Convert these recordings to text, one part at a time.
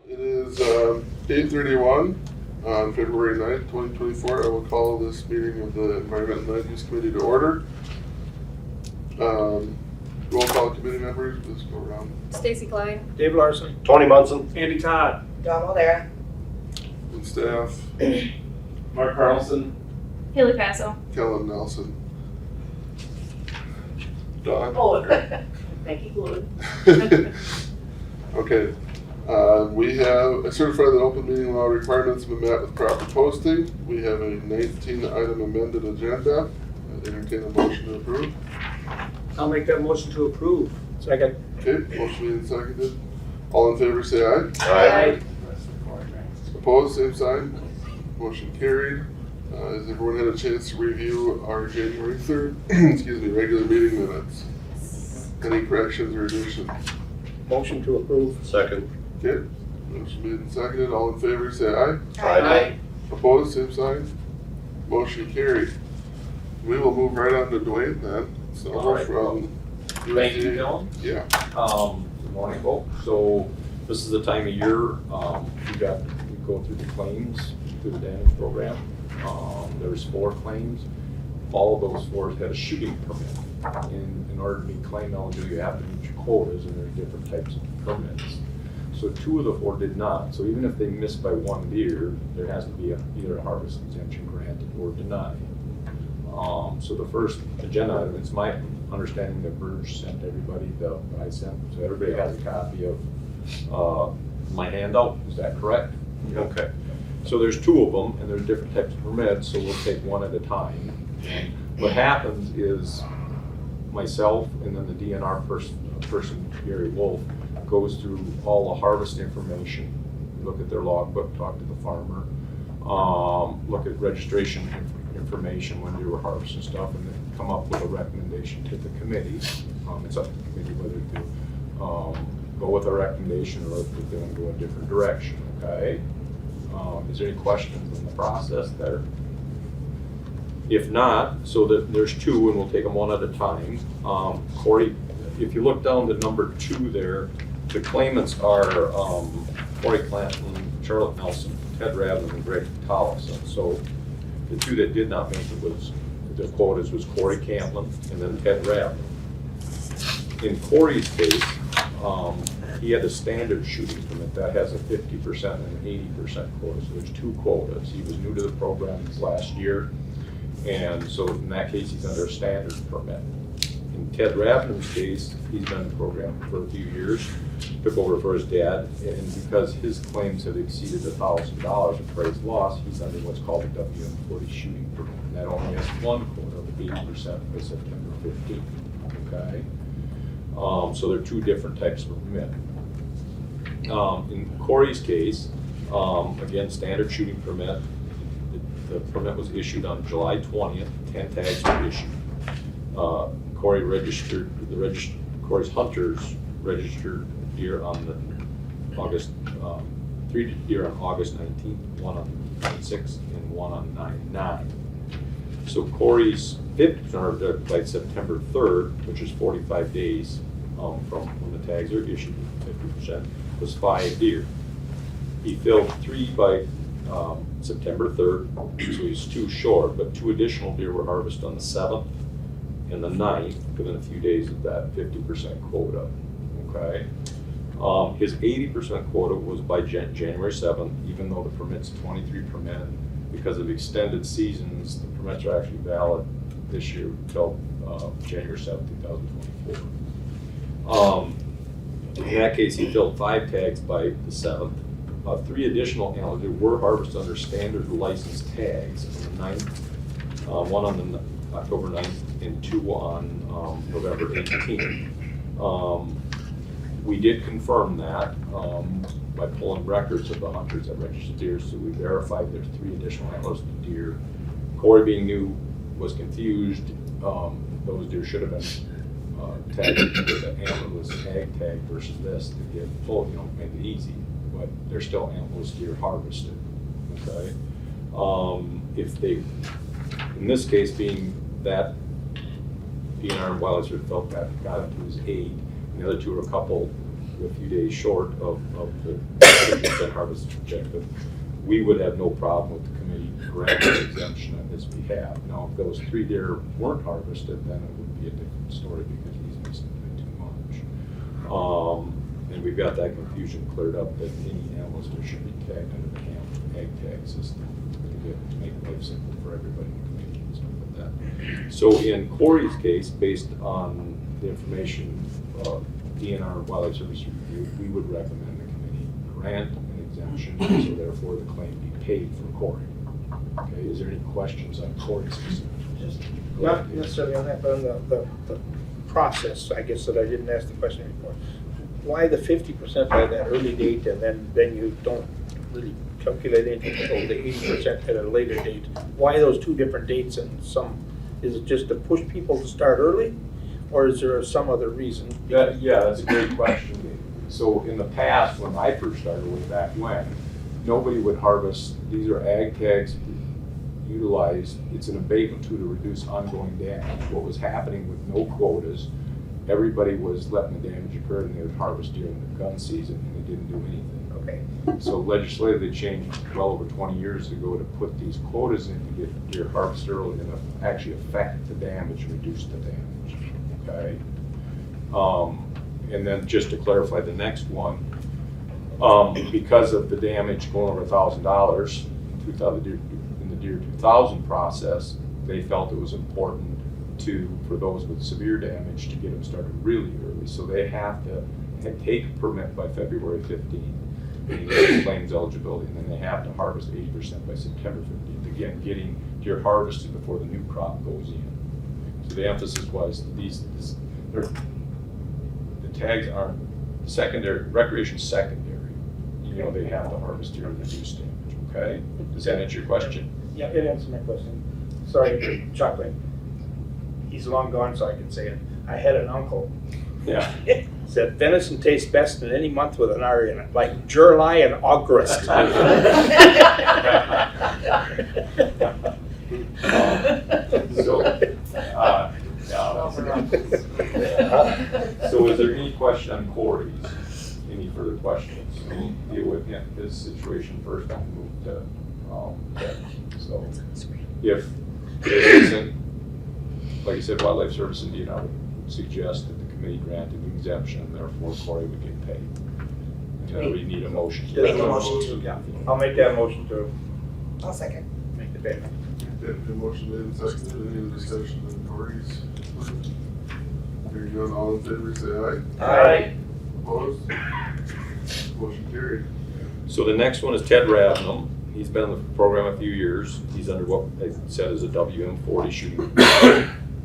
It is 8:31 on February 9th, 2024. I will call this meeting of the Environment and Land Use Committee to order. Roll call committee members, let's go around. Stacy Klein. Dave Larson. Tony Munson. Andy Todd. Don Modera. And staff, Mark Carlson. Haley Passo. Kellen Nelson. Don? Becky Blood. Okay. We have certified that open meeting law requirements have been met with proper posting. We have a 19-item amended agenda. I entertain a motion to approve. I'll make that motion to approve. Second. Okay, motion made and seconded. All in favor say aye. Aye. Opposed, same sign. Motion carried. Has everyone had a chance to review our January 3rd, excuse me, regular meeting minutes? Any corrections or additions? Motion to approve. Second. Okay, motion made and seconded. All in favor say aye. Aye. Opposed, same sign. Motion carried. We will move right on to Dwayne then. So All right. from Thank you, Dylan. Yeah. Good morning, folks. So this is the time of year we go through the claims through the damage program. There's 4 claims. All of those 4 had a shooting permit. In order to meet claim eligibility, you have to meet your quotas, and there are different types of permits. So 2 of the 4 did not. So even if they missed by 1 deer, there has to be either a harvest exemption granted or denied. So the first agenda item, it's my understanding that Burge sent everybody what I sent. So everybody has a copy of my handout. Is that correct? Okay. So there's 2 of them, and there's different types of permits, so we'll take one at a time. And what happens is myself and then the DNR person, Gary Wolf, goes through all the harvest information, look at their logbook, talk to the farmer, look at registration information when you were harvesting stuff, and then come up with a recommendation to the committee. It's up to the committee whether to go with a recommendation or if they're going to go a different direction, okay? Is there any questions in the process there? If not, so that there's 2 and we'll take them one at a time. Corey, if you look down to number 2 there, the claimants are Corey Clanton, Charlotte Nelson, Ted Radlin, and Greg Tollefson. So the 2 that did not make it was, the quotas was Corey Cantlin and then Ted Radlin. In Corey's case, he had a standard shooting permit that has a 50% and an 80% quota. So there's 2 quotas. He was new to the program this last year, and so in that case, he's under a standard permit. In Ted Radlin's case, he's been in the program for a few years, took over for his dad, and because his claims have exceeded $1,000 of price loss, he's under what's called a WM40 shooting permit. And that only has 1 quota of 80% by September 15th. Okay. So there are 2 different types of permit. In Corey's case, again, standard shooting permit. The permit was issued on July 20th. 10 tags were issued. Corey registered Corey's hunters registered deer on the August 3 deer on August 19th, 1 on 26th, and 1 on 9/9. So Corey's 50% by September 3rd, which is 45 days from when the tags are issued, 50% was 5 deer. He filled 3 by September 3rd, so he's 2 short, but 2 additional deer were harvested on the 7th and the 9th, within a few days of that 50% quota. Okay. His 80% quota was by January 7th, even though the permit's 23 permit. Because of extended seasons, the permits are actually valid this year until January 7th, 2024. In that case, he filled 5 tags by the 7th. 3 additional antlers were harvested under standard licensed tags on the 9th, 1 on the October 9th, and 2 on November 18th. We did confirm that by pulling records of the hunters that registered deer, so we verified there's 3 additional antlers of deer. Corey, being new, was confused. Those deer should have been tagged with the antlerless tag versus this to get full, make it easy, but they're still antlerless deer harvested. Okay. If they, in this case, being that DNR and Wildlife Service felt that got him to his aid, and the other 2 are a couple a few days short of the 50% harvest objective, we would have no problem with the committee granting an exemption on his behalf. Now, if those 3 deer weren't harvested, then it would be a different story because he's missing by too much. And we've got that confusion cleared up that any animals that should be tagged under the ag tag system to make life simple for everybody in the community and stuff like that. So in Corey's case, based on the information DNR Wildlife Service review, we would recommend the committee grant an exemption, so therefore the claim be paid for Corey. Okay, is there any questions on Corey's specific? Not necessarily on that, but on the process, I guess, that I didn't ask the question before. Why the 50% by that early date, and then you don't really calculate anything until the 80% at a later date? Why those 2 different dates and some, is it just to push people to start early? Or is there some other reason? Yeah, that's a great question. So in the past, when I first started way back when, nobody would harvest. These are ag tags utilized. It's an abatement tool to reduce ongoing damage. What was happening with no quotas, everybody was letting the damage occur and they would harvest during the gun season and they didn't do anything. Okay. So legislatively changed well over 20 years ago to put these quotas in to get deer harvested early and actually affect the damage, reduce the damage. Okay. And then just to clarify the next one, because of the damage going over $1,000 in the Deer 2000 process, they felt it was important for those with severe damage to get them started really early. So they have to take a permit by February 15th, and get claims eligibility, and then they have to harvest 80% by September 15th. Again, getting deer harvested before the new crop goes in. So the emphasis was the tags aren't secondary, recreation secondary. You know, they have to harvest deer and reduce damage, okay? Does that answer your question? Yeah, it answers my question. Sorry, chuckling. He's long gone, so I can say it. I had an uncle. Yeah. Said venison tastes best in any month with an R in it, like July and August. So is there any question on Corey's? Any further questions? We'll deal with his situation first and move to Ted. So if it isn't, like I said, Wildlife Service and DNR would suggest that the committee grant an exemption, and therefore Corey would get paid. And then we need a motion. Make a motion to. Yeah, I'll make that motion to I'll second. make the payment. Okay, the motion made and seconded. Any other discussion on Corey's? Hearing none, all in favor, say aye. Aye. Opposed? Motion carried. So the next one is Ted Ravenham. He's been in the program a few years. He's under what I said is a WM40 shooting.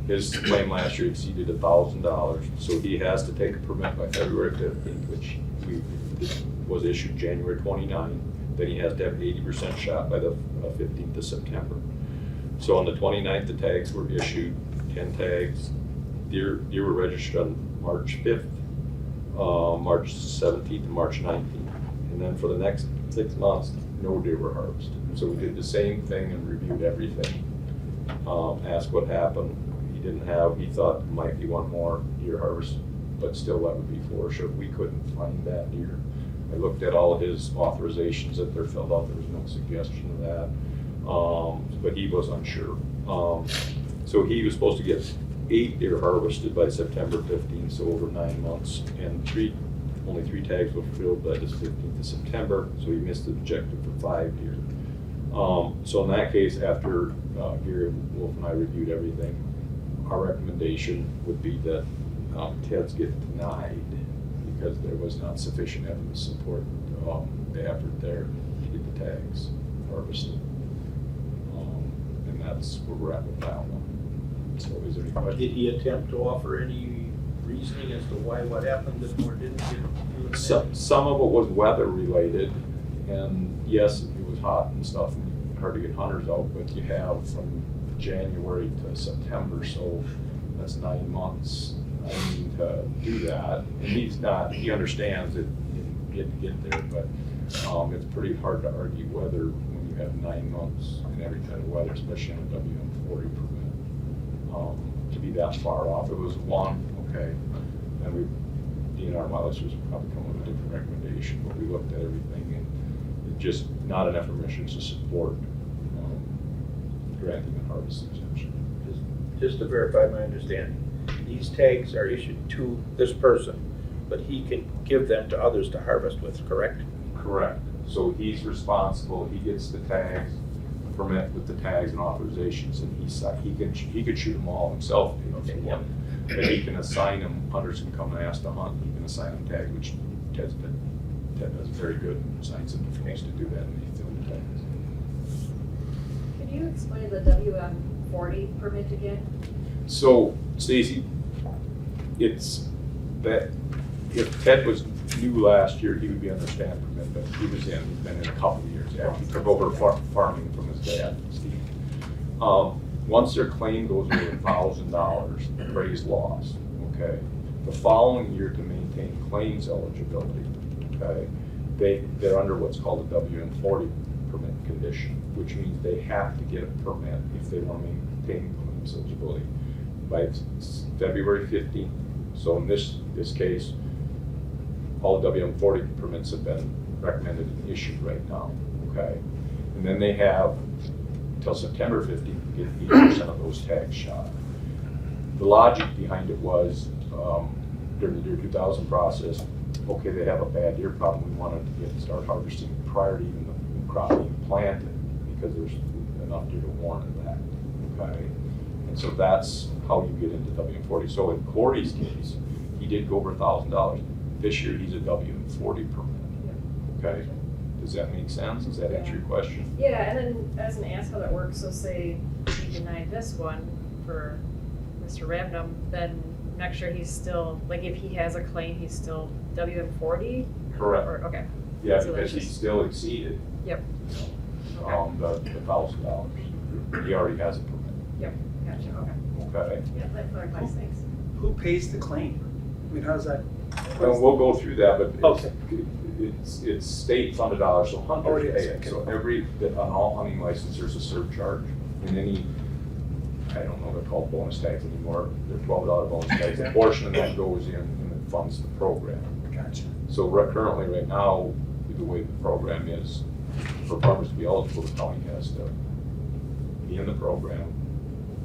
His claim last year exceeded $1,000, so he has to take a permit by February 15th, which was issued January 29th. Then he has to have 80% shot by the 15th of September. So on the 29th, the tags were issued, 10 tags. Deer were registered on March 5th, March 17th, and March 19th. And then for the next 6 months, no deer were harvested. So we did the same thing and reviewed everything. Asked what happened. He thought there might be one more deer harvest, but still that would be 4 short. We couldn't find that deer. I looked at all of his authorizations that they're filled out. There was no suggestion of that, but he was unsure. So he was supposed to get 8 deer harvested by September 15th, so over 9 months, and only 3 tags were filled by the 15th of September, so he missed the objective for 5 deer. So in that case, after Gary Wolf and I reviewed everything, our recommendation would be that Ted's get denied because there was not sufficient evidence to support the effort there to get the tags harvested. And that's where we're at with that one. So is there any question? Did he attempt to offer any reasoning as to why what happened that more didn't get? Some of it was weather related, and yes, it was hot and stuff, and hard to get hunters out, but you have from January to September, so that's 9 months. I mean, to do that, and he understands it, you get there, but it's pretty hard to argue weather when you have 9 months in every kind of weather, especially on a WM40 permit. To be that far off, it was one, okay, and we DNR militias would probably come with a different recommendation, but we looked at everything and it's just not enough information to support granting a harvest exemption. Just to verify my understanding, these tags are issued to this person, but he can give them to others to harvest with, correct? Correct. So he's responsible, he gets the tags, permit with the tags and authorizations, and he could shoot them all himself if he wanted. But he can assign them, hunters can come and ask to hunt, he can assign them tags, which Ted does very good, assigns them to folks to do that, and they fill the tags. Could you explain the WM40 permit again? So, Stacy, it's that if Ted was new last year, he would be under stand permit, but he's been in a couple of years after he took over farming from his dad, Steve. Once their claim goes over $1,000, appraised loss, okay? The following year to maintain claims eligibility, okay? They're under what's called a WM40 permit condition, which means they have to get a permit if they want to maintain claims eligibility by February 15th. So in this case, all WM40 permits have been recommended and issued right now, okay? And then they have until September 15th to get 80% of those tags shot. The logic behind it was during the Deer 2000 process, okay, they have a bad deer problem, we wanted to start harvesting prior to even the crop being planted because there's enough deer to warrant that, okay? And so that's how you get into WM40. So in Corey's case, he did go over $1,000. This year he's a WM40 permit, okay? Does that make sense? Does that answer your question? Yeah, and then as an ask how that works, so say he denied this one for Mr. Ramnum, then next year he's still, like if he has a claim, he's still WM40? Correct. Or, okay. Yeah, So because he that's just- still exceeded Yep. the $1,000. He already has a permit, Yep, gotcha, okay. okay? Yeah, that clarifies things. Who pays the claim? I mean, how's that? And we'll go through that, but Okay. it's state funded dollars, so Oh, hunters it pay is, it. okay. So on all hunting licenses, there's a surcharge. And any, I don't know, they're called bonus tags anymore, they're $12 bonus tags. A portion of that goes in and it funds the program. Gotcha. So currently, right now, the way the program is, for farmers to be eligible, the county has to be in the program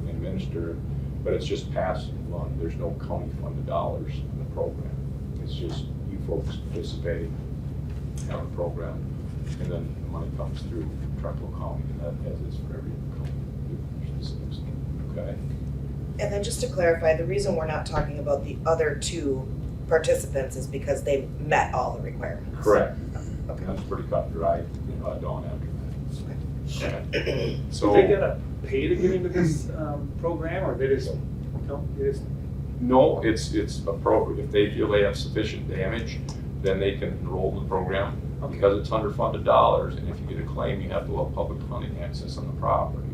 and administer it, but it's just passive money. There's no county funded dollars in the program. It's just you folks participating in the program, and then the money comes through Trempealeau County, and that as is for every county. Okay? And then just to clarify, the reason we're not talking about the other two participants is because they met all the requirements. Correct. Okay. That's pretty cut and dry, dawn after that. Okay. So So they gotta pay to get into this program, or they just, no, they just, no, it's a program. If they feel they have sufficient damage, then they can enroll in the program. Okay. Because it's underfunded dollars, and if you get a claim, you have to allow public hunting access on the property.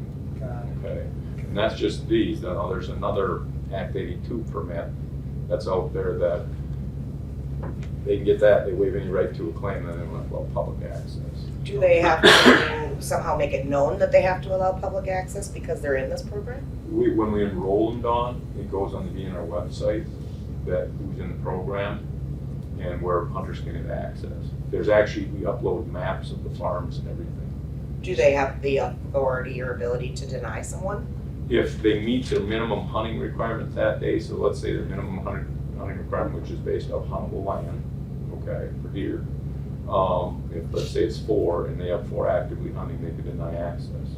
Okay, and that's just these. Now, there's another Act 82 permit that's out there that they can get that, they waive any right to a claim, and then they want to allow public access. Do they have to somehow make it known that they have to allow public access because they're in this program? When we enroll them, Dawn, it goes on the DNR website that who's in the program and where hunters can get access. There's actually, we upload maps of the farms and everything. Do they have the authority or ability to deny someone? If they meet their minimum hunting requirement that day, so let's say their minimum hunting requirement, which is based off huntable land, okay, for deer. If, let's say it's 4 and they have 4 actively hunting, they could deny access.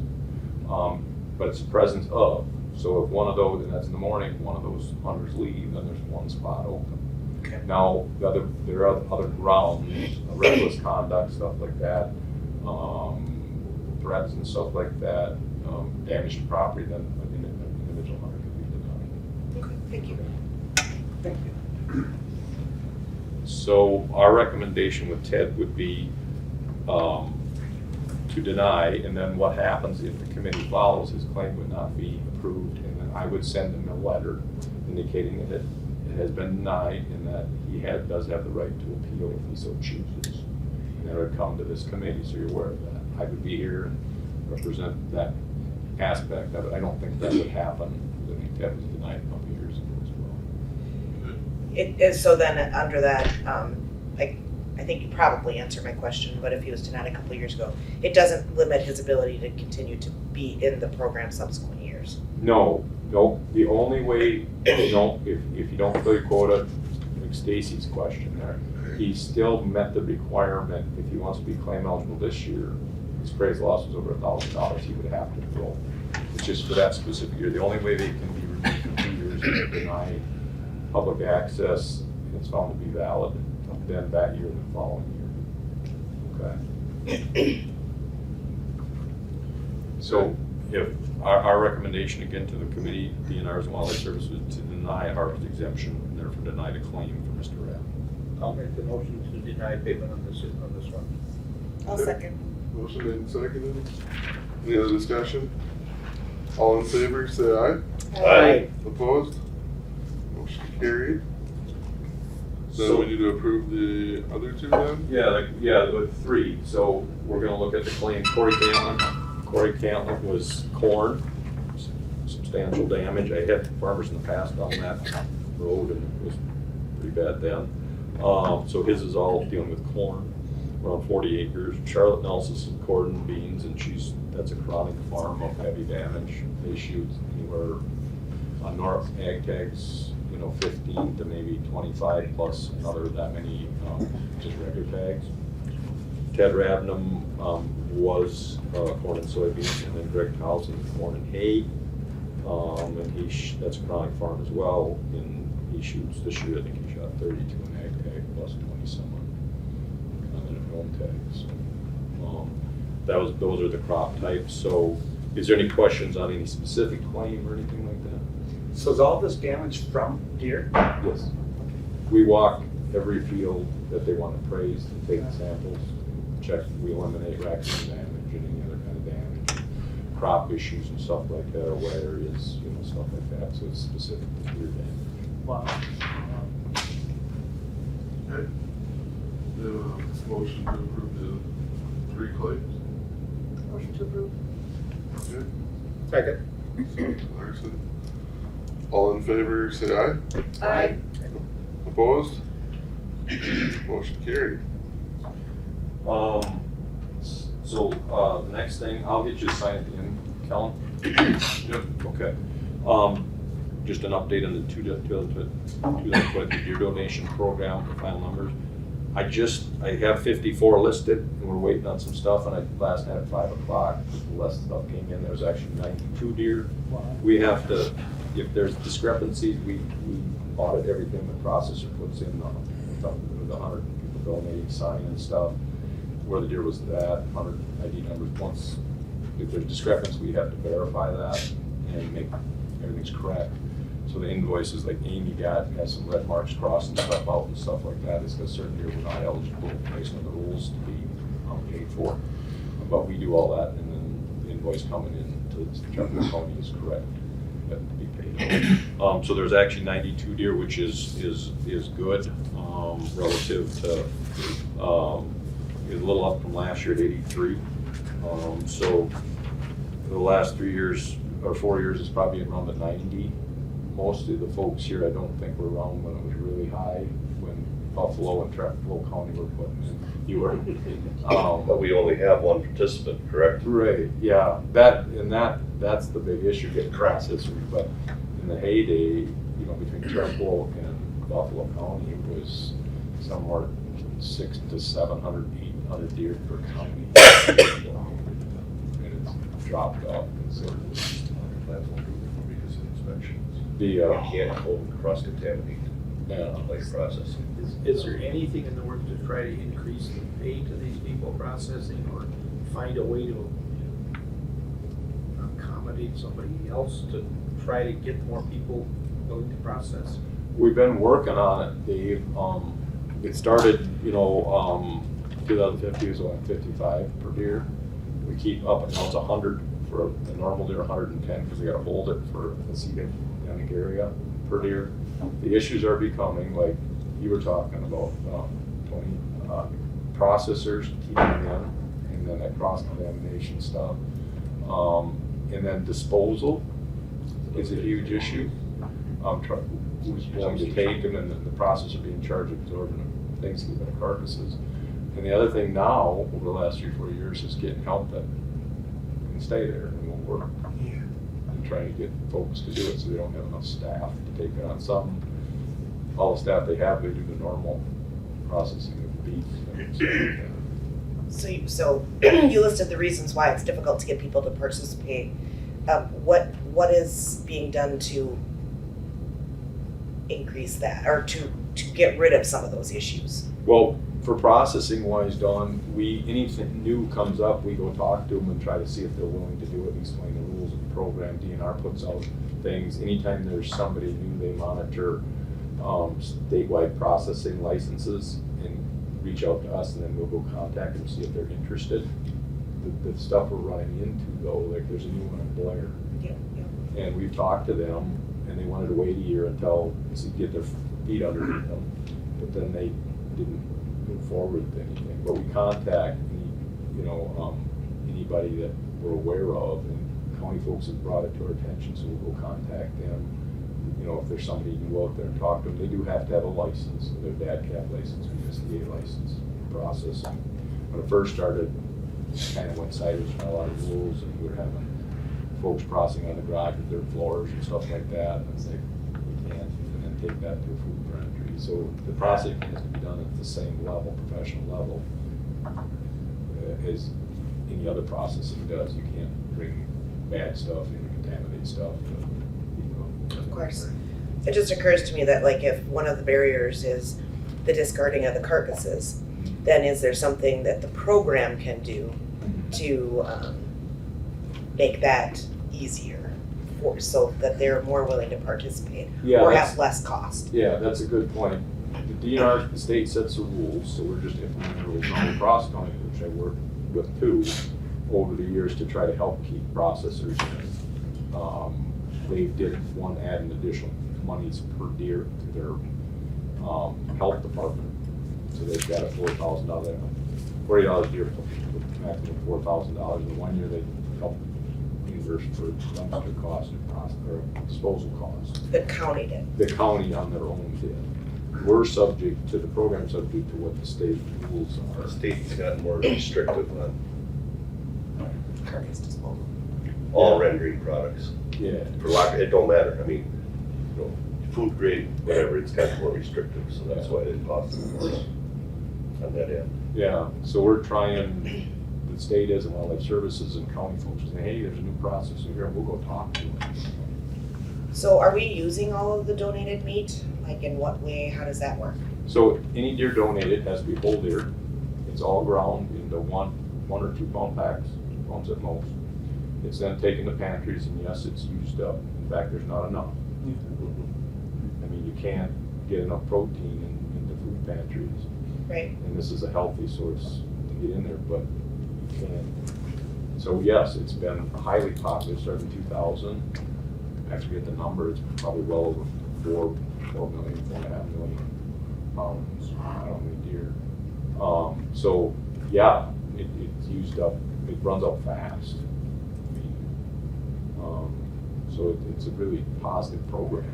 But it's the presence of, so if one of those, and that's in the morning, one of those hunters leave, then there's one spot open. Okay. Now, there are other grounds, reckless conduct, stuff like that, threats and stuff like that, damage to property, then an individual hunter could be denied. Okay, thank you. thank you. So our recommendation with Ted would be to deny, and then what happens if the committee follows, his claim would not be approved, and then I would send him a letter indicating that it has been denied and that he does have the right to appeal if he so chooses. And that would come to this committee, so you're aware of that. I would be here and represent that aspect of it. I don't think that would happen. I think that was denied a couple years ago as well. It is, so then under that, I think you probably answered my question, but if he was denied a couple of years ago, it doesn't limit his ability to continue to be in the program subsequent years. No, the only way, if you don't fill your quota, like Stacy's question there, he still met the requirement, if he wants to be claim eligible this year, his appraised loss was over $1,000, he would have to fill. It's just for that specific year. The only way they can be removed for 2 years is if denied public access, and it's found to be valid, then that year and the following year. Okay. So if our recommendation again to the committee, DNR's and Wildlife Service, was to deny harvest exemption and therefore deny the claim for Mr. Rapp. I'll make the motion to deny payment on this one. I'll second. Motion made and seconded. Any other discussion? All in favor, say aye. Aye. Opposed? Motion carried. Then So- we need to approve the other two then? Yeah, with 3. So we're gonna look at the claim. Corey Cantlin was corn, substantial damage. I had farmers in the past on that road and it was pretty bad then. So his is all dealing with corn, around 40 acres. Charlotte Nelson's corn and beans, and that's a chronic farm of heavy damage. They shoot anywhere on North Ag Tags, 15 to maybe 25 plus another that many just regular tags. Ted Rabnum was corn and soybeans, and then Greg Townsend corn and hay. And that's a chronic farm as well, and he shoots this year. I think he shot 32 in ag tag plus 20 some on a home tag. So those are the crop types. So is there any questions on any specific claim or anything like that? So is all this damage from deer? Yes. We walk every field that they want to appraise and take samples, check, we eliminate raccoon damage and any other kind of damage, crop issues and stuff like that, or wet areas, stuff like that, so it's specific to deer damage. Wow. Okay. We have a motion to approve the 3 claims. Motion to approve. Okay. Second. Larson. All in favor, say aye. Aye. Opposed? Motion carried. So, the next thing, I'll get you a sign at the end, Kellen. Yep. Okay. Just an update on the 2020 deer donation program, the final numbers. I have 54 listed, and we're waiting on some stuff, and last night at 5 o'clock, less stuff came in. There was actually 92 deer. Wow. We have to, if there's discrepancies, we audit everything the processor puts in, with 100 people donating, sign and stuff, where the deer was at, 100 ID numbers. Once, if there's discrepancy, we have to verify that and make everything's correct. So the invoices like Amy got has some red marks crossed and stuff out and stuff like that. It's because certain deer were not eligible based on the rules to be paid for. But we do all that, and then the invoice coming in to the Trempealeau County is correct, that to be paid. So there's actually 92 deer, which is good relative to a little up from last year at 83. So the last 3 years or 4 years is probably around the 90. Most of the folks here, I don't think were around when it was really high, when Buffalo and Trempealeau County were putting in. You were. But we only have one participant, correct? Right, yeah, that's the big issue, getting processors, but in the heyday, between Trempealeau and Buffalo County, it was somewhere 600 to 700, 800 deer per county. And it's dropped off considerably. That's what we do because of inspections. The, We can't hold cross-contaminate like processing. Is there anything in the works to try to increase the pay to these people processing, or find a way to accommodate somebody else to try to get more people willing to process? We've been working on it, Dave. It started, 2050 was only 55 per deer. We keep up, and now it's 100 for a normal deer, 110 because we got to hold it for the cedonic area per deer. The issues are becoming, like you were talking about, Tony, processors keeping them in, and then that cross-contamination stuff. And then disposal is a huge issue. who's willing to take them, and the process of being charged absorbing things, leaving the carcasses. And the other thing now, over the last 3 or 4 years, is getting help that can stay there and won't work. And trying to get folks to do it so they don't have enough staff to take it on. All the staff they have, they do the normal processing of beef and stuff like that. So you listed the reasons why it's difficult to get people to participate. What is being done to increase that, or to get rid of some of those issues? Well, for processing wise, Dawn, anything new comes up, we go talk to them and try to see if they're willing to do it and explain the rules of the program. DNR puts out things. Anytime there's somebody new, they monitor statewide processing licenses and reach out to us, and then we'll go contact them, see if they're interested. The stuff we're running into though, like there's a new one in Blair. Yeah. And we've talked to them, and they wanted to wait a year until to get their feet underneath them, but then they didn't move forward with anything. But we contact anybody that we're aware of, and county folks have brought it to our attention, so we'll go contact them. If there's somebody you go out there and talk to them, they do have to have a license, their DADCAP license, USDA license process. When it first started, it kind of went sideways, not a lot of rules, and we were having folks crossing on the garage with their floors and stuff like that, and it's like, we can't, and then take that to a food pantry. So the processing has to be done at the same level, professional level, as any other processing does. You can't bring bad stuff in, contaminate stuff. Of course. It just occurs to me that like if one of the barriers is the discarding of the carcasses, then is there something that the program can do to make that easier so that they're more willing to participate or have less cost? Yeah, that's a good point. The DNR, the state sets the rules, so we're just implementing rules on the cross county, which I worked with too over the years to try to help keep processors in. They did add an additional monies per deer to their health department. So they've got a $4,000, $40 deer, maximum $4,000. And 1 year they helped reimburse for dumpster cost or disposal costs. The county did. The county on their own did. We're subject to the program, subject to what the state rules are. The state's gotten more restrictive on Carcass disposal. all rendering products. Yeah. For locker, it don't matter. I mean, food grade, whatever, it's got more restrictive, so that's why it costs more on that end. Yeah, so we're trying, the state is and wildlife services and county folks saying, hey, there's a new processor here, we'll go talk to them. So are we using all of the donated meat? Like in what way? How does that work? So any deer donated has to be whole deer. It's all ground into one or 2 pound packs, pounds at most. It's then taken to pantries, and yes, it's used up. In fact, there's not enough. I mean, you can't get enough protein in the food pantries. Right. And this is a healthy source to get in there, but you can't. So yes, it's been highly popular, started in 2000. I forget the number, it's probably well over 4.5 million pounds. I don't know, deer. So yeah, it's used up, it runs out fast. So it's a really positive program.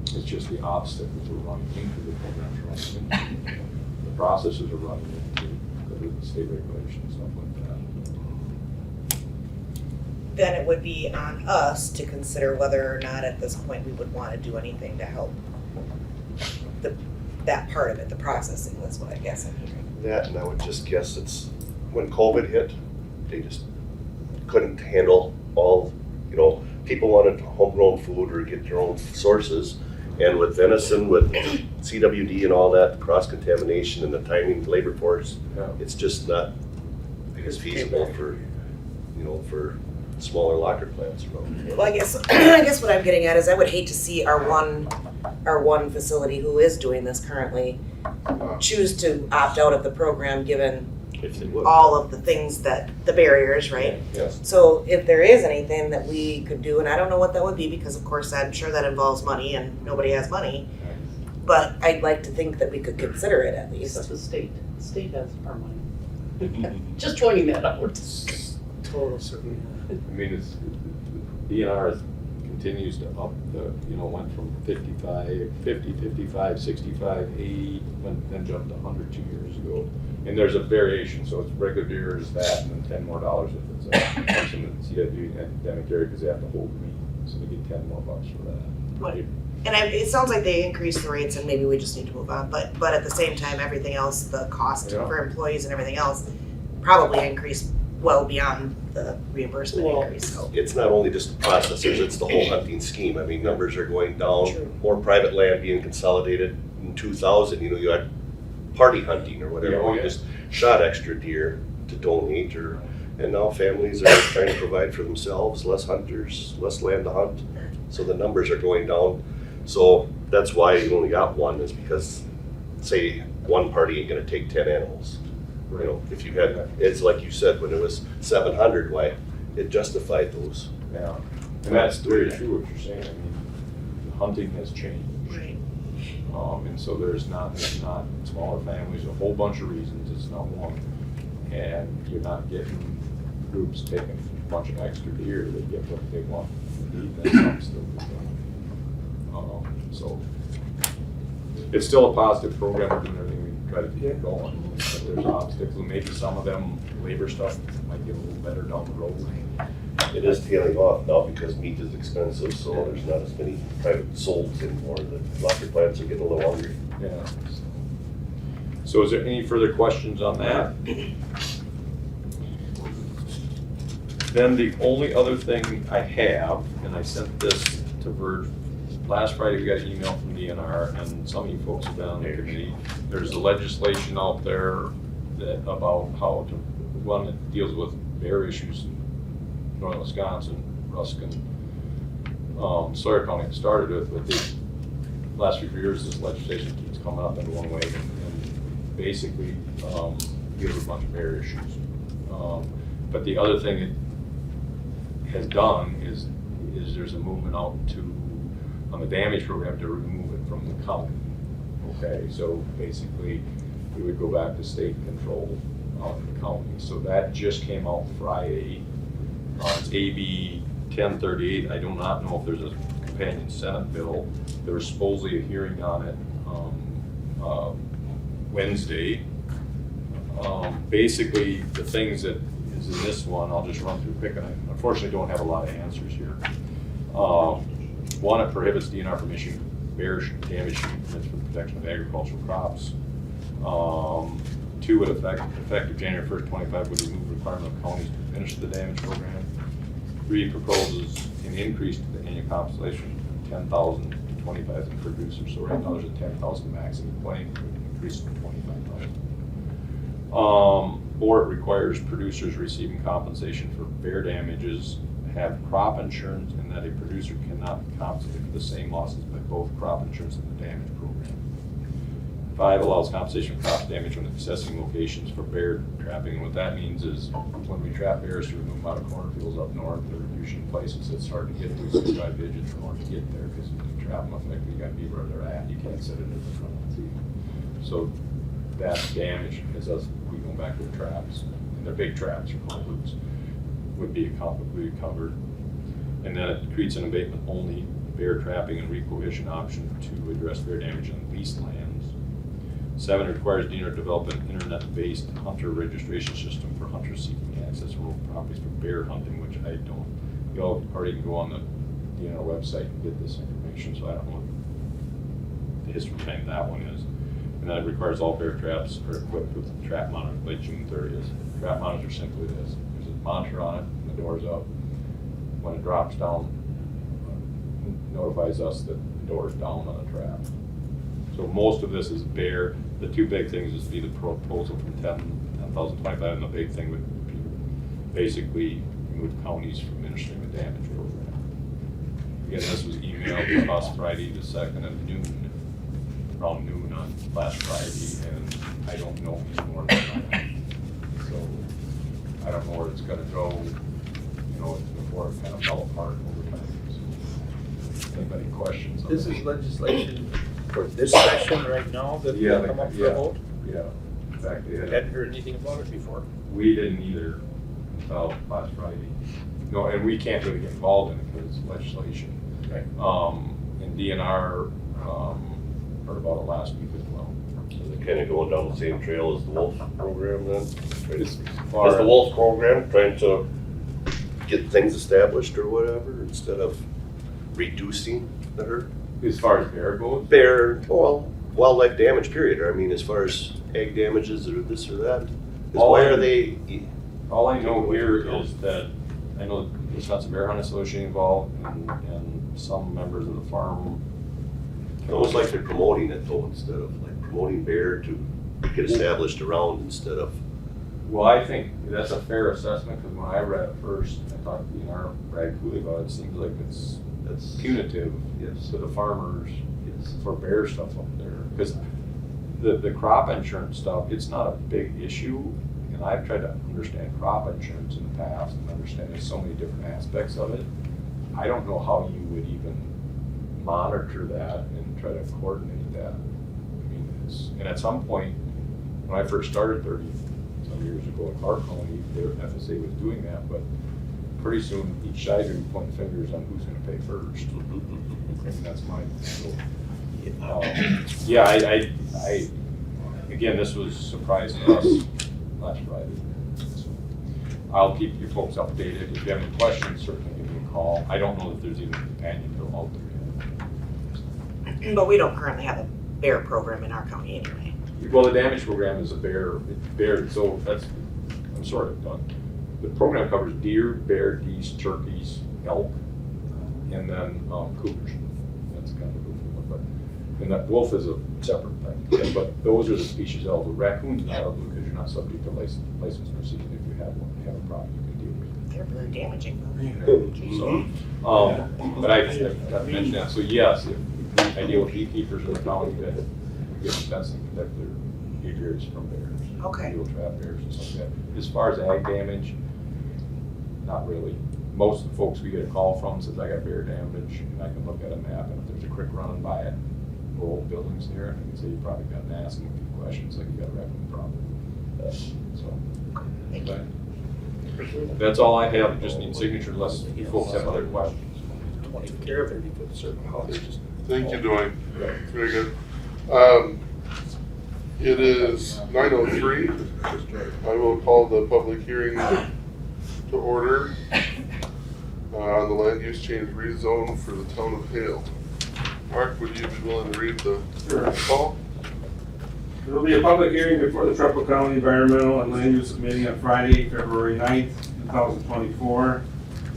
It's just the obstacles we're running into, the program's running into, the processes are running into, because of the state regulation and stuff like that. Then it would be on us to consider whether or not at this point we would want to do anything to help that part of it, the processing, that's what I guess I'm hearing. That, and I would just guess it's, when COVID hit, they just couldn't handle all, people wanted homegrown food or get their own sources. And with venison, with CWD and all that, cross-contamination and the timing, labor force, it's just not feasible for, for smaller locker plants. Well, I guess what I'm getting at is I would hate to see our one facility who is doing this currently choose to opt out of the program given If they would. all of the things that, the barriers, right? Yes. So if there is anything that we could do, and I don't know what that would be because of course I'm sure that involves money and nobody has money, but I'd like to think that we could consider it at least. That's the state. The state has our money. Just pointing that out. Total certainly. I mean, DNR can continues to up the, went from 55, 50, 55, 65, 80, then jumped to 100 2 years ago. And there's a variation, so it's regular deer is that, and then $10 more if it's a person in the CWD academic area, because they have to hold the meet, so they get $10 more for that. Right. And it sounds like they increased the rates and maybe we just need to move on, but at the same time, everything else, the cost Yeah. for employees and everything else probably increased well beyond the reimbursement Well, increase, so. it's not only just the processors, it's the whole hunting scheme. I mean, numbers are going down, True. more private land being consolidated. In 2000, you had party hunting or whatever. Yeah, oh, We yeah. just shot extra deer to donate, and now families are trying to provide for themselves, less hunters, less land to hunt. So the numbers are going down. So that's why you only got one, is because, say, one party ain't gonna take 10 animals. If you had, it's like you said, when it was 700, why, it justified those. Yeah, and that's very true what you're saying. I mean, the hunting has changed. Right. And so there's not smaller families, a whole bunch of reasons, it's not one. And you're not getting groups taking a bunch of extra deer that get what they want to eat, that's something still good. So it's still a positive program, we're doing everything we can try to keep going. But there's obstacles, and maybe some of them labor stuff might get a little better down the road. It is tailing off now because meat is expensive, so there's not as many private souls anymore. The lobster plants are getting a little hungry. Yeah. So is there any further questions on that? Then the only other thing I have, and I sent this to Verge, last Friday we got an email from DNR, and some of you folks have been on the committee. There's a legislation out there that about how to, one that deals with bear issues in northern Wisconsin, Ruskin, Sawyer County started with, but the last few years this legislation keeps coming up in one way and basically deals with a bunch of bear issues. But the other thing it has done is there's a movement out on the damage program to remove it from the county. Okay, so basically we would go back to state control of the county. So that just came out Friday. It's AB 1038. I do not know if there's a companion Senate bill. There was supposedly a hearing on it Wednesday. Basically, the things that is in this one, I'll just run through quick, and I unfortunately don't have a lot of answers here. One, it prohibits DNR from issuing bear damage permits for protection of agricultural crops. Two, effective January 1st, 25, would remove requirement of counties to finish the damage program. Three, proposes an increase to the annual compensation from 10,000 to 25,000 per producer. So right now there's a 10,000 maximum claim, increase to 25,000. Or it requires producers receiving compensation for bear damages have crop insurance, and that a producer cannot be compensated for the same losses by both crop insurance and the damage program. 5, allows compensation for crop damage when assessing locations for bear trapping. And what that means is when we trap bears to remove them out of cornfields up north, there are usually places it's hard to get to, so you drive digits in order to get there, because if you trap them up like you got to be where they're at, you can't set it in the front. So that damage is us, we go back to the traps, and they're big traps or culverts, would be covered. And then it creates an abatement only bear trapping and recohition option to address bear damage on leased lands. 7, requires DNR to develop an internet-based hunter registration system for hunters seeking access to rural properties for bear hunting, which I don't, you all already can go on the DNR website and get this information, so I don't know what the history behind that one is. And then it requires all bear traps are equipped with trap monitor by June 30th. Trap monitors are simply this. There's a monitor on it, and the door's up. When it drops down, it notifies us that the door's down on the trap. So most of this is bear. The two big things is be the proposal from 10,025, and the big thing would be basically remove counties from administering the damage program. Again, this was emailed to us Friday the 2nd at noon, around noon on last Friday, and I don't know any more than that. So I don't know where it's gonna go, before it kind of fell apart over time. So, anybody questions on This that? is legislation for this session right now that will come up for a vote? Yeah, exactly. I hadn't heard anything about it before. We didn't either until last Friday. No, and we can't really get involved in it because it's legislation. And DNR, heard about it last week as well. Is it kind of going down the same trail as the Wolf program then? As Is far the Wolf program trying to get things established or whatever instead of reducing the herd? as far as bear goes, Bear, well, wildlife damage period. I mean, as far as ag damages or this or that. 'Cause why are they? all I know here is that, I know the Wisconsin Bear Hunt Association involved and some members of the farm. It's almost like they're promoting it though, instead of like promoting bear to get established around instead of. Well, I think that's a fair assessment, because when I read it first, I talked to Brad Cooley about it, it seems like it's punitive, yes, to the farmers, yes, for bear stuff up there. Because the crop insurance stuff, it's not a big issue, and I've tried to understand crop insurance in the past and understand there's so many different aspects of it. I don't know how you would even monitor that and try to coordinate that. I mean, and at some point, when I first started 30 some years ago in Clark County, their FSA was doing that, but pretty soon each side would be pointing fingers on who's gonna pay first. And that's mine. So, yeah, I, again, this was a surprise to us last Friday. So I'll keep you folks updated. If you have any questions, certainly give me a call. I don't know if there's even a companion bill out there yet. But we don't currently have a bear program in our county anyway. Well, the damage program is a bear, so that's, I'm sort of done. The program covers deer, bear, geese, turkeys, elk, and then cougars. That's kind of a goofy one, but, and that wolf is a separate thing. Yeah, but those are the species eligible. Raccoon's not eligible because you're not subject to license proceeding. If you have one, you have a problem, you can deal with it. They're very damaging though. So, but I got to mention that. So yes, if I deal with beekeepers in the county that get fencing to protect their aviaries from bears. Okay. Deal trap bears and stuff like that. As far as ag damage, not really. Most of the folks we get a call from says I got bear damage, and I can look at a map, and if there's a creek running by it, or old buildings there, I can say you probably got to ask them a few questions, like you got a raccoon problem. So, Thank you. but that's all I have. Just need signature unless you folks have other questions. 20 care of 30-foot circle house. Thank you, Dwayne. Very good. It is 9:03. I will call the public hearing to order on the land use change rezone for the town of Hale. Mark, would you be willing to read the call? There will be a public hearing before the Trumpealeau County Environmental and Land Use Committee on Friday, February 9th, 2024,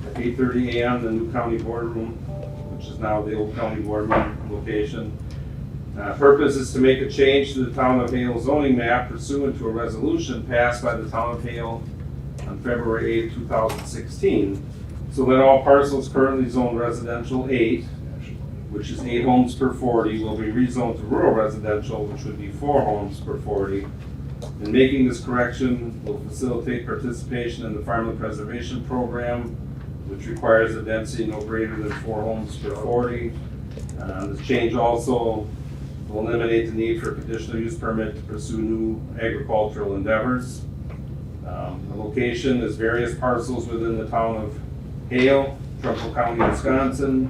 at 8:30 a.m. in the new county boardroom, which is now the old county boardroom location. Purpose is to make a change to the town of Hale zoning map pursuant to a resolution passed by the town of Hale on February 8th, 2016, so that all parcels currently zoned residential 8, which is 8 homes per 40, will be rezoned to rural residential, which would be 4 homes per 40. And making this correction will facilitate participation in the farmland preservation program, which requires a density no greater than 4 homes per 40. This change also will eliminate the need for a conditional use permit to pursue new agricultural endeavors. The location is various parcels within the town of Hale, Trumpealeau County, Wisconsin.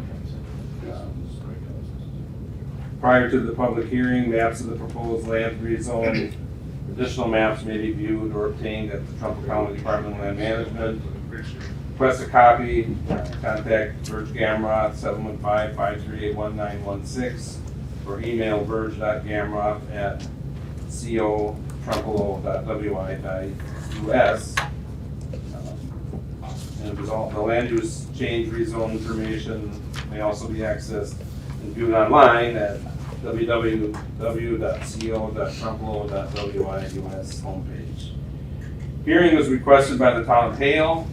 Prior to the public hearing, maps of the proposed land rezone, additional maps may be viewed or obtained at the Trumpealeau County Department of Land Management. Request a copy, contact Verge Gamroth, 715-538-1916, or email verge.gamroth@co.trempealeau.wi.us. And the land use change rezone information may also be accessed and viewed online at www.co.trempealeau.wi.us homepage. Hearing was requested by the town of Hale.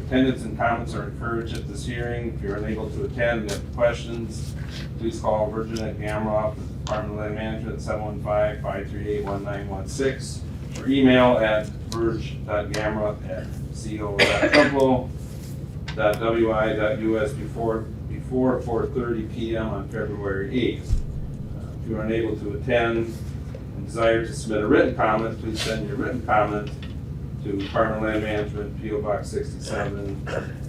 Attendance and comments are encouraged at this hearing. If you're unable to attend and have questions, please call Virginia Gamroth, the Department of Land Management, 715-538-1916, or email at verge.gamroth@co.trempealeau.wi.us before 4:30 p.m. on February 8th. If you are unable to attend and desire to submit a written comment, please send your written comment to Department of Land Management, P.O. Box 67,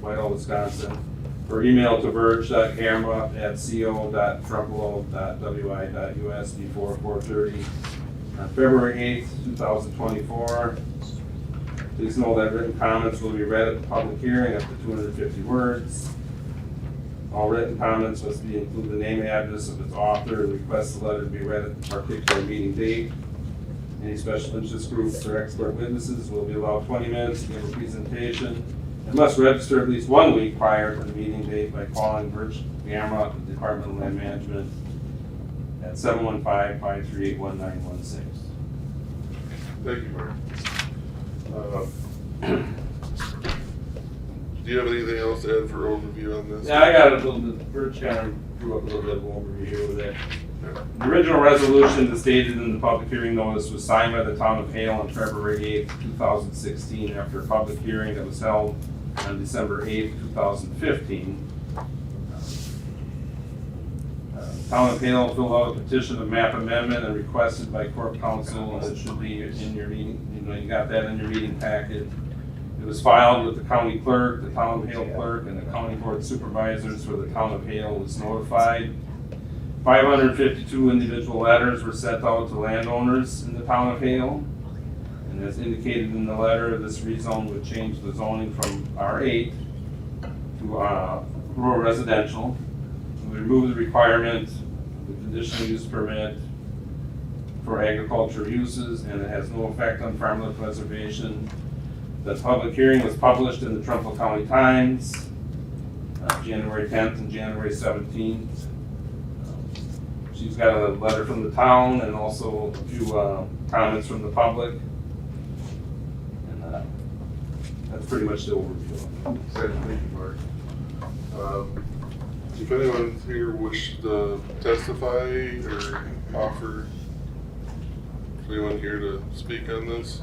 Whitehall, Wisconsin, or email to verge.camera@co.trempealeau.wi.us before 4:30 on February 8th, 2024. Please know that written comments will be read at the public hearing up to 250 words. All written comments must include the name and address of its author and request the letter to be read at the particular meeting date. Any special interest groups or expert witnesses will be allowed 20 minutes to give a presentation and must register at least 1 week prior to the meeting date by calling Birch Gamma, the Department of Land Management, at 715-538-1916. Thank you, Mark. Do you have anything else to add for overview on this? Yeah, I got a little bit, Birch kind of drew up a little bit of overview over there. The original resolution that's stated in the public hearing notice was signed by the town of Hale on February 8th, 2016, after a public hearing that was held on December 8th, 2015. Town of Hale filled out a petition of map amendment and requested by Corp Council, and it should be in your meeting, you got that in your meeting packet. It was filed with the county clerk, the town of Hale clerk, and the county board supervisors for the town of Hale was notified. 552 individual letters were sent out to landowners in the town of Hale. And as indicated in the letter, this rezone would change the zoning from R8 to rural residential. It would remove the requirement, the conditional use permit for agricultural uses, and it has no effect on farmland preservation. The public hearing was published in the Trumbull County Times, January 10th and January 17th. She's got a letter from the town and also a few comments from the public. And that's pretty much the overview. Okay, thank you, Mark. If anyone here wishes to testify or offer, is anyone here to speak on this?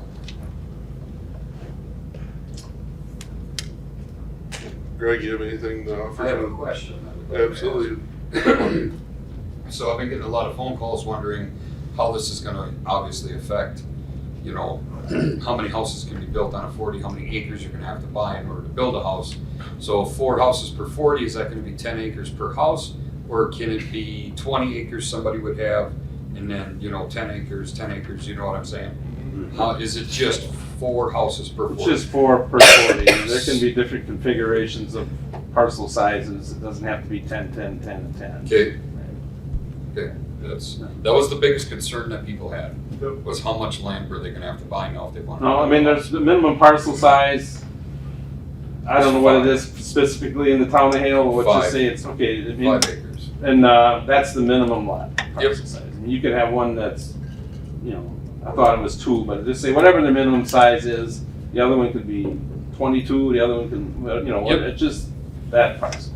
Greg, you have anything to offer? I have a question. Absolutely. So I've been getting a lot of phone calls wondering how this is gonna obviously affect, you know, how many houses can be built on a 40, how many acres you're gonna have to buy in order to build a house. So 4 houses per 40, is that gonna be 10 acres per house? Or can it be 20 acres somebody would have, and then, you know, 10 acres, you know what I'm saying? How, is it just 4 houses per 40? It's just 4 per 40. There can be different configurations of parcel sizes. It doesn't have to be 10, 10, 10, and 10. Okay. Okay, that was the biggest concern that people had, was how much land were they gonna have to buy now if they wanted. No, I mean, there's the minimum parcel size. I don't know what it is specifically in the town of Hale, but let's just 5. say it's, okay, I mean, 5 acres. and that's the minimum lot parcel size. I mean, you could have one that's, you know, I thought it was 2, but just say whatever the minimum size is, the other one could be 22, the other one could, you know, Yep. it's just that parcel.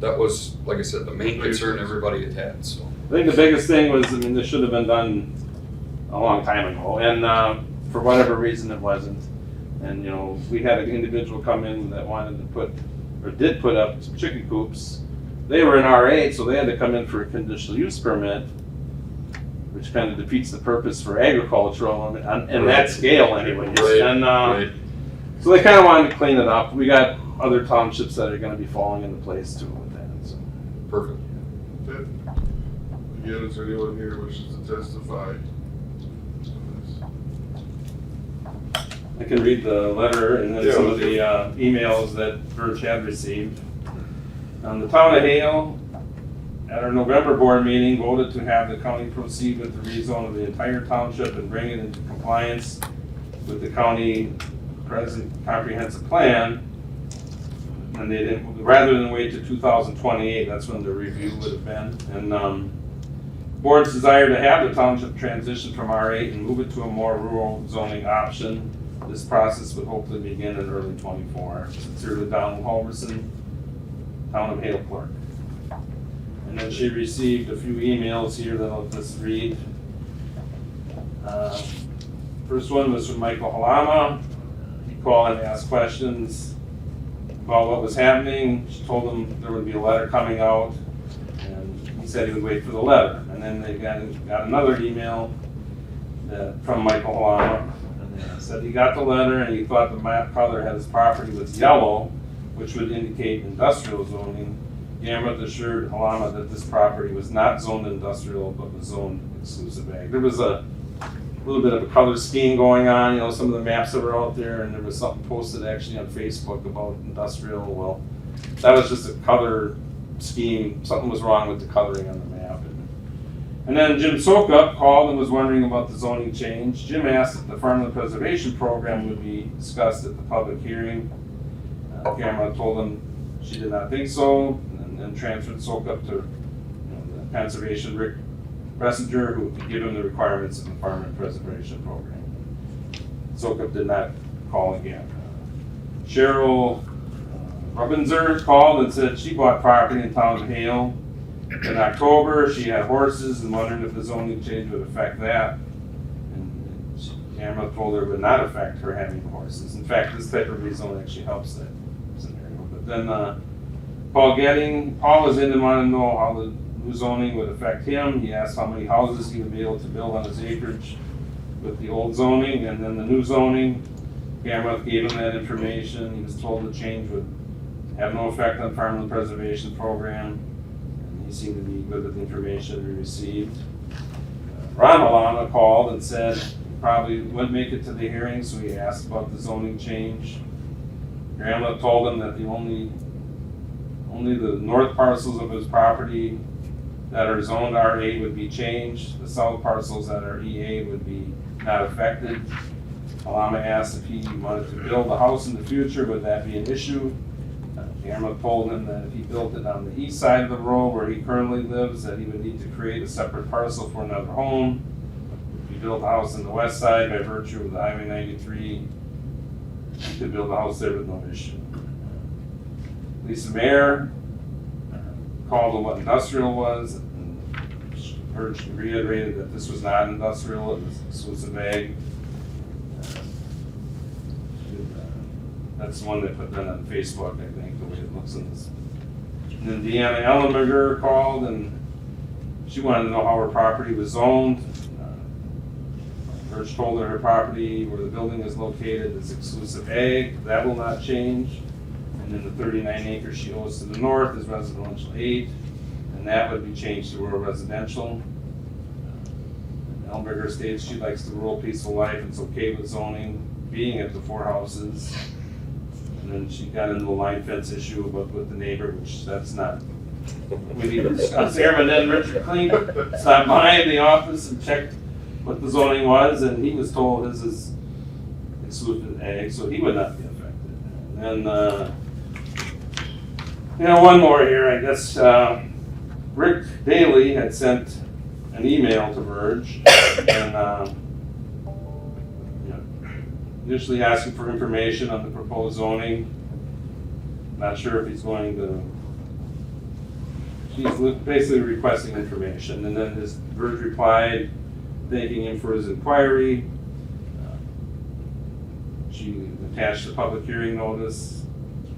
That was, like I said, the main concern everybody had, so. I think the biggest thing was, I mean, this should have been done a long time ago, and for whatever reason, it wasn't. And, you know, we had an individual come in that wanted to put, or did put up some chicken coops. They were in R8, so they had to come in for a conditional use permit, which kind of defeats the purpose for agricultural, and that scale anyways. Right, And right. so they kind of wanted to clean it up. We got other townships that are gonna be falling into place too with that, so. Perfect. Okay. Again, is there anyone here who wishes to testify? I can read the letter and then some of the emails that Verge had received. The town of Hale, at our November board meeting, voted to have the county proceed with the rezone of the entire township and bring it into compliance with the county present comprehensive plan. And they didn't, rather than wait to 2028, that's when the review would have been. And board's desire to have the township transition from R8 and move it to a more rural zoning option. This process would hopefully begin in early 24. Sincerely, Donald Halverson, Town of Hale Clerk. And then she received a few emails here that I'll just read. First one was from Michael Halama. He called and asked questions about what was happening. She told him there would be a letter coming out, and he said he would wait for the letter. And then they got another email from Michael Halama. And they said he got the letter and he thought the map color had his property was yellow, which would indicate industrial zoning, Gamut assured Halama that this property was not zoned industrial, but was zoned exclusive ag. There was a little bit of a color scheme going on, some of the maps that were out there, and there was something posted actually on Facebook about industrial. Well, that was just a color scheme. Something was wrong with the coloring on the map. And then Jim Sokup called and was wondering about the zoning change. Jim asked if the farmland preservation program would be discussed at the public hearing. Gamut told him she did not think so, and then transferred Sokup to the conservation Rick Messenger, who could give him the requirements of the farmland preservation program. Sokup did not call again. Cheryl Robinser called and said she bought property in town of Hale. In October, she had horses and wondered if the zoning change would affect that. And Gamma told her it would not affect her having horses. In fact, this type of rezone actually helps that scenario. But then Paul was in and wanted to know how the new zoning would affect him. He asked how many houses he would be able to build on his acreage with the old zoning, and then the new zoning. Gamma gave him that information. He was told the change would have no effect on farmland preservation program. And he seemed to be good with the information we received. Ron Alana called and said he probably wouldn't make it to the hearing, so he asked about the zoning change. Grandma told him that only the north parcels of his property that are zoned R8 would be changed. The south parcels that are EA would be not affected. Alama asked if he wanted to build a house in the future, would that be an issue? Gamma told him that if he built it on the east side of the road where he currently lives, that he would need to create a separate parcel for another home. If he built a house on the west side by virtue of the Highway 93, he could build a house there with no issue. Lisa Mayer called him what industrial was, and reiterated that this was not industrial, it was exclusive ag. That's the one they put that on Facebook, I think, the way it looks in this. And then Deanna Ellenberger called, and she wanted to know how her property was zoned. Birch told her property where the building is located is exclusive ag. That will not change. And then the 39 acres she owns to the north is residential 8, and that would be changed to rural residential. Ellenberger states she likes the rural peaceful life and it's okay with zoning being at the 4 houses. And then she got into the line fence issue with the neighbor, which that's not, we need to discuss here. But then Richard Klink stopped by the office and checked what the zoning was, and he was told his is exclusive ag, so he would not be affected. And then, one more here, I guess. Rick Daly had sent an email to Verge, and initially asking for information on the proposed zoning. Not sure if he's going to, she's basically requesting information. And then his Verge replied, thanking him for his inquiry. She attached a public hearing notice.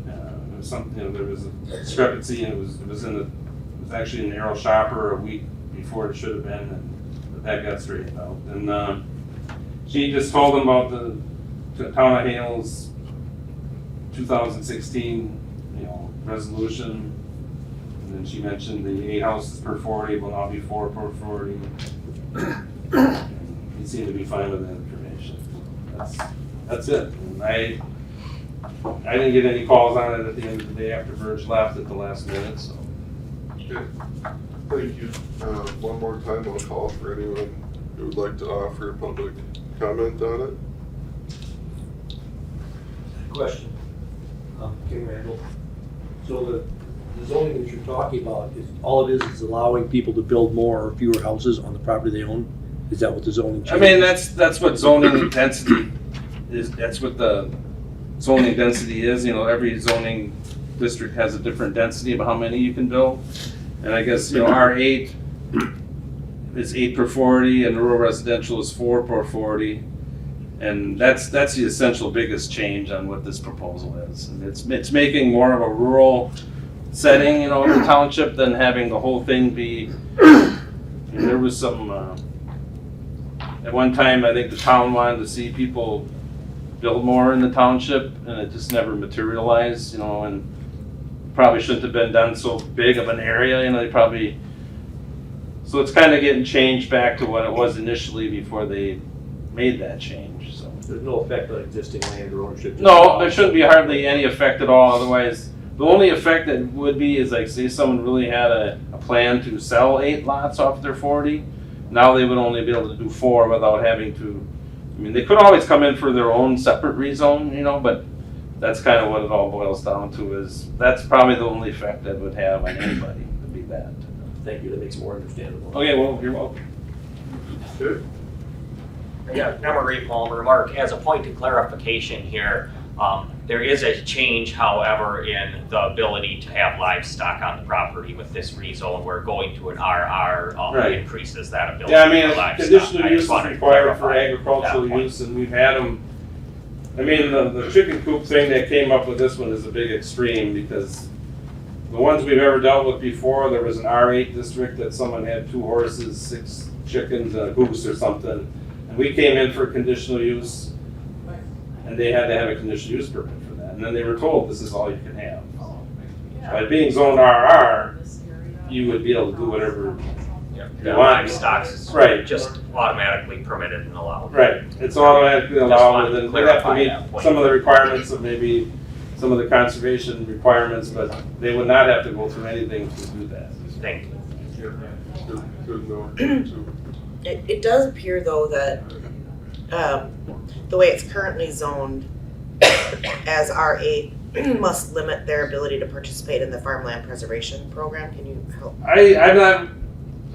There was something, there was a discrepancy, and it was actually in the Arrow Shopper a week before it should have been, but that got straightened out. And she just told him about the Town of Hale's 2016, resolution, and then she mentioned the 8 houses per 40 will now be 4 per 40. He seemed to be fine with that information. That's it. And I didn't get any calls on it at the end of the day after Verge left at the last minute. So. Okay, thank you. One more time, I'll call for anyone who would like to offer a public comment on it. Question. Kim Randall. So the zoning that you're talking about, all it is allowing people to build more or fewer houses on the property they own? Is that what the zoning change? I mean, that's what zoning density is. That's what the zoning density is. Every zoning district has a different density of how many you can build. And I guess, R8 is 8 per 40 and rural residential is 4 per 40. And that's the essential biggest change on what this proposal is. And it's making more of a rural setting, in the township than having the whole thing be, there was some, at one time, I think the town wanted to see people build more in the township, and it just never materialized, and probably shouldn't have been done so big of an area, they probably, so it's kind of getting changed back to what it was initially before they made that change, so. There's no effect on existing land or ownership? No, there shouldn't be hardly any effect at all, otherwise, the only effect that would be is like, say someone really had a plan to sell 8 lots off their 40, now they would only be able to do 4 without having to, they could always come in for their own separate rezone, but that's kind of what it all boils down to is, that's probably the only effect that would have on anybody, would be that. Thank you, that makes it more understandable. Okay, well, you're welcome. Good. Yeah, Emery Palmer. Mark, as a point of clarification here, there is a change, however, in the ability to have livestock on the property with this rezone. We're going to an RR, Right. increases that ability Yeah, for livestock. conditional I use just is wanted to required for clarify agricultural that point. use, and we've had them, the chicken coop thing that came up with this one is a big extreme, because the ones we've ever dealt with before, there was an R8 district that someone had 2 horses, 6 chickens, and a goose or something, and we came in for conditional use, and they had to have a conditional use permit for that, and then they were told this is all you can have. By being zoned RR, you would be able to do whatever Yeah, you the want. livestock is Right. just automatically permitted and allowed. Right, it's automatically Just allowed, wanted to and we have to clarify meet that point. some of the requirements of maybe some of the conservation requirements, but they would not have to go through anything to do that. Thank you. Good note, too. It does appear though that, the way it's currently zoned as R8 must limit their ability to participate in the farmland preservation program. Can you help? I'm not,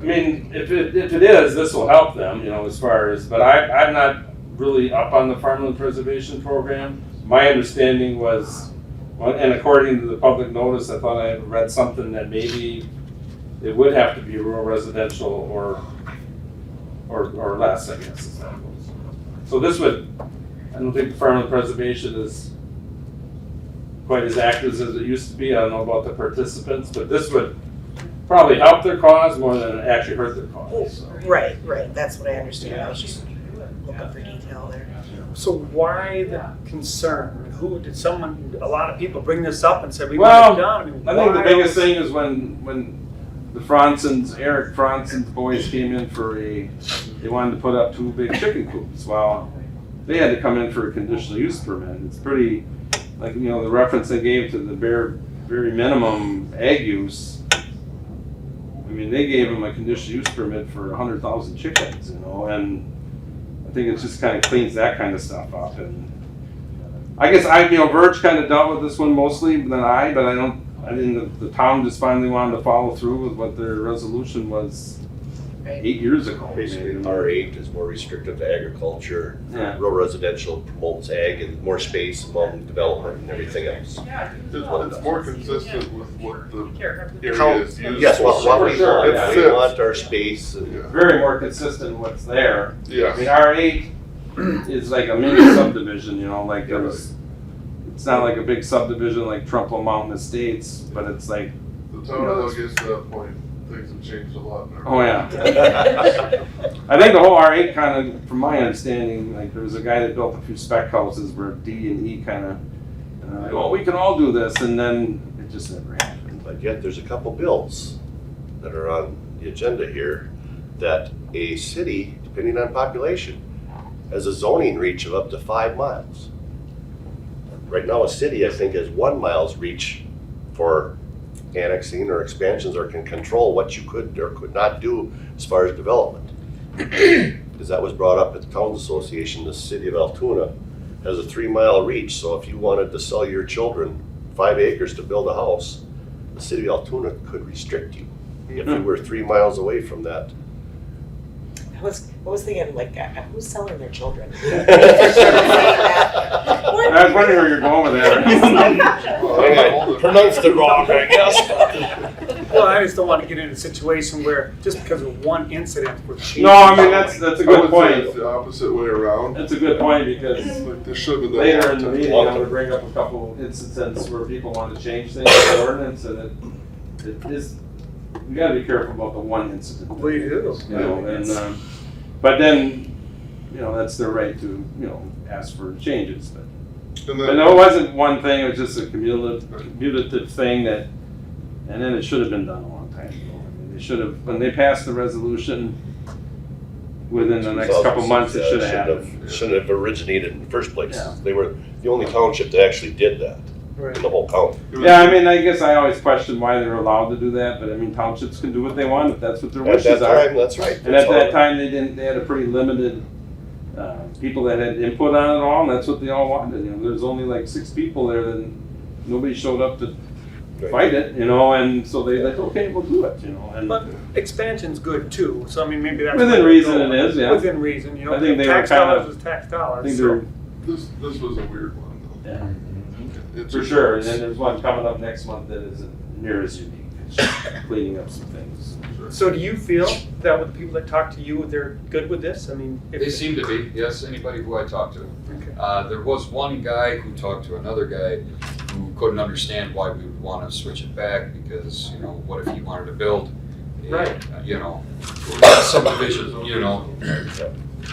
if it is, this will help them, as far as, but I'm not really up on the farmland preservation program. My understanding was, and according to the public notice, I thought I had read something that maybe it would have to be rural residential or less, I guess, is that goes. So this would, I don't think farmland preservation is quite as active as it used to be. I don't know about the participants, but this would probably help their cause more than actually hurt their cause. So. Right, that's what I understand. I was just looking for detail there. So why the concern? Who, did someone, a lot of people bring this up and said we Well, want it done? I think the why biggest was- thing is when the Fronsons, Eric Fronson's boys came in they wanted to put up 2 big chicken coops. Well, they had to come in for a conditional use permit. It's pretty, like, the reference they gave to the very minimum ag use. They gave them a conditional use permit for 100,000 chickens, and I think it just kind of cleans that kind of stuff up. And I guess Verge kind of dealt with this one mostly than I think the town just finally wanted to follow through with what their resolution was 8 years ago. Basically, R8 is more restrictive to agriculture. Yeah. Rural residential promotes ag and more space among development and everything else. It's more consistent with what the area is used Yes, for. what we sure, want, yeah. we want our space and Yeah. Very more consistent with what's there. Yeah. R8 is like a mini subdivision, like it's not like a big subdivision like Trempealeau Mountain Estates, but it's like, The town now gets to that point, things have changed a lot now. oh yeah. I think the whole R8 kind of, from my understanding, like there was a guy that built a few spec houses where D and E kind of, we can all do this, and then it just never happened. But yet there's a couple bills that are on the agenda here that a city, depending on population, has a zoning reach of up to 5 miles. Right now, a city, I think, has 1 mile's reach for annexing or expansions, or can control what you could or could not do as far as development. Because that was brought up at the Towns Association, the city of Altoona has a 3-mile reach, so if you wanted to sell your children 5 acres to build a house, the city of Altoona could restrict you if you were 3 miles away from that. I was thinking, who's selling their children? I was wondering where you're going with that. I pronounced it wrong, I guess. Well, I just don't want to get in a situation where just because of one incident we're changing. No, that's a I good would say point. it's the opposite way around. That's a good point, because Like, this should have been later that in the long meeting, time. I would bring up a couple instances where people want to change things in the ordinance, and it is, you gotta be careful about the one incident. We do. And, but then, you know, that's their right to, you know, ask for changes, but. And But then- no, it wasn't one thing, it was just a cumulative thing that, and then it should have been done a long time ago. I mean, they should have, when they passed the resolution, within the next couple months, it should have happened. Shouldn't have originated in the first place. Yeah. They were the only township that actually did that in the whole county. Yeah, I mean, I guess I always question why they're allowed to do that, but I mean, townships can do what they want if that's what their At wishes that are. time, that's right. And at that time, they had a pretty limited, people that had input on it all, and that's what they all wanted, you know, there's only like 6 people there, and nobody showed up to fight it, you know, and so they like, okay, we'll do it, you know, and. But expansion's good too, so I mean, maybe that's. Within where they reason go. it is, yeah. Within reason, you know, I think they were tax kind dollars of- is tax I dollars, think so. they're, This was a weird one though. yeah, It's for sure, and then there's one coming up next month that isn't near as unique, it's just cleaning up some things. So do you feel that with the people that talk to you, they're good with this? I mean, if. They seem to be, yes, anybody who I talked to. Okay. There was one guy who talked to another guy who couldn't understand why we would want to switch it back because, you know, what if he wanted to build, Right. you know, subdivision, you know.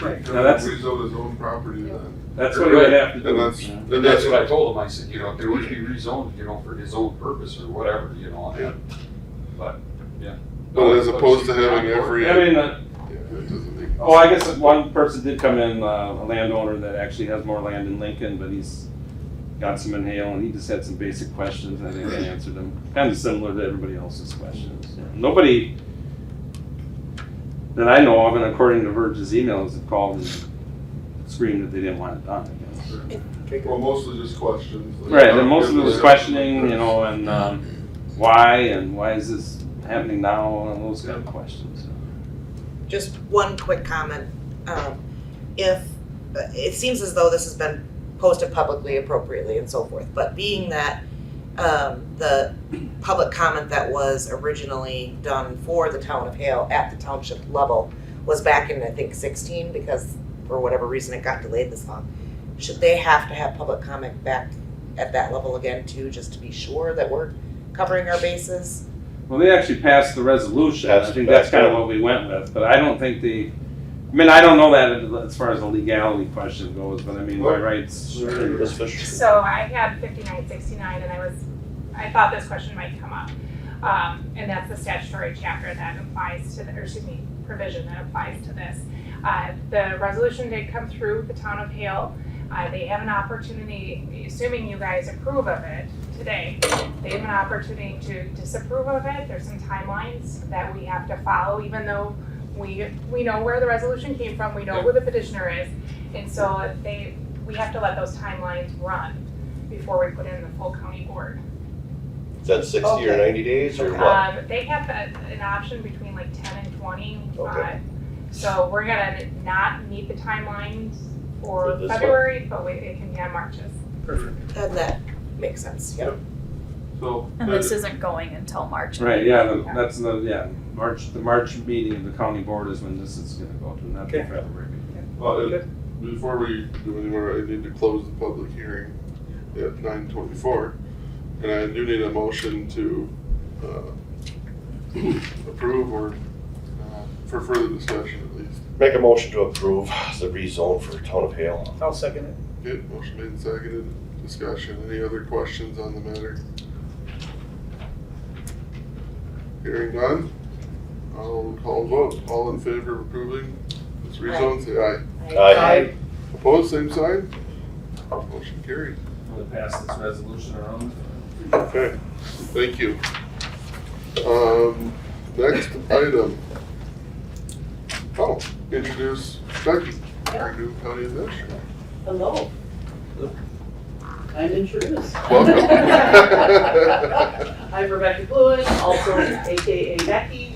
Right. Now that's- Rezone his own property then. That's what we would have to do. And that's- yeah. And that's what I told him, I said, you know, there would be rezoned, you know, for his own purpose or whatever, you know, Yeah. but, yeah. But as opposed to having every. I mean, Yeah, it doesn't make. oh, I guess one person did come in, a landowner that actually has more land in Lincoln, but he's got some in Hale, and he just had some basic questions, I think I answered them, kind of similar to everybody else's questions. You know, nobody that I know of, and according to Verge's emails, have called and screamed that they didn't want it done, I guess. Well, mostly just questions. Right, and most of it was questioning, you know, and why is this happening now, and those kind of questions. Just one quick comment. If, it seems as though this has been posted publicly appropriately and so forth, but being that the public comment that was originally done for the town of Hale at the township level was back in, I think, 16, because for whatever reason it got delayed this long. Should they have to have public comment back at that level again too, just to be sure that we're covering our bases? Well, they actually passed the resolution, I think that's kind of what we went with, but I don't think I mean, I don't know that as far as the legality question goes, but I mean, by rights. So I had 5969 and I thought this question might come up. And that's the statutory chapter that applies to provision that applies to this. The resolution did come through the town of Hale. They have an opportunity, assuming you guys approve of it today, they have an opportunity to disapprove of it. There's some timelines that we have to follow, even though we know where the resolution came from, we know who the petitioner is, and so we have to let those timelines run before we put in the full county board. Is that 60 or 90 days or what? They have an option between like 10 and 20. Okay. So we're gonna not meet the timelines for For this one? February, but it can be on March's. Perfect. And that makes sense, yeah. So. And this isn't going until March. Right, yeah, that's the March meeting of the county board is when this is gonna go to, not the Okay. February. Well, before we do any more, I need to close the public hearing at 9:24. And I do need a motion to approve or for further discussion at least. Make a motion to approve the rezone for town of Hale. I'll second it. Okay, motion made and seconded. Discussion. Any other questions on the matter? Hearing none, I'll call a vote. All in favor of approving this rezone, say aye. Aye. Opposed, same sign? Motion carried. I'm gonna pass this resolution around. Okay, thank you. Next item. Oh, introduce Becky, our new county administrator. Hello. I'm introduced. Welcome. I'm Rebecca Blewin, also AKA Becky,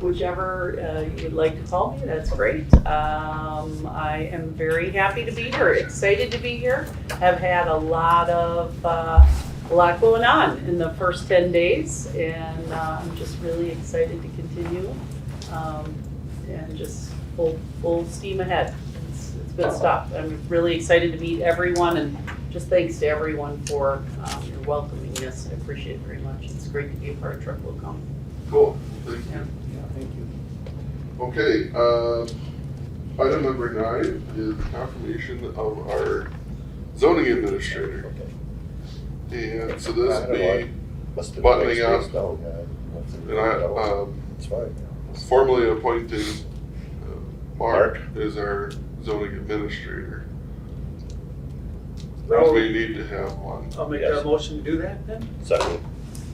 whichever you'd like to call me, that's great. I am very happy to be here, excited to be here. Have had a lot going on in the first 10 days, and I'm just really excited to continue and just full steam ahead. It's good stuff. I'm really excited to meet everyone, and just thanks to everyone for your welcomingness. I appreciate it very much. It's great to be a part of Trempealeau County. Cool, thank you. Yeah, thank you. Okay, Item number 9 is confirmation of our zoning administrator. And so this would be Must have been buttoning nice up. days now, yeah. And I It's fine. formally appointing Mark Mark. as our zoning administrator. No. We need to have one. I'll make Yes. that motion to do that then. Second.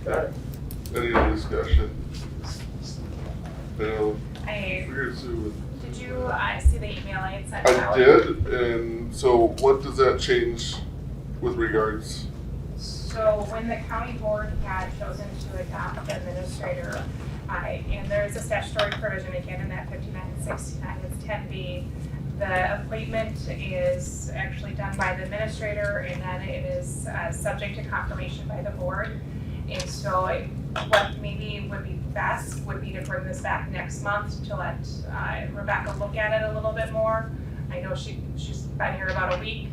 Got it. Any discussion? Bill, I, we're Sue. did you, see the email I had sent I out? did, and so what does that change with regards? So when the county board had chosen to adopt the administrator, and there is a statutory provision again in that 5969, it's 10B. The appointment is actually done by the administrator, and then it is subject to confirmation by the board. And so what maybe would be best would be to bring this back next month to let Rebecca look at it a little bit more. I know she's been here about a week.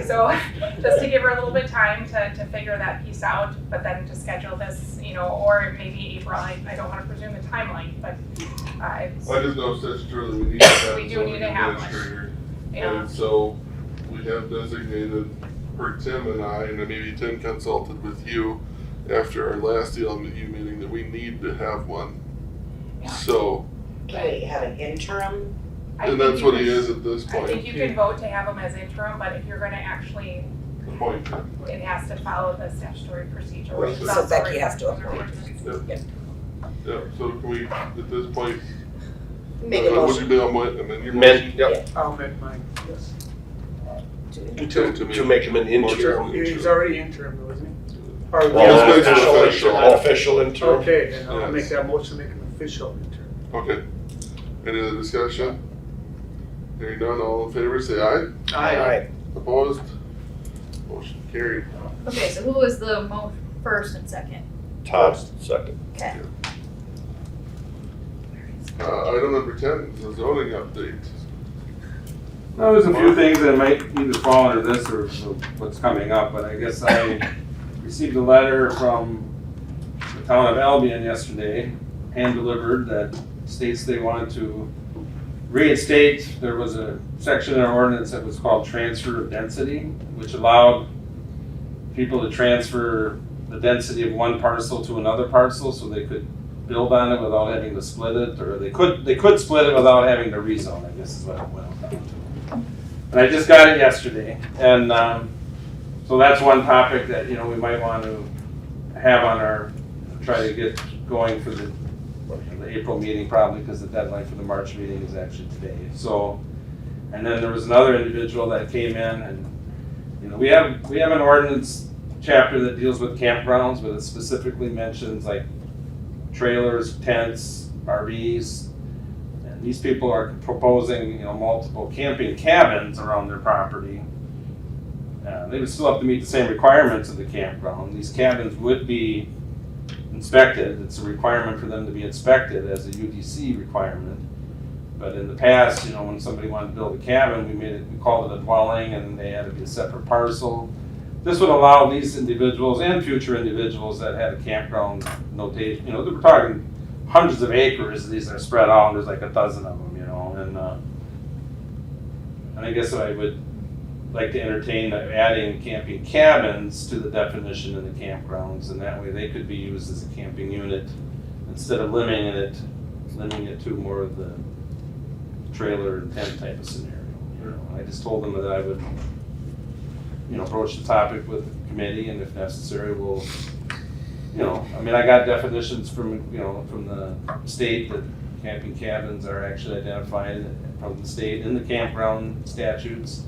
So just to give her a little bit of time to figure that piece out, but then to schedule this, or maybe April, I don't want to presume the timeline, but I just know statutorily we need to have We a do zoning need to have one. administrator. Yeah. And so we have designated for Tim and I, and then maybe Tim consulted with you after our last LMU meeting that we need to have one. Yeah. So, Can we have an interim? I and think that's you what can- he is at this I think point, you can vote to have them as interim, but if you're gonna actually, appointed. it has to follow the statutory procedure. Right. which is So also Becky has to required under appoint. ordinance. Yeah, so can we, at this point, Make a would motion. you be able to amend your Men, motion? yep, I'll make mine, yes. to make him an interim. He's already interim, though, isn't he? Or Well, Well, it's official, official. official interim. Okay, then I'll Yes. make that motion, make him official interim. Okay. Any other discussion? Hearing none, all in favor, say aye. Aye. Opposed? Motion carried. Okay, so who was the first and second? Todd, second. Okay. Item number 10, the zoning update. Well, there's a few things that might either fall under this or what's coming up, but I guess I received a letter from the town of Albion yesterday, hand-delivered, that states they want to reinstate, there was a section in our ordinance that was called transfer of density, which allowed people to transfer the density of one parcel to another parcel so they could build on it without having to split it, or they could split it without having to rezone, I guess is what it went down to. And I just got it yesterday, and so that's one topic that, we might want to have on our, try to get going for the April meeting probably, because the deadline for the March meeting is actually today. So, and then there was another individual that came in, and we have an ordinance chapter that deals with campgrounds, but it specifically mentions like trailers, tents, RVs, and these people are proposing, multiple camping cabins around their property. They would still have to meet the same requirements of the campground. These cabins would be inspected. It's a requirement for them to be inspected as a UDC requirement. But in the past, when somebody wanted to build a cabin, we called it a dwelling, and they had to be a separate parcel. This would allow these individuals and future individuals that had a campground notation, we're talking hundreds of acres, these are spread out, there's like a dozen of them, and I guess I would like to entertain adding camping cabins to the definition in the campgrounds, and that way they could be used as a camping unit instead of limiting it to more of the trailer and tent type of scenario. I just told them that I would broach the topic with the committee, and if necessary, we'll, I got definitions from the state that camping cabins are actually identified from the state in the campground statutes.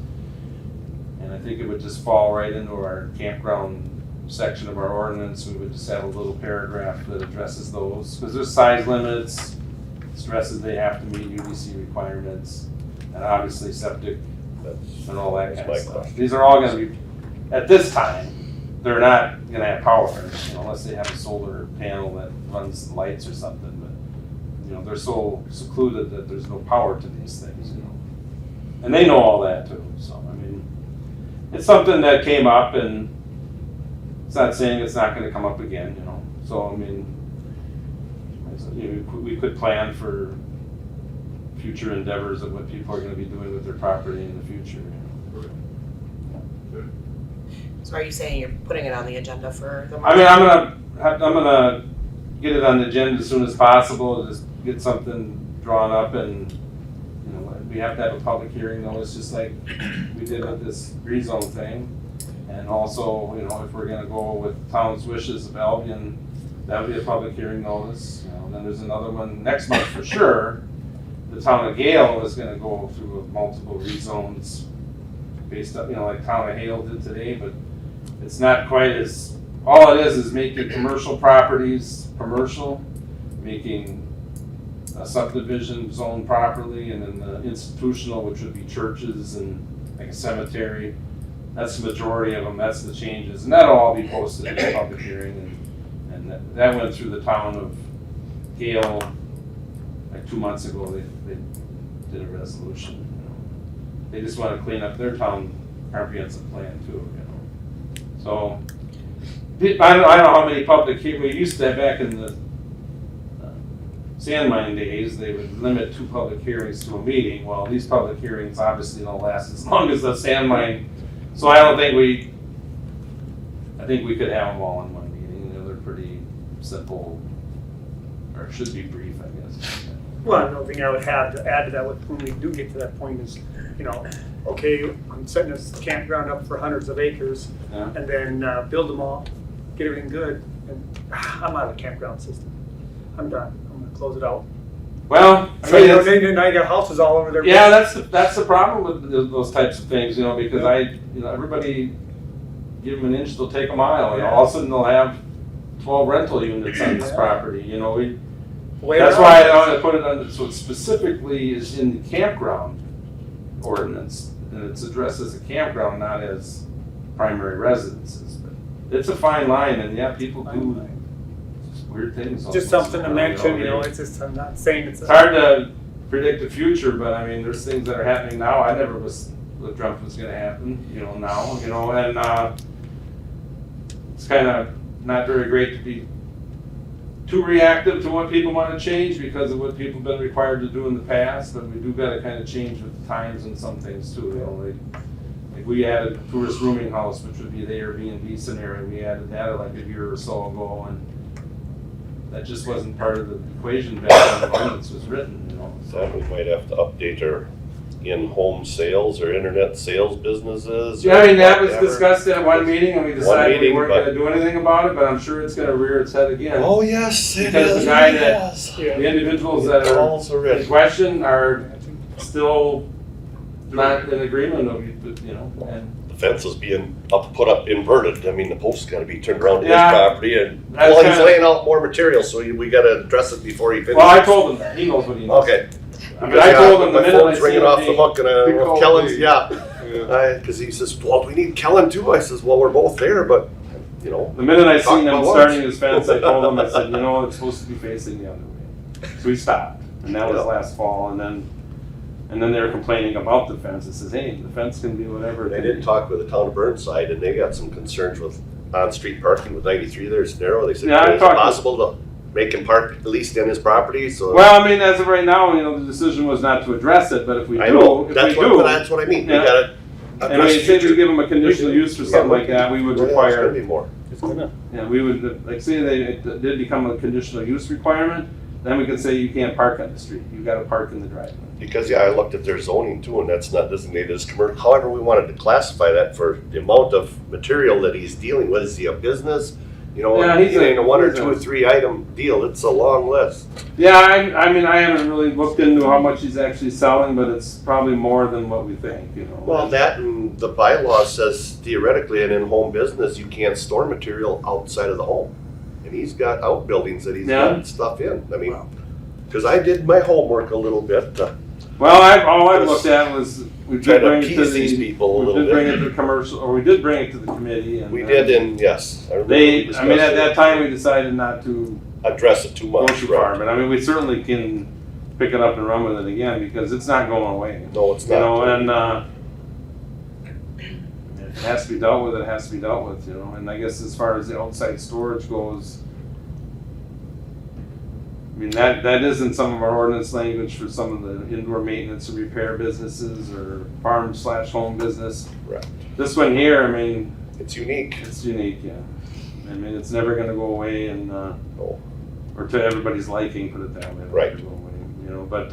And I think it would just fall right into our campground section of our ordinance. We would just have a little paragraph that addresses those, because there's size limits, stresses they have to meet UDC requirements, and obviously septic and all that kind of stuff. These are all gonna be, at this time, they're not gonna have power, unless they have a solar panel that runs lights or something, but, they're so secluded that there's no power to these things, And they know all that too, so, it's something that came up, and it's not saying it's not gonna come up again, so, we could plan for future endeavors of what people are gonna be doing with their property in the future. So are you saying you're putting it on the agenda for the I mean, I'm gonna get it on the agenda as soon as possible, just get something drawn up and, you know, we have to have a public hearing notice, just like we did with this rezone thing. And also, you know, if we're gonna go with town's wishes of Albion, that would be a public hearing notice, you know, and then there's another one next month for sure. The town of Gale is gonna go through multiple rezones based up, you know, like town of Hale did today, but it's not quite as, all it is making commercial properties commercial, making a subdivision zone properly, and then the institutional, which would be churches and like a cemetery. That's the majority of them, that's the changes, and that'll all be posted in the public hearing, and that went through the town of Gale like 2 months ago. They did a resolution, you know. They just want to clean up their town comprehensive plan too, you know. So, I don't know how many public hearings, we used to have back in the sand mine days, they would limit 2 public hearings to a meeting. Well, these public hearings obviously don't last as long as the sand mine, so I think we could have them all in one meeting. You know, they're pretty simple, or should be brief, I guess. Well, another thing I would have to add to that when we do get to that point is, you know, okay, I'm setting this campground up for hundreds of acres, Yeah. and then build them all, get everything good, and I'm out of the campground system. I'm done. I'm gonna close it out. Well, I So, mean, you know, it's- then I got houses all over there. yeah, that's the problem with those types of things, you know, because everybody give them an inch, they'll take a mile, and all of a sudden they'll have 12 rental units on this property, you know. That's why I want to put it under, so it specifically is in the campground ordinance, and it's addressed as a campground, not as primary residences. But it's a fine line, and yeah, people do weird things. Just something to mention, you know, it's just, I'm not saying it's. It's hard to predict the future, but I mean, there's things that are happening now. I never was dreamt was gonna happen, you know, now, you know, and it's kind of not very great to be too reactive to what people want to change because of what people have been required to do in the past, but we do gotta kind of change with the times and some things too, you know, like we added a tourist rooming house, which would be the Airbnb scenario. We added that like a year or so ago, and that just wasn't part of the equation back when the ordinance was written, you know. So we might have to update our in-home sales or internet sales businesses. Yeah, I mean, that was whatever. discussed at one meeting, and we decided we meeting, weren't gonna do anything about it, but I'm sure it's gonna rear its head again. Oh, yes, it Because is. the guy it that- is. The individuals that are Calls already. in question are still not in agreement of, you know, and The fence is being put up inverted. I mean, the post's gotta be turned around to his Yeah. property, and That's well, he's kinda- laying out more material, so we gotta address it before he finishes. well, I told him that, he knows what he knows. Okay. I mean, I told him the my minute I phone's see ringing him, off the hook, and he well, called Kellen's, me. yeah. Because he says, well, we need Kellen too. I says, well, we're both there, but, you know. The minute I Talk seen him about starting lunch. his fence, I told him, I said, you know, it's supposed to be facing the other way. So we stopped, and that was Yeah. last fall, and then they were complaining about the fence. It says, hey, the fence can be whatever. it They can did be. talk with the town of Burnside, and they got some concerns with on-street parking with 93 there, it's narrow. They said, Yeah, I is it talked to- possible to make him park at least in his property, so. Well, I mean, as of right now, you know, the decision was not to address it, but if we I know, do, that's what I mean, we Yeah. gotta and address we say we future. give them a conditional use or something like that, we would Yeah, it's gonna require, be more. It's gonna. yeah, we would, like, say it did become a conditional use requirement, then we could say you can't park on the street, you gotta park in the driveway. Because, yeah, I looked at their zoning too, and that's not designated as commercial. However, we wanted to classify that for the amount of material that he's dealing with. Is he a business? You know, Yeah, it he's ain't a one or he's two or three item deal. It's a long list. Yeah, I mean, I haven't really looked into how much he's actually selling, but it's probably more than what we think, you know. Well, that and the bylaw says theoretically, an in-home business, you can't store material outside of the home. And he's got outbuildings that he's Yeah. got stuff in. I mean, because I did my homework a little bit. Well, all I've looked at was, we Try did to bring it to appease these the, people a we little did bring bit. it to commercial, or we did bring it to the committee, and. We did, and yes. I remember we They, I mean, discussed at it. that time, we decided not to Address it too go much. too right. far, but I mean, we certainly can pick it up and run with it again, because it's not going away. No, it's You know, not. and, if it has to be dealt with, it has to be dealt with, you know, and I guess as far as the outside storage goes, I mean, that isn't some of our ordinance language for some of the indoor maintenance and repair businesses or farm/home business. Right. This one here, I mean, It's unique. it's unique, yeah. I mean, it's never gonna go away and, No. or to everybody's liking, put it that way. Right. Never go away, you know, but,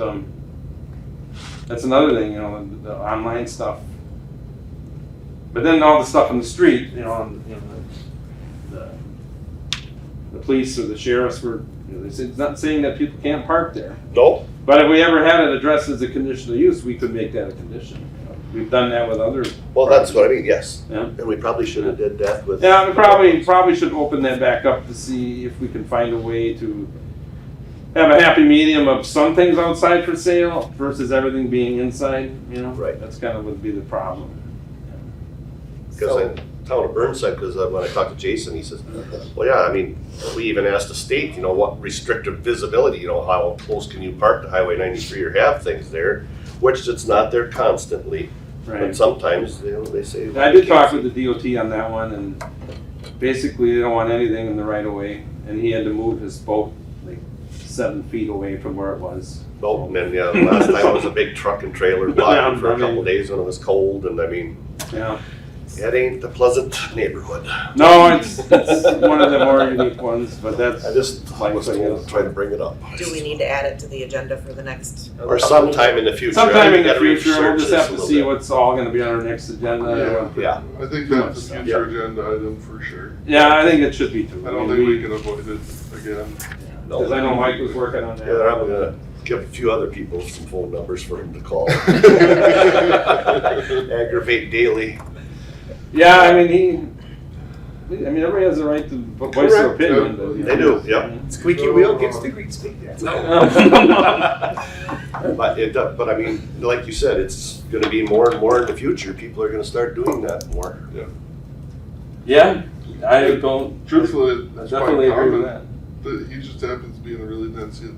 that's another thing, you know, the online stuff. But then all the stuff on the street, you know, the police or the sheriffs were, you know, it's not saying that people can't park there. No, But if we ever had it addressed as a conditional use, we could make that a condition. You know, we've done that with other. well, that's what I mean, yes. Yeah. And we probably should have did that with. Yeah, we probably should open that back up to see if we can find a way to have a happy medium of some things outside for sale versus everything being inside, you know? Right. That's kind of would be the problem. Because in town of Burnside, because when I talked to Jason, he says, well, yeah, I mean, we even asked the state, you know, what restricted visibility, you know, how close can you park to Highway 93 or have things there, which it's not there constantly. But Right. sometimes, you know, they say. I did talk with the DOT on that one, and basically they don't want anything in the right of way, and he had to move his boat like 7 feet away from where it was. No, and then, yeah, the last time it was a big truck and trailer blocking for a I mean- couple days when it was cold, and I mean, Yeah. it ain't a pleasant neighborhood. No, it's one of the more unique ones, but that's. I just like was I told guess. to try to bring it up. Do we need to add it to the agenda for the next? Or sometime in the future. Sometime in the Gotta future, we'll research just this have a to little see bit. what's all gonna be on our next agenda. Yeah. I think that's a future agenda item for sure. Yeah, I think it should be too. I don't think we can avoid it again. Because I know Mike was working on that. Yeah, I'm gonna give a few other people some phone numbers for him to call. Aggravate daily. Yeah, I mean, everybody has the right to voice their Correct. opinion. But, you They know. do, yep. Squeaky wheel gets the grease speed. But I mean, like you said, it's gonna be more and more in the future. People are gonna start doing that more. Yeah, I don't. Truthfully, I it's definitely quite agree with common that. that he just happens to be in a really densely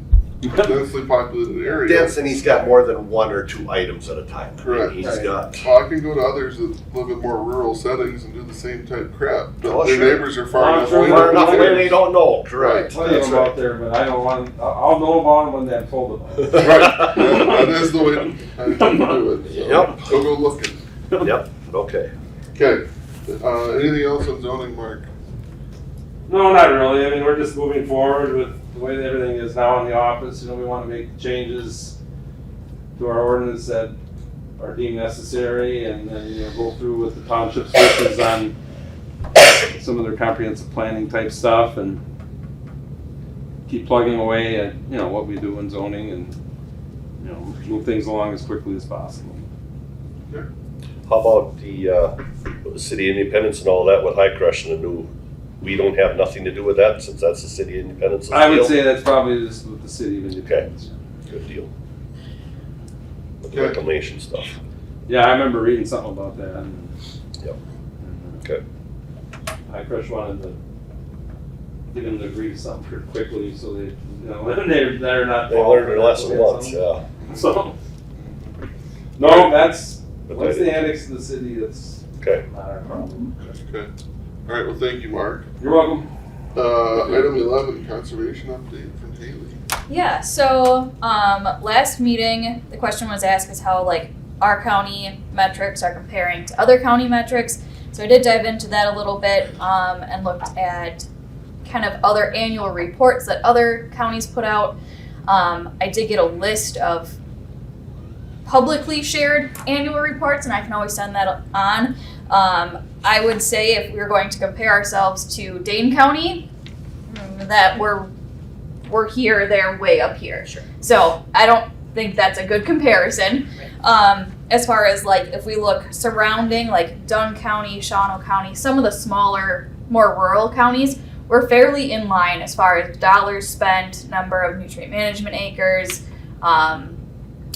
populated area. Dense, and he's got more than one or two items at a time. Correct. He's Right. got. Well, I can go to others that live in more rural settings and do the same type crap, but Oh, their sure. neighbors are far Oh, enough sure. away. Far enough that away they don't know, correct. Plenty of That's them right. out there, but I don't want. I'll know about them when they're told about it. Right, that is the way I think to do it. So Yep. go looking. Yep, okay. Okay, anything else on zoning, Mark? No, not really. I mean, we're just moving forward with the way that everything is now in the office. You know, we want to make changes to our ordinance that are deemed necessary, and then, you know, go through with the township's wishes on some of their comprehensive planning type stuff, and keep plugging away at, you know, what we do in zoning, and, you know, move things along as quickly as possible. How about the city independence and all that with High Crush and the new, we don't have nothing to do with that since that's the city independence I would deal? say that's probably just with the city of Independence. Good deal. With the Okay. reclamation stuff. Yeah, I remember reading something about that. And, Yep. and, Okay. High Crush wanted to get them to agree to something pretty quickly, so they, you know, they're not. They learned their lesson once, yeah. So, no, that's, But once they- they annex the city, that's Okay. not our problem. Okay, all right, well, thank you, Mark. You're welcome. Item 11, conservation update from Haley. Yeah, so last meeting, the question was asked is how like our county metrics are comparing to other county metrics. So I did dive into that a little bit and looked at kind of other annual reports that other counties put out. I did get a list of publicly shared annual reports, and I can always send that on. I would say if we were going to compare ourselves to Dane County, that we're here, they're way up here. Sure. So I don't think that's a good comparison. As far as like if we look surrounding like Dunn County, Shawano County, some of the smaller, more rural counties, we're fairly in line as far as dollars spent, number of nutrient management acres,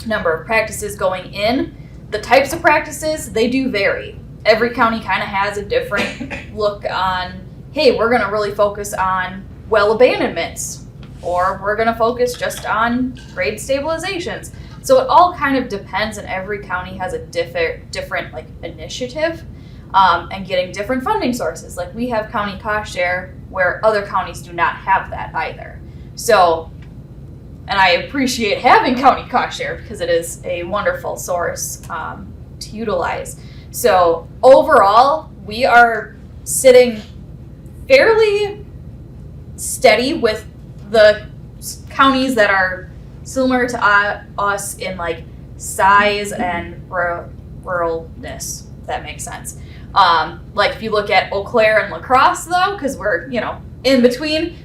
number of practices going in. The types of practices, they do vary. Every county kind of has a different look on, hey, we're going to really focus on well abandonments, or we're going to focus just on grade stabilizations. So it all kind of depends, and every county has a different like initiative and getting different funding sources. Like we have county cost share where other counties do not have that either. So and I appreciate having county cost share because it is a wonderful source to utilize. So overall, we are sitting fairly steady with the counties that are similar to us in like size and ruralness, if that makes sense. Like if you look at Eau Claire and La Crosse though, because we're, in between,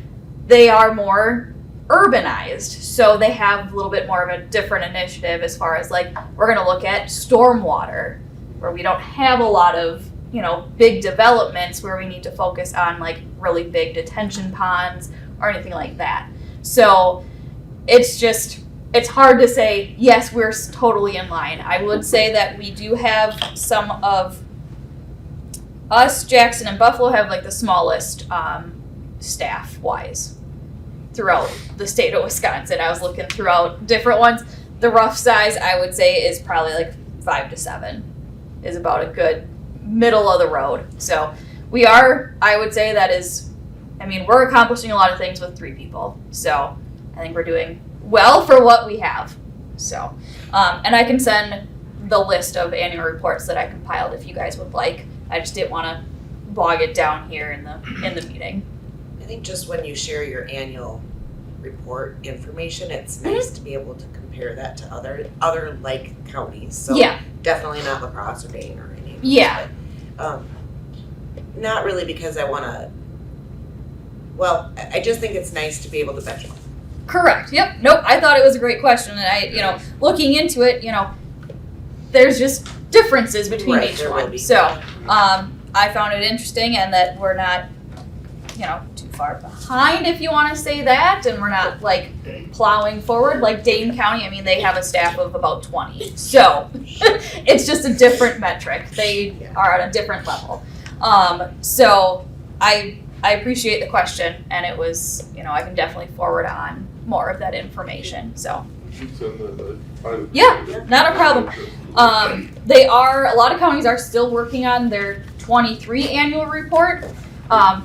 they are more urbanized. So they have a little bit more of a different initiative as far as like, we're gonna look at stormwater, where we don't have a lot of, big developments where we need to focus on like really big detention ponds or anything like that. So it's hard to say, yes, we're totally in line. I would say that we do have some of us, Jackson and Buffalo, have like the smallest staff-wise throughout the state of Wisconsin. I was looking throughout different ones. The rough size, I would say, is probably like 5 to 7 is about a good middle of the road. So we are, I would say that is, we're accomplishing a lot of things with 3 people. So I think we're doing well for what we have. So, and I can send the list of annual reports that I compiled if you guys would like. I just didn't want to bog it down here in the meeting. I think just when you share your annual report information, it's nice to be able to compare that to other like counties. So Yeah. definitely not La Crosse or Dane or any of those, Yeah. but, not really because I want to. Well, I just think it's nice to be able to benchmark. Correct. Yep. Nope. I thought it was a great question, and I, looking into it, there's just differences between Right, each there will one. be. So, I found it interesting, and that we're not, too far behind, if you want to say that, and we're not like plowing forward like Dane County. They have a staff of about 20, so it's just a different metric. They are at a different level. So I appreciate the question, and it was, I can definitely forward on more of that information. So You should send that. Yeah, not a problem. A lot of counties are still working on their 23 annual report.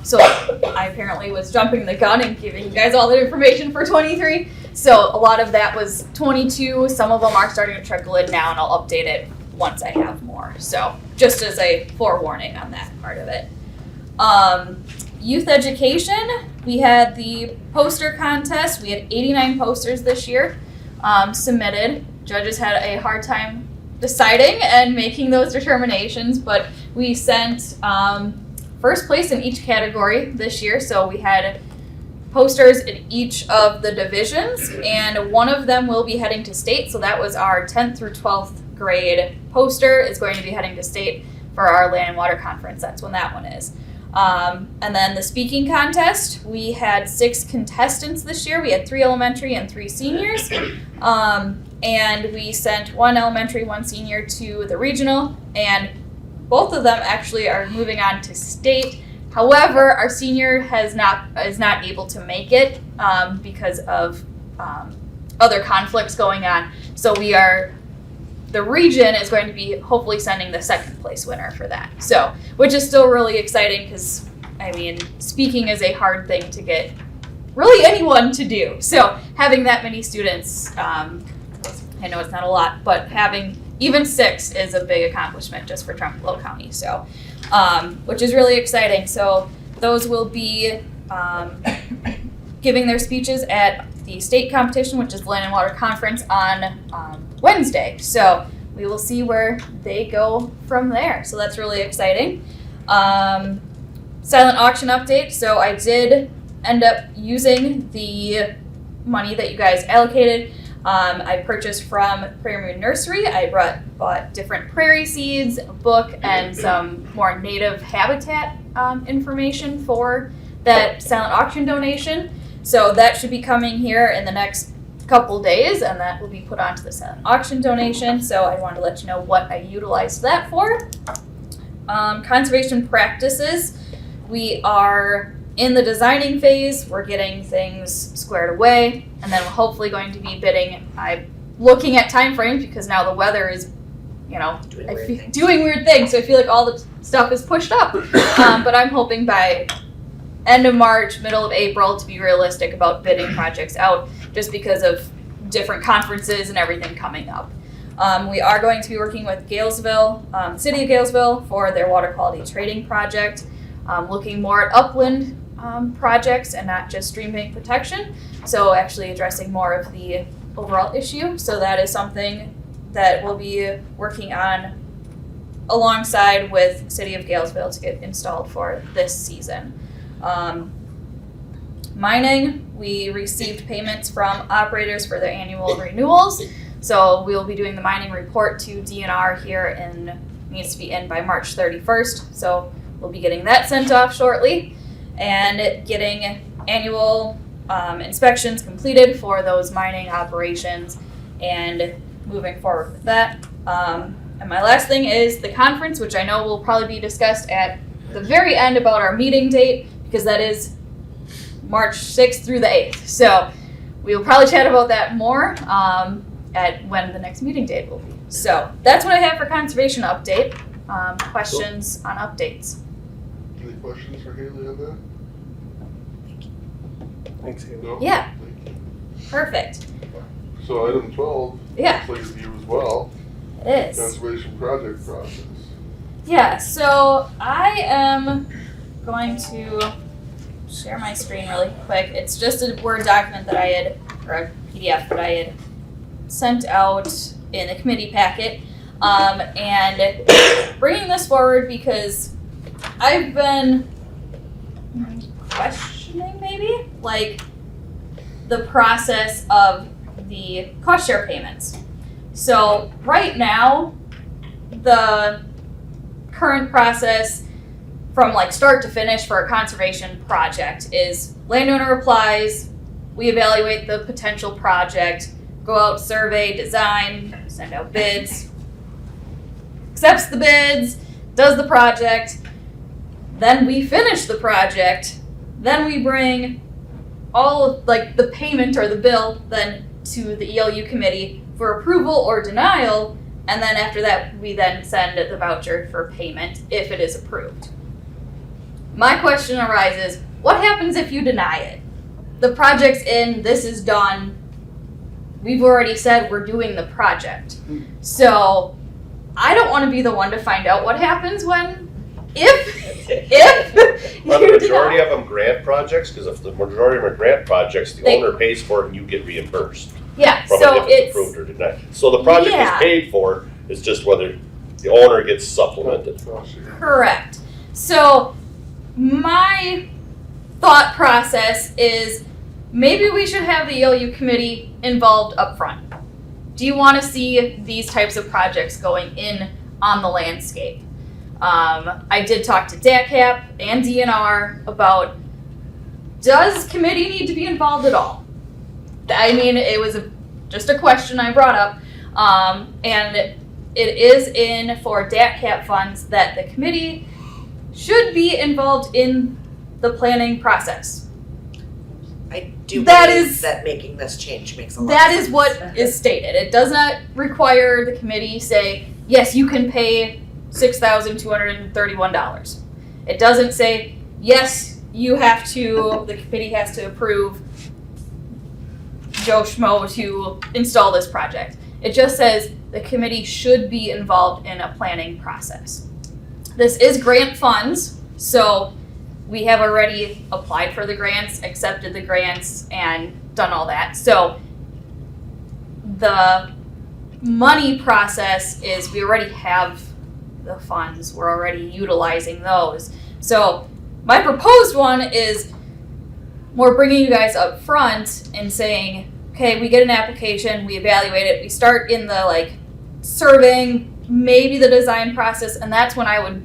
So I apparently was jumping the gun and giving you guys all the information for 23. So a lot of that was 22. Some of them are starting to trickle in now, and I'll update it once I have more. So just as a forewarning on that part of it. Youth education, we had the poster contest. We had 89 posters this year submitted. Judges had a hard time deciding and making those determinations, but we sent first place in each category this year. So we had posters in each of the divisions, and one of them will be heading to state. So that was our 10th through 12th grade poster is going to be heading to state for our Land and Water Conference. That's when that one is. And then the speaking contest, we had 6 contestants this year. We had 3 elementary and 3 seniors. And we sent 1 elementary, 1 senior to the regional, and both of them actually are moving on to state. However, our senior is not able to make it because of other conflicts going on. So the region is going to be hopefully sending the 2nd place winner for that. So, which is still really exciting because, speaking is a hard thing to get really anyone to do. So having that many students, I know it's not a lot, but having even 6 is a big accomplishment just for Trempealeau County. So, which is really exciting. So those will be giving their speeches at the state competition, which is the Land and Water Conference on Wednesday. So we will see where they go from there. So that's really exciting. Silent auction update. So I did end up using the money that you guys allocated. I purchased from Prairie Moon Nursery. I bought different prairie seeds, a book, and some more native habitat information for that silent auction donation. So that should be coming here in the next couple days, and that will be put onto the silent auction donation. So I wanted to let you know what I utilized that for. Conservation practices. We are in the designing phase. We're getting things squared away, and then we're hopefully going to be bidding. I'm looking at time frames because now the weather is, doing weird things. So I feel like all the stuff is pushed up. But I'm hoping by end of March, middle of April, to be realistic about bidding projects out. just because of different conferences and everything coming up. We are going to be working with Galesville, City of Galesville, for their water quality trading project, looking more at upland projects and not just stream bank protection. So actually addressing more of the overall issue. So that is something that we'll be working on alongside with City of Galesville to get installed for this season. Mining, we received payments from operators for their annual renewals. So we'll be doing the mining report to DNR here and needs to be in by March 31st. So we'll be getting that sent off shortly and getting annual inspections completed for those mining operations and moving forward with that. And my last thing is the conference, which I know will probably be discussed at the very end about our meeting date, because that is March 6th through the 8th. So we will probably chat about that more at when the next meeting date will be. So that's what I have for conservation update. Questions on updates? Any questions for Haley on that? Thanks, Haley. No? Yeah. Thank you. Perfect. So item 12, Yeah, please review as well, it is. conservation project process. Yeah, so I am going to share my screen really quick. It's just a Word document that I had, or a PDF that I had sent out in the committee packet. And bringing this forward because I've been questioning maybe, like, the process of the cost share payments. So right now, the current process from like start to finish for a conservation project is landowner applies, we evaluate the potential project, go out, survey, design, send out bids, accepts the bids, does the project, then we finish the project, then we bring all of like the payment or the bill then to the ELU committee for approval or denial, and then after that we then send the voucher for payment if it is approved. My question arises, what happens if you deny it? The project's in, this is done, we've already said we're doing the project. So I don't want to be the one to find out what happens when, if Are the you majority deny. of them grant projects? Because if the majority of them are grant projects, the They- owner pays for it and you get reimbursed Yeah, from so it if it's approved or denied. So the project is Yeah. paid for, it's just whether the owner gets supplemented. correct. So my thought process is maybe we should have the ELU committee involved up front. Do you want to see these types of projects going in on the landscape? I did talk to DACAP and DNR about, does committee need to be involved at all? I mean, it was just a question I brought up, and it is in for DACAP funds that the committee should be involved in the planning process. I do That believe is- that making this change makes a lot of That sense. is what is stated. It does not require the committee say, yes, you can pay $6,231. It doesn't say, yes, you have to, the committee has to approve Joe Schmo to install this project. It just says the committee should be involved in a planning process. This is grant funds, so we have already applied for the grants, accepted the grants, and done all that. So the money process is we already have the funds. We're already utilizing those. So my proposed one is more bringing you guys up front and saying, okay, we get an application, we evaluate it, we start in the like surveying, maybe the design process, and that's when I would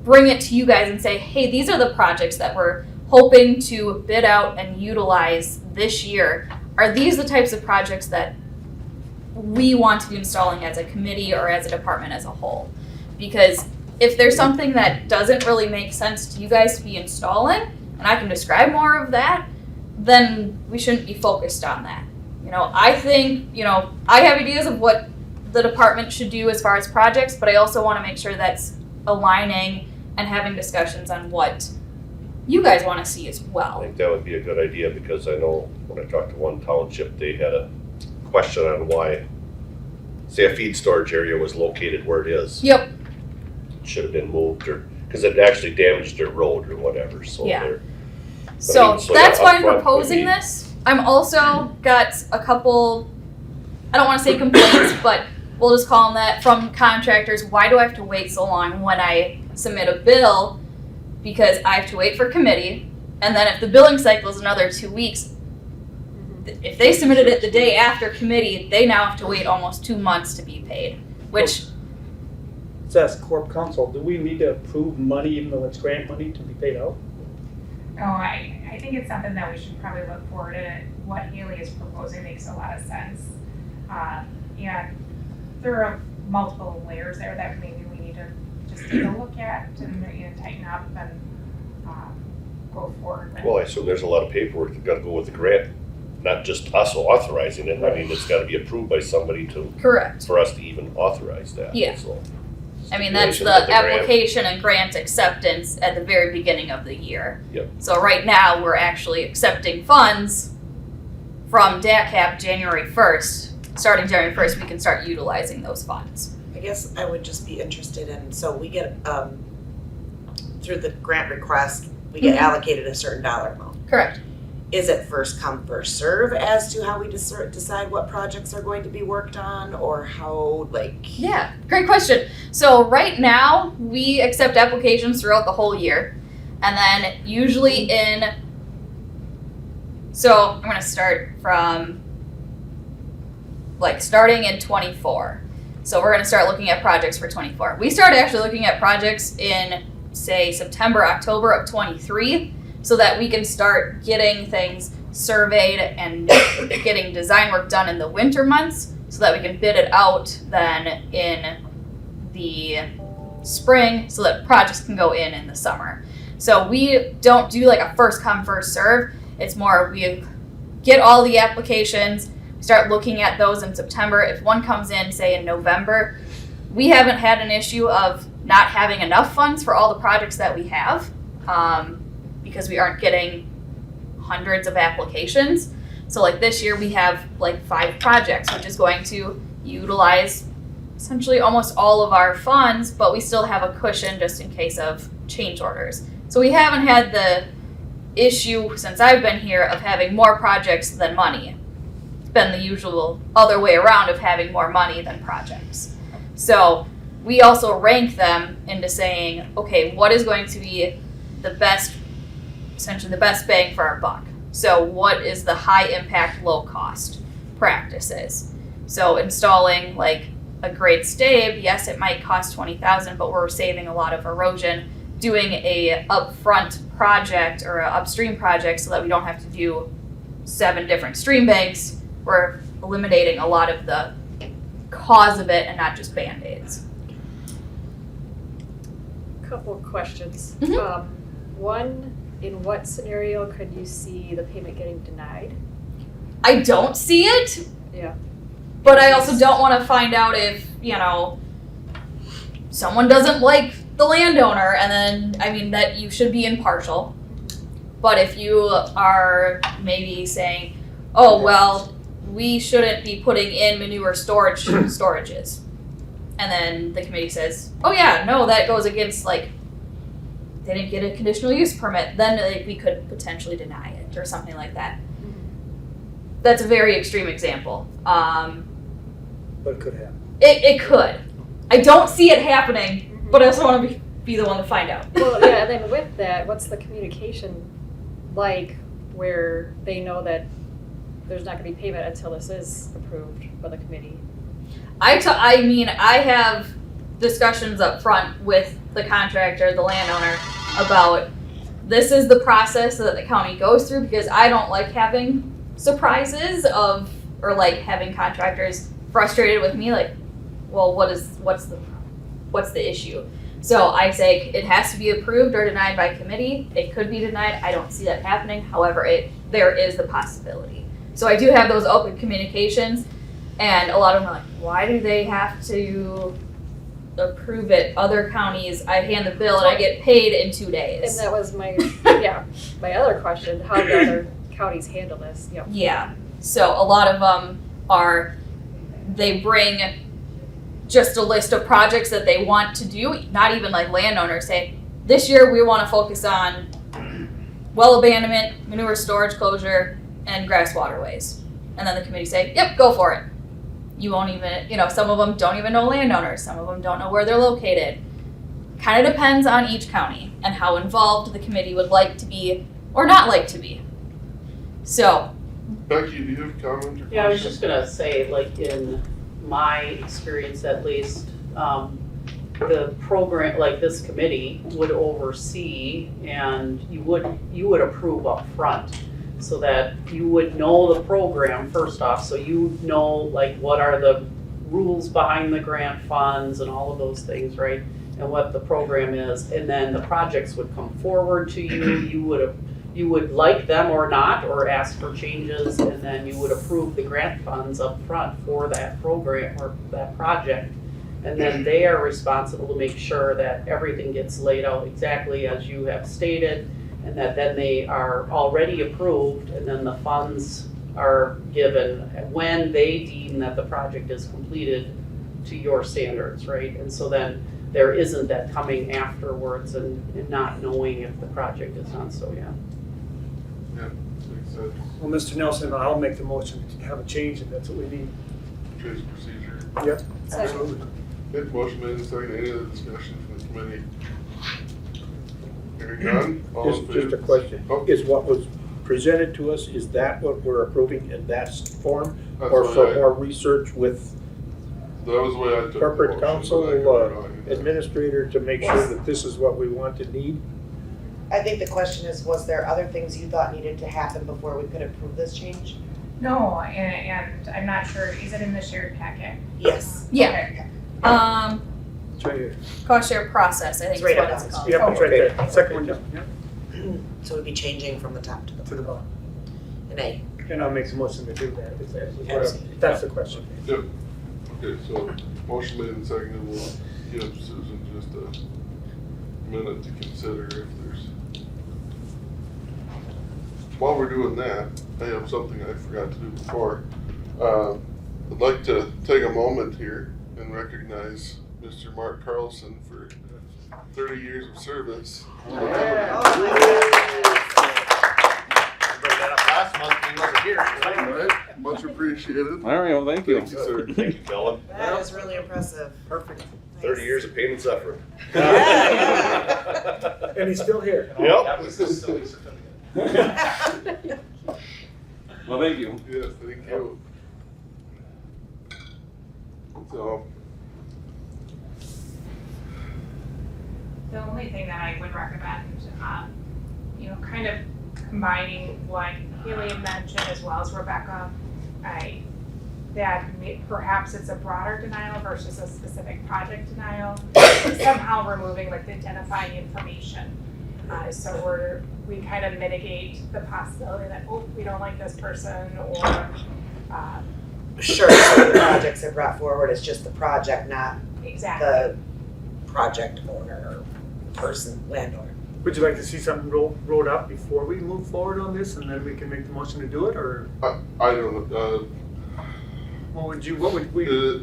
bring it to you guys and say, hey, these are the projects that we're hoping to bid out and utilize this year. Are these the types of projects that we want to be installing as a committee or as a department as a whole? Because if there's something that doesn't really make sense to you guys to be installing, and I can describe more of that, then we shouldn't be focused on that. You know, I think, you know, I have ideas of what the department should do as far as projects, but I also want to make sure that's aligning and having discussions on what you guys want to see as I well. think that would be a good idea because I know when I talked to one township, they had a question on why, say a feed storage area was located where it is. Yep. Should have been moved or, because it actually damaged their road or whatever, so Yeah. they're. So so that's yeah, why I'm upfront would proposing be- this. I'm also got a couple, I don't want to say complaints, but we'll just call them that, from contractors. Why do I have to wait so long when I submit a bill? Because I have to wait for committee, and then if the billing cycle is another 2 weeks, if they submitted it the day after committee, they now have to wait almost 2 months to be paid, which, So as Corp Council, do we need to approve money even though it's grant money to be paid out? Oh, I think it's something that we should probably look forward to. What Haley is proposing makes a lot of sense. And there are multiple layers there that maybe we need to just take a look at and tighten up and go forward with. Well, I assume there's a lot of paperwork that gotta go with the grant, not just us authorizing it. I mean, it's gotta be approved by somebody to, correct. for us to even authorize that. Yeah. So, I mean, that's the stipulations of grant. application and grant acceptance at the very beginning of the year. Yep. So right now, we're actually accepting funds from DACAP January 1st. Starting January 1st, we can start utilizing those funds. I guess I would just be interested in, so we get, through the grant request, we get Mhm. allocated a certain dollar amount. Correct. Is it first come, first serve as to how we decide what projects are going to be worked on, or how, like? Yeah, great question. So right now, we accept applications throughout the whole year. And then usually so I'm gonna start from, starting in 24. So we're gonna start looking at projects for 24. We started actually looking at projects in, say, September, October of 23, so that we can start getting things surveyed and getting design work done in the winter months, so that we can bid it out then in the spring, so that projects can go in the summer. So we don't do like a first come, first serve. It's more we get all the applications, start looking at those in September. If one comes in, say in November, we haven't had an issue of not having enough funds for all the projects that we have, because we aren't getting hundreds of applications. So like this year we have like 5 projects, which is going to utilize essentially almost all of our funds, but we still have a cushion just in case of change orders. So we haven't had the issue since I've been here of having more projects than money. It's been the usual other way around of having more money than projects. So we also rank them into saying, okay, what is going to be the best, essentially the best bang for our buck? So what is the high impact, low cost practices? So installing like a grade stabe, yes, it might cost $20,000, but we're saving a lot of erosion. Doing a upfront project or an upstream project so that we don't have to do 7 different stream banks, we're eliminating a lot of the cause of it and not just Band-Aids. Couple of questions. Mhm. One, in what scenario could you see the payment getting denied? I don't see it. Yeah. But I also don't want to find out if, someone doesn't like the landowner, and then, that you should be impartial. But if you are maybe saying, oh, well, we shouldn't be putting in manure storages. And then the committee says, oh yeah, no, that goes against, they didn't get a conditional use permit, then we could potentially deny it or something like that. That's a very extreme example. But it could happen. It could. I don't see it happening, but I also want to be the one to find out. Well, yeah, and then with that, what's the communication like where they know that there's not going to be payment until this is approved by the committee? I have discussions up front with the contractor, the landowner, about this is the process that the county goes through, because I don't like having surprises or having contractors frustrated with me, well, what's the issue? So I say it has to be approved or denied by committee. It could be denied. I don't see that happening. However, there is the possibility. So I do have those open communications, and a lot of them are like, why do they have to approve it? Other counties, I hand the bill and I get paid in 2 days. And that was my other question. How do other counties handle this, yep. Yeah. So a lot of them are, they bring just a list of projects that they want to do, not even like landowners say, this year we want to focus on well abandonment, manure storage closure, and grass waterways. And then the committee say, yep, go for it. You won't even, some of them don't even know landowners, some of them don't know where they're located. Kind of depends on each county and how involved the committee would like to be or not like to be. So. Becky, do you have a comment or question? Yeah, I was just gonna say, like, in my experience at least, the program, like this committee would oversee and you would approve up front so that you would know the program first off, so you know like what are the rules behind the grant funds and all of those things, right? And what the program is, and then the projects would come forward to you. You would like them or not, or ask for changes, and then you would approve the grant funds up front for that program or that project. And then they are responsible to make sure that everything gets laid out exactly as you have stated, and that then they are already approved, and then the funds are given when they deem that the project is completed to your standards, right? And so then there isn't that coming afterwards and not knowing if the project is done, so yeah. Yeah, makes sense. Well, Mr. Nelson, I'll make the motion to have a change, and that's what we need. Change procedure. Yep, absolutely. Good, motion made and seconded. Any other discussion from the committee? Hearing none, all in favor? Just a question. Oh. Is what was presented to us, is that what we're approving in that form? That's Or what for I- more research with That was the way I took the corporate motion, counsel, but I could be wrong. administrator to make sure that this is what we want and need? I think the question is, was there other things you thought needed to happen before we could approve this change? No, and I'm not sure, is it in the shared packet? Yes. Yeah. Okay. It's right here. Cost share process, I think It's is right what up it's top. called. Yep, it's right there, second one down, yep, So we'd be changing from the top to to the the bottom. an A. And I'll make some motion to do that, if Absolutely. that's the question. Yep. Okay, so motion made and seconded. We'll give Susan just a minute to consider if there's. While we're doing that, I have something I forgot to do before. I'd like to take a moment here and recognize Mr. Mark Carlson for 30 years of service. Last month, he wasn't here. Right? Much appreciated. All right, well, thank you. Thank you, sir. Thank you, Kellen. That is really impressive. Perfect. 30 years of pain and suffering. And he's still here. Yep. That was a silly certificate. Well, thank you. Yes, thank you. So, The only thing that I would recommend, kind of combining what Haley had mentioned as well as Rebecca, perhaps it's a broader denial versus a specific project denial, somehow removing like the identifying information. So we kind of mitigate the possibility that, we don't like this person, or Sure, some of the projects are brought forward, it's just the project, not exactly. the project owner or person, landowner. Would you like to see something rolled up before we move forward on this, and then we can make the motion to do it, or I don't know. what would we, This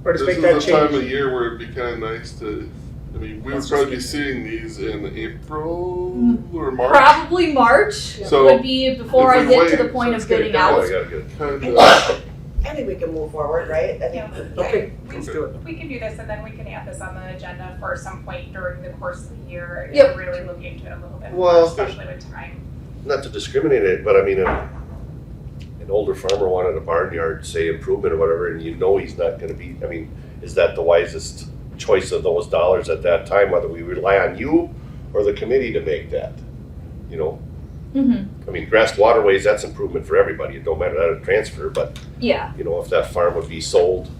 or just is make that the time of change? year where it'd be kind of nice to. I mean, we would Let's probably be just seeing these in April or March. Probably March So, would be before if I we get to the wait, point Let's of get it getting done. out. I gotta get it. Kind of. I think we can move forward, right? I think, Yeah. Okay, let's do it. We can do this, and then we can add this on the agenda for some point during the course of the year, Yep. and really look into it a little bit Well, more, especially with time. Not to discriminate it, but I mean, an older farmer wanted a barnyard, say improvement or whatever, and he's not gonna be, I mean, is that the wisest choice of those dollars at that time, whether we rely on you or the committee to make that, Mm-hmm. I mean, grass waterways, that's improvement for everybody. It don't matter that a transfer, but, Yeah. if that farm would be sold.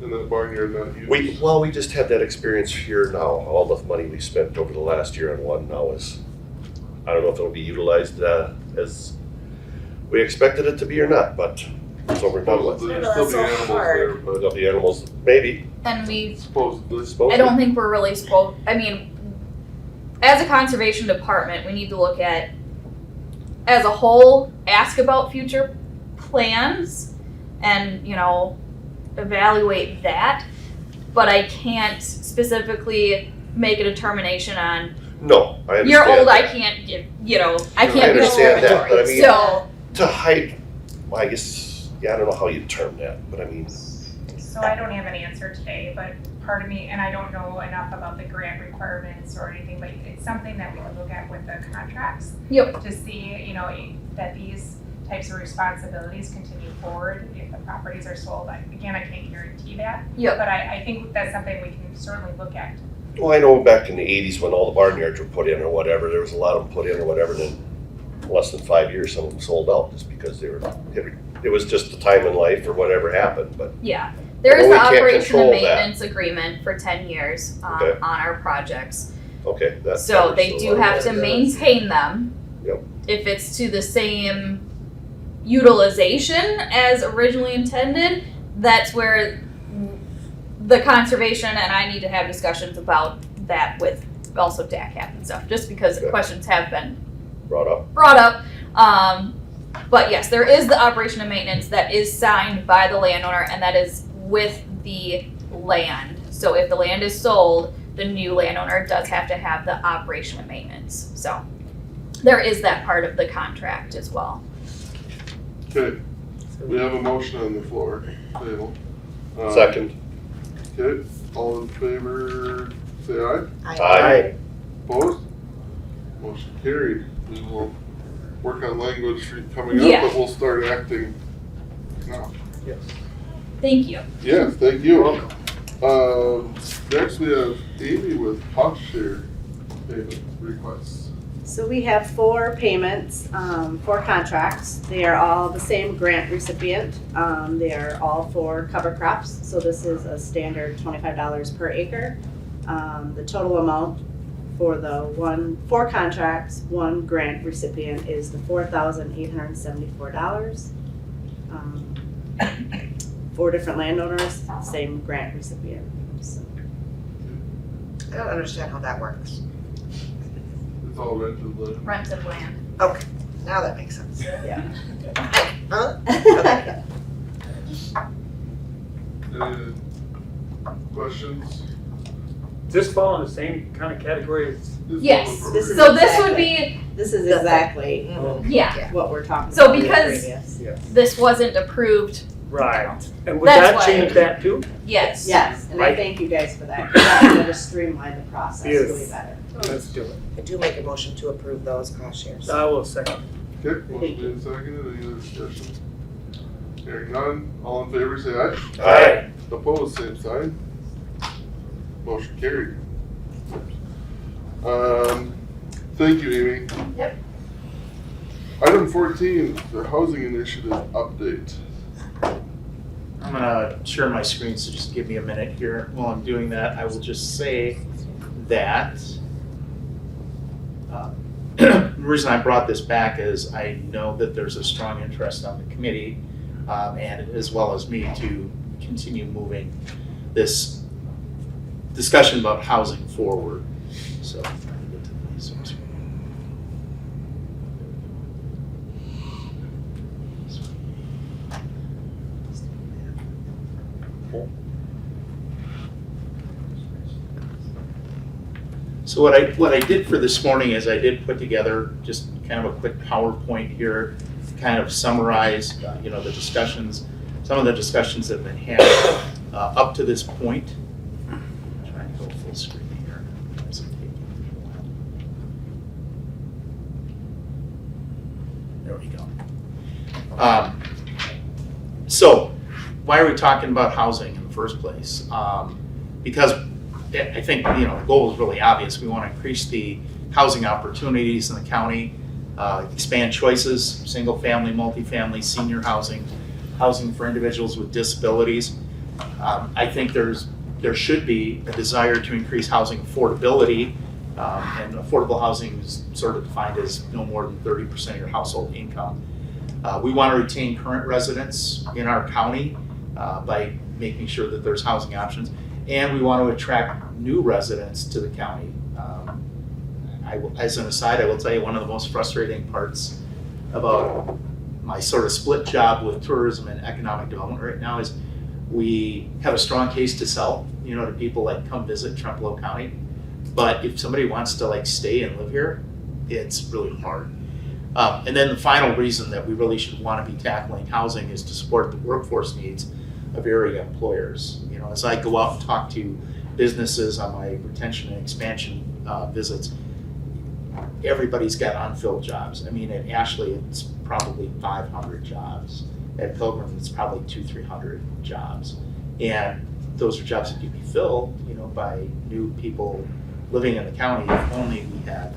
And the barnyard not used. We just had that experience here now. All the money we spent over the last year on one now is, I don't know if it'll be utilized as we expected it to be or not, but it's over and done with. Supposedly No, there's still that's be so animals hard. there, but Of the animals, maybe, And we, supposedly. I don't think we're really supposed, I mean, as a conservation department, we need to look at as a whole ask about future plans and, you know, evaluate that, but I can't specifically make a determination on, No, I understand. you're old, I that. can't give, you know, I I can't give understand that, but I mean, So, to hide, well, I guess, yeah, I don't know how you term that, but I mean, So I don't have an answer today, but part of me, and I don't know enough about the grant requirements or anything, but it's something that we can look at with the contracts. Yep. To see, you know, that these types of responsibilities continue forward if the properties are sold. Again, I can't guarantee that. Yep. But I think that's something we can certainly look at. well, I know back in the 80s when all the barnyards were put in or whatever, there was a lot of them put in or whatever, and in less than 5 years, some of them sold out just because they were, it was just the time in life or whatever happened, but yeah. There is Well, the we can't operation and control that. maintenance agreement for 10 years Okay. on our projects. okay, that's. So they do have to maintain them. Yep. If it's to the same utilization as originally intended, that's where the conservation and I need to have discussions about that with also DACAP and stuff, just because Okay. questions have been Brought up. But yes, there is the operation and maintenance that is signed by the landowner, and that is with the land. So if the land is sold, the new landowner does have to have the operation and maintenance. So there is that part of the contract as well. Okay, we have a motion on the floor, table. Second. Okay, all in favor, say aye. Aye. Opposed? Motion carried. We will work on language coming up, Yeah. but we'll start acting now. Yes. Thank you. Yes, thank you. Next we have Amy with cost share payment requests. So we have 4 payments, 4 contracts. They are all the same grant recipient. They are all for cover crops. So this is a standard $25 per acre. The total amount for the 4 contracts, 1 grant recipient is the $4,874. 4 different landowners, same grant recipient. So I don't understand how that works. It's all rented land. Rented land. Okay, now that makes sense. Yeah. Huh? Okay. Any questions? Does this fall in the same kind of category as? Yes. This is So this would be, This is exactly yeah, what we're talking about. So in the because- previous. this wasn't approved. Right. And would That's that why- change that too? Yes. Yes, and I Right. thank you guys for that, because that's gonna streamline the process Yes. really better. Let's do it. I do make a motion to approve those cost shares. I will second. Okay, motion made and seconded. Any other discussion? Hearing none, all in favor say aye. Aye. Opposed, same sign. Motion carried. Thank you, Amy. Yep. Item 14, the housing initiative update. I'm gonna share my screen, so just give me a minute here. While I'm doing that, I will just say that the reason I brought this back is I know that there's a strong interest on the committee, and as well as me, to continue moving this discussion about housing forward. So, I'm trying to get to my Zoom screen. So what I did for this morning is I did put together just kind of a quick PowerPoint here to kind of summarize, the discussions, some of the discussions that have been had up to this point. I'm trying to go full screen here. There we go. So why are we talking about housing in the first place? Because I think, the goal is really obvious. We want to increase the housing opportunities in the county, expand choices, single family, multifamily, senior housing, housing for individuals with disabilities. I think there should be a desire to increase housing affordability, and affordable housing is sort of defined as no more than 30% of your household income. We want to retain current residents in our county by making sure that there's housing options. And we want to attract new residents to the county. As an aside, I will tell you one of the most frustrating parts about my sort of split job with tourism and economic development right now is we have a strong case to sell, to people like come visit Trempealeau County. But if somebody wants to like stay and live here, it's really hard. And then the final reason that we really should want to be tackling housing is to support the workforce needs of area employers. As I go out and talk to businesses on my retention and expansion visits, everybody's got unfilled jobs. I mean, at Ashley, it's probably 500 jobs. At Pilgrim, it's probably 200-300 jobs. And those are jobs that could be filled, by new people living in the county if only we had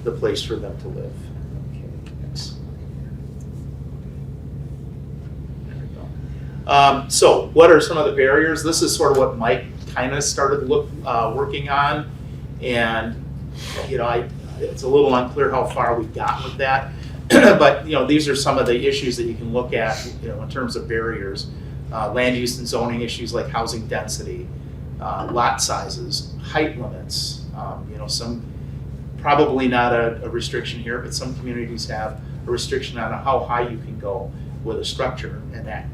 the place for them to live. Okay, thanks. There we go. So what are some of the barriers? This is sort of what Mike kind of started working on. And, it's a little unclear how far we got with that. But, these are some of the issues that you can look at, in terms of barriers. Land use and zoning issues like housing density, lot sizes, height limits. Some, probably not a restriction here, but some communities have a restriction on how high you can go with a structure, and that,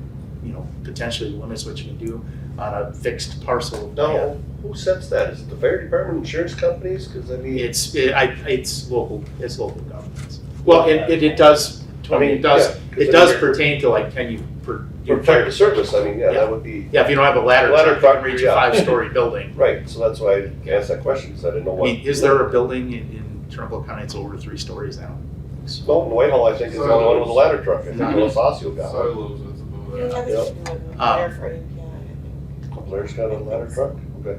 potentially limits what you can do on a fixed parcel of land. No, who sets that? Is it the fire department, insurance companies? Because I mean, It's local governments. Well, it does. It does pertain to like, can you for fire service? I mean, that would be. Yeah, if you don't have a ladder truck, you can reach a 5-story building. Right, so that's why I asked that question, because I didn't know what. I mean, is there a building in Trumbull County that's over 3 stories now? No, in Whitehall, I think, is the only one with a ladder truck. I think Los Osseo got one. Silos, that's about it. Blair's got a ladder truck? Okay.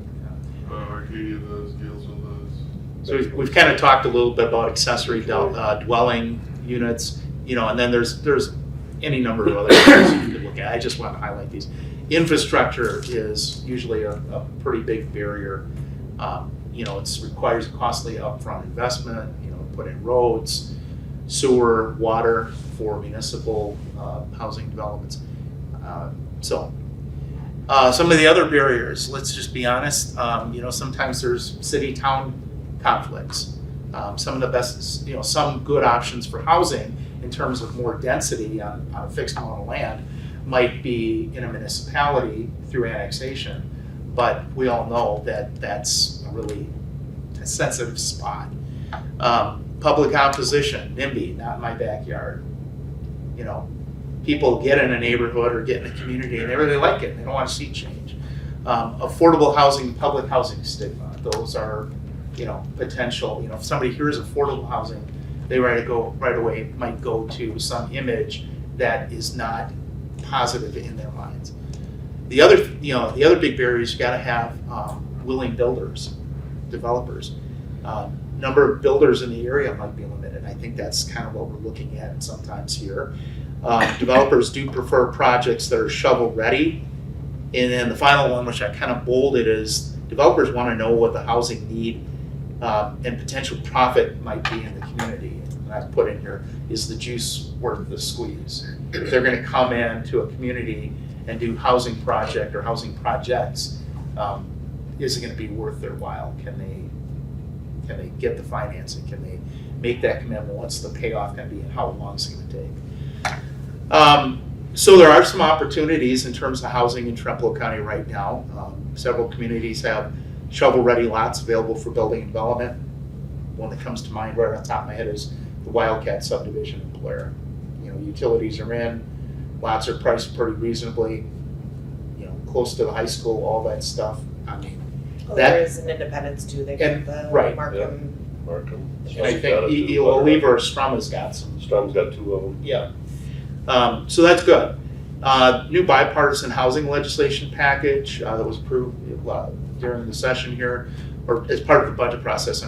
Arcadia does, Galesville does. So we've kind of talked a little bit about accessory dwelling units, and then there's any number of other things you could look at. I just want to highlight these. Infrastructure is usually a pretty big barrier. It requires costly upfront investment, put in roads, sewer, water for municipal housing developments. Some of the other barriers, let's just be honest, sometimes there's city-town conflicts. Some of the best, some good options for housing in terms of more density on a fixed amount of land might be in a municipality through annexation, but we all know that that's a really sensitive spot. Public opposition, NIMBY, not my backyard. People get in a neighborhood or get in a community and they really like it. They don't want to see change. Affordable housing, public housing stigma. Those are, potential. If somebody hears affordable housing, they right away might go to some image that is not positive in their minds. The other big barrier is you got to have willing builders, developers. Number of builders in the area might be limited. I think that's kind of what we're looking at sometimes here. Developers do prefer projects that are shovel ready. And then the final one, which I kind of bolded, is developers want to know what the housing need and potential profit might be in the community. And I've put in here, is the juice worth the squeeze? If they're going to come into a community and do housing project or housing projects, is it going to be worth their while? Can they get the financing? Can they make that commitment? What's the payoff going to be and how long is it going to take? So there are some opportunities in terms of housing in Trempealeau County right now. Several communities have shovel-ready lots available for building and development. One that comes to mind right on top of my head is the Wildcat subdivision in Blair. Utilities are in, lots are priced pretty reasonably, close to the high school, all that stuff. I mean, there is an Independence too. They got the right. Markham. Markham. And I think Lever Strum's got some. Strum's got 2 of them. Yeah. So that's good. New bipartisan housing legislation package that was approved during the session here, or as part of the budget process,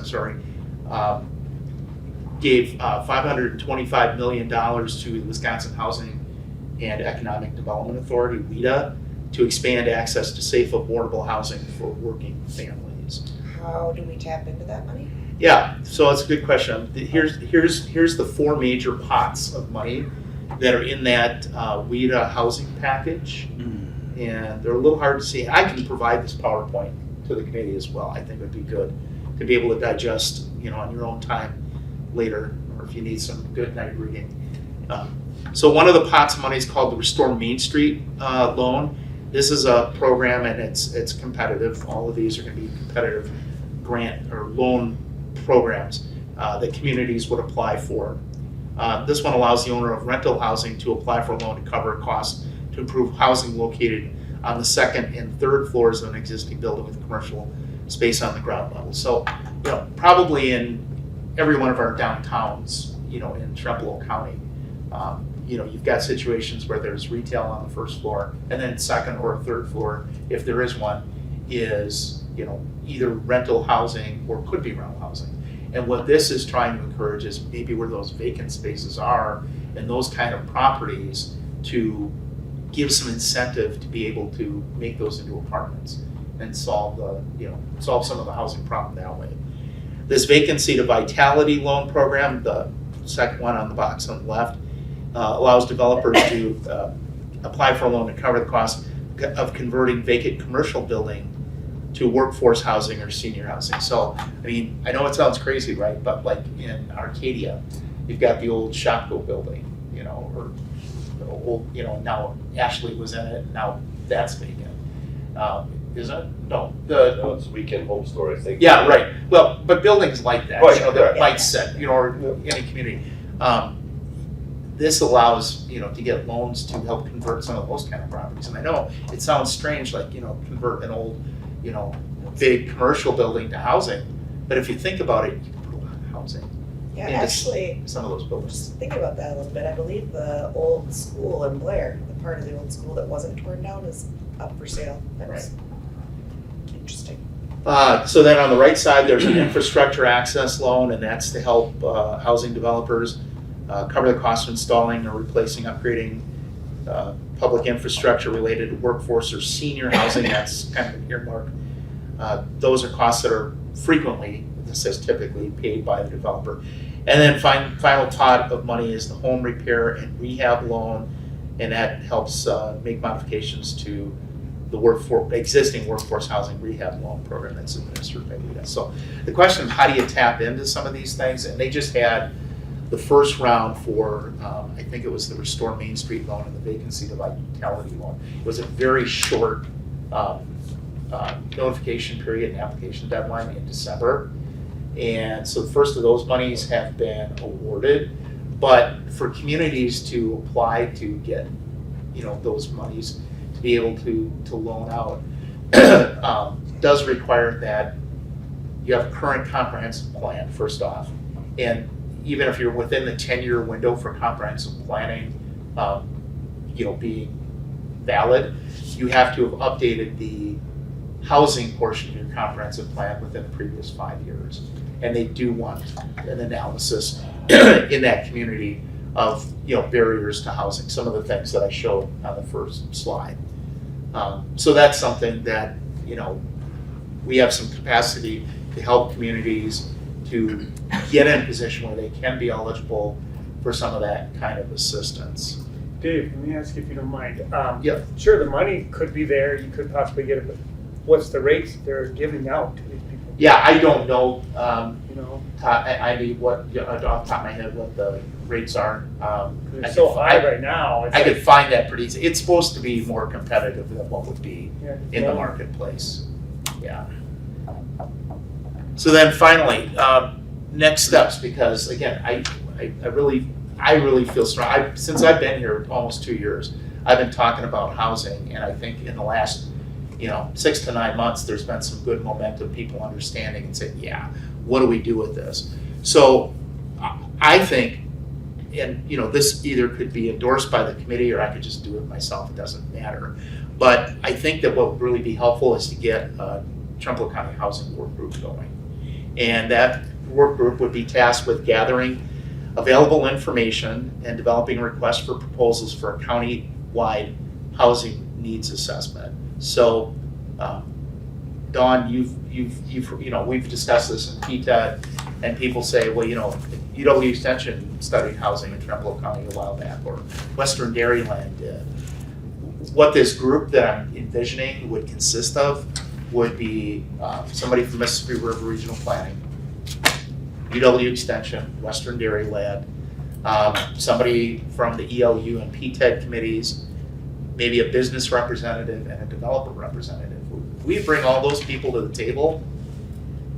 gave $525 million to the Wisconsin Housing and Economic Development Authority, WEDA, to expand access to safe, affordable housing for working families. How do we tap into that money? Yeah, so that's a good question. Here's the 4 major pots of money that are in that WEDA housing package, and they're a little hard to see. I can provide this PowerPoint to the committee as well. I think it would be good to be able to digest, on your own time later, or if you need some good night reading. So one of the pots of money is called the Restore Main Street loan. This is a program and it's competitive. All of these are going to be competitive grant or loan programs that communities would apply for. This one allows the owner of rental housing to apply for a loan to cover costs to improve housing located on the second and third floors of an existing building with commercial space on the ground level. So, probably in every one of our downtowns, in Trempealeau County, you've got situations where there's retail on the first floor, and then second or third floor, if there is one, is either rental housing or could be rental housing. And what this is trying to encourage is maybe where those vacant spaces are and those kind of properties to give some incentive to be able to make those into apartments and solve some of the housing problem that way. This vacancy to vitality loan program, the second one on the box on the left, allows developers to apply for a loan to cover the cost of converting vacant commercial building to workforce housing or senior housing. So, I know it sounds crazy, right? But like in Arcadia, you've got the old Shopko building, or the old, now Ashley was in it, now that's vacant. Is it? No. No, it's Weekend Home Store, I think. Yeah, right. Well, but buildings like that, Right, that right. might set, or any community. This allows, to get loans to help convert some of those kind of properties. And I know it sounds strange, like, convert an old, big commercial building to housing. But if you think about it, you can put a lot of housing Yeah, into actually, some of those buildings. just thinking about that a little bit, I believe the old school in Blair, the part of the old school that wasn't torn down is up for sale. That's interesting. So then on the right side, there's an infrastructure access loan, and that's to help housing developers cover the cost of installing or replacing, upgrading public infrastructure related to workforce or senior housing. That's kind of an earmark. Those are costs that are frequently, this says typically, paid by the developer. And then final pot of money is the home repair and rehab loan, and that helps make modifications to the existing workforce housing rehab loan program that's administered by WTCO. So the question is, how do you tap into some of these things? And they just had the first round for, I think it was the Restore Main Street loan and the vacancy to vitality loan. It was a very short notification period and application deadline in December. And so the first of those monies have been awarded, but for communities to apply to get, those monies to be able to loan out does require that you have a current comprehensive plan first off. And even if you're within the 10-year window for comprehensive planning, being valid, you have to have updated the housing portion of your comprehensive plan within the previous 5 years. And they do want an analysis in that community of, barriers to housing, some of the things that I showed on the first slide. So that's something that, we have some capacity to help communities to get in a position where they can be eligible for some of that kind of assistance. Dave, let me ask you if you don't mind. Yeah. Sure, the money could be there, you could possibly get it, but what's the rates they're giving out to these people? Yeah, I don't know, I off the top of my head what the rates are. it's so high right now. I could find that pretty easy. It's supposed to be more competitive than what would be Yeah. in the marketplace. Yeah. So then finally, next steps, because again, I really feel strong. Since I've been here almost 2 years, I've been talking about housing, and I think in the last 6 to 9 months, there's been some good momentum, people understanding and saying, yeah, what do we do with this? So I think, and this either could be endorsed by the committee or I could just do it myself, it doesn't matter. But I think that what would really be helpful is to get a Trempealeau County Housing Work Group going. And that work group would be tasked with gathering available information and developing requests for proposals for a county-wide housing needs assessment. So, Dawn, we've discussed this in PTED, and people say, well, UW Extension studied housing in Trempealeau County a while back, or Western Dairyland did. What this group that I'm envisioning would consist of would be somebody from Mississippi River Regional Planning, UW Extension, Western Dairyland, somebody from the ELU and PTED committees, maybe a business representative and a developer representative. We bring all those people to the table,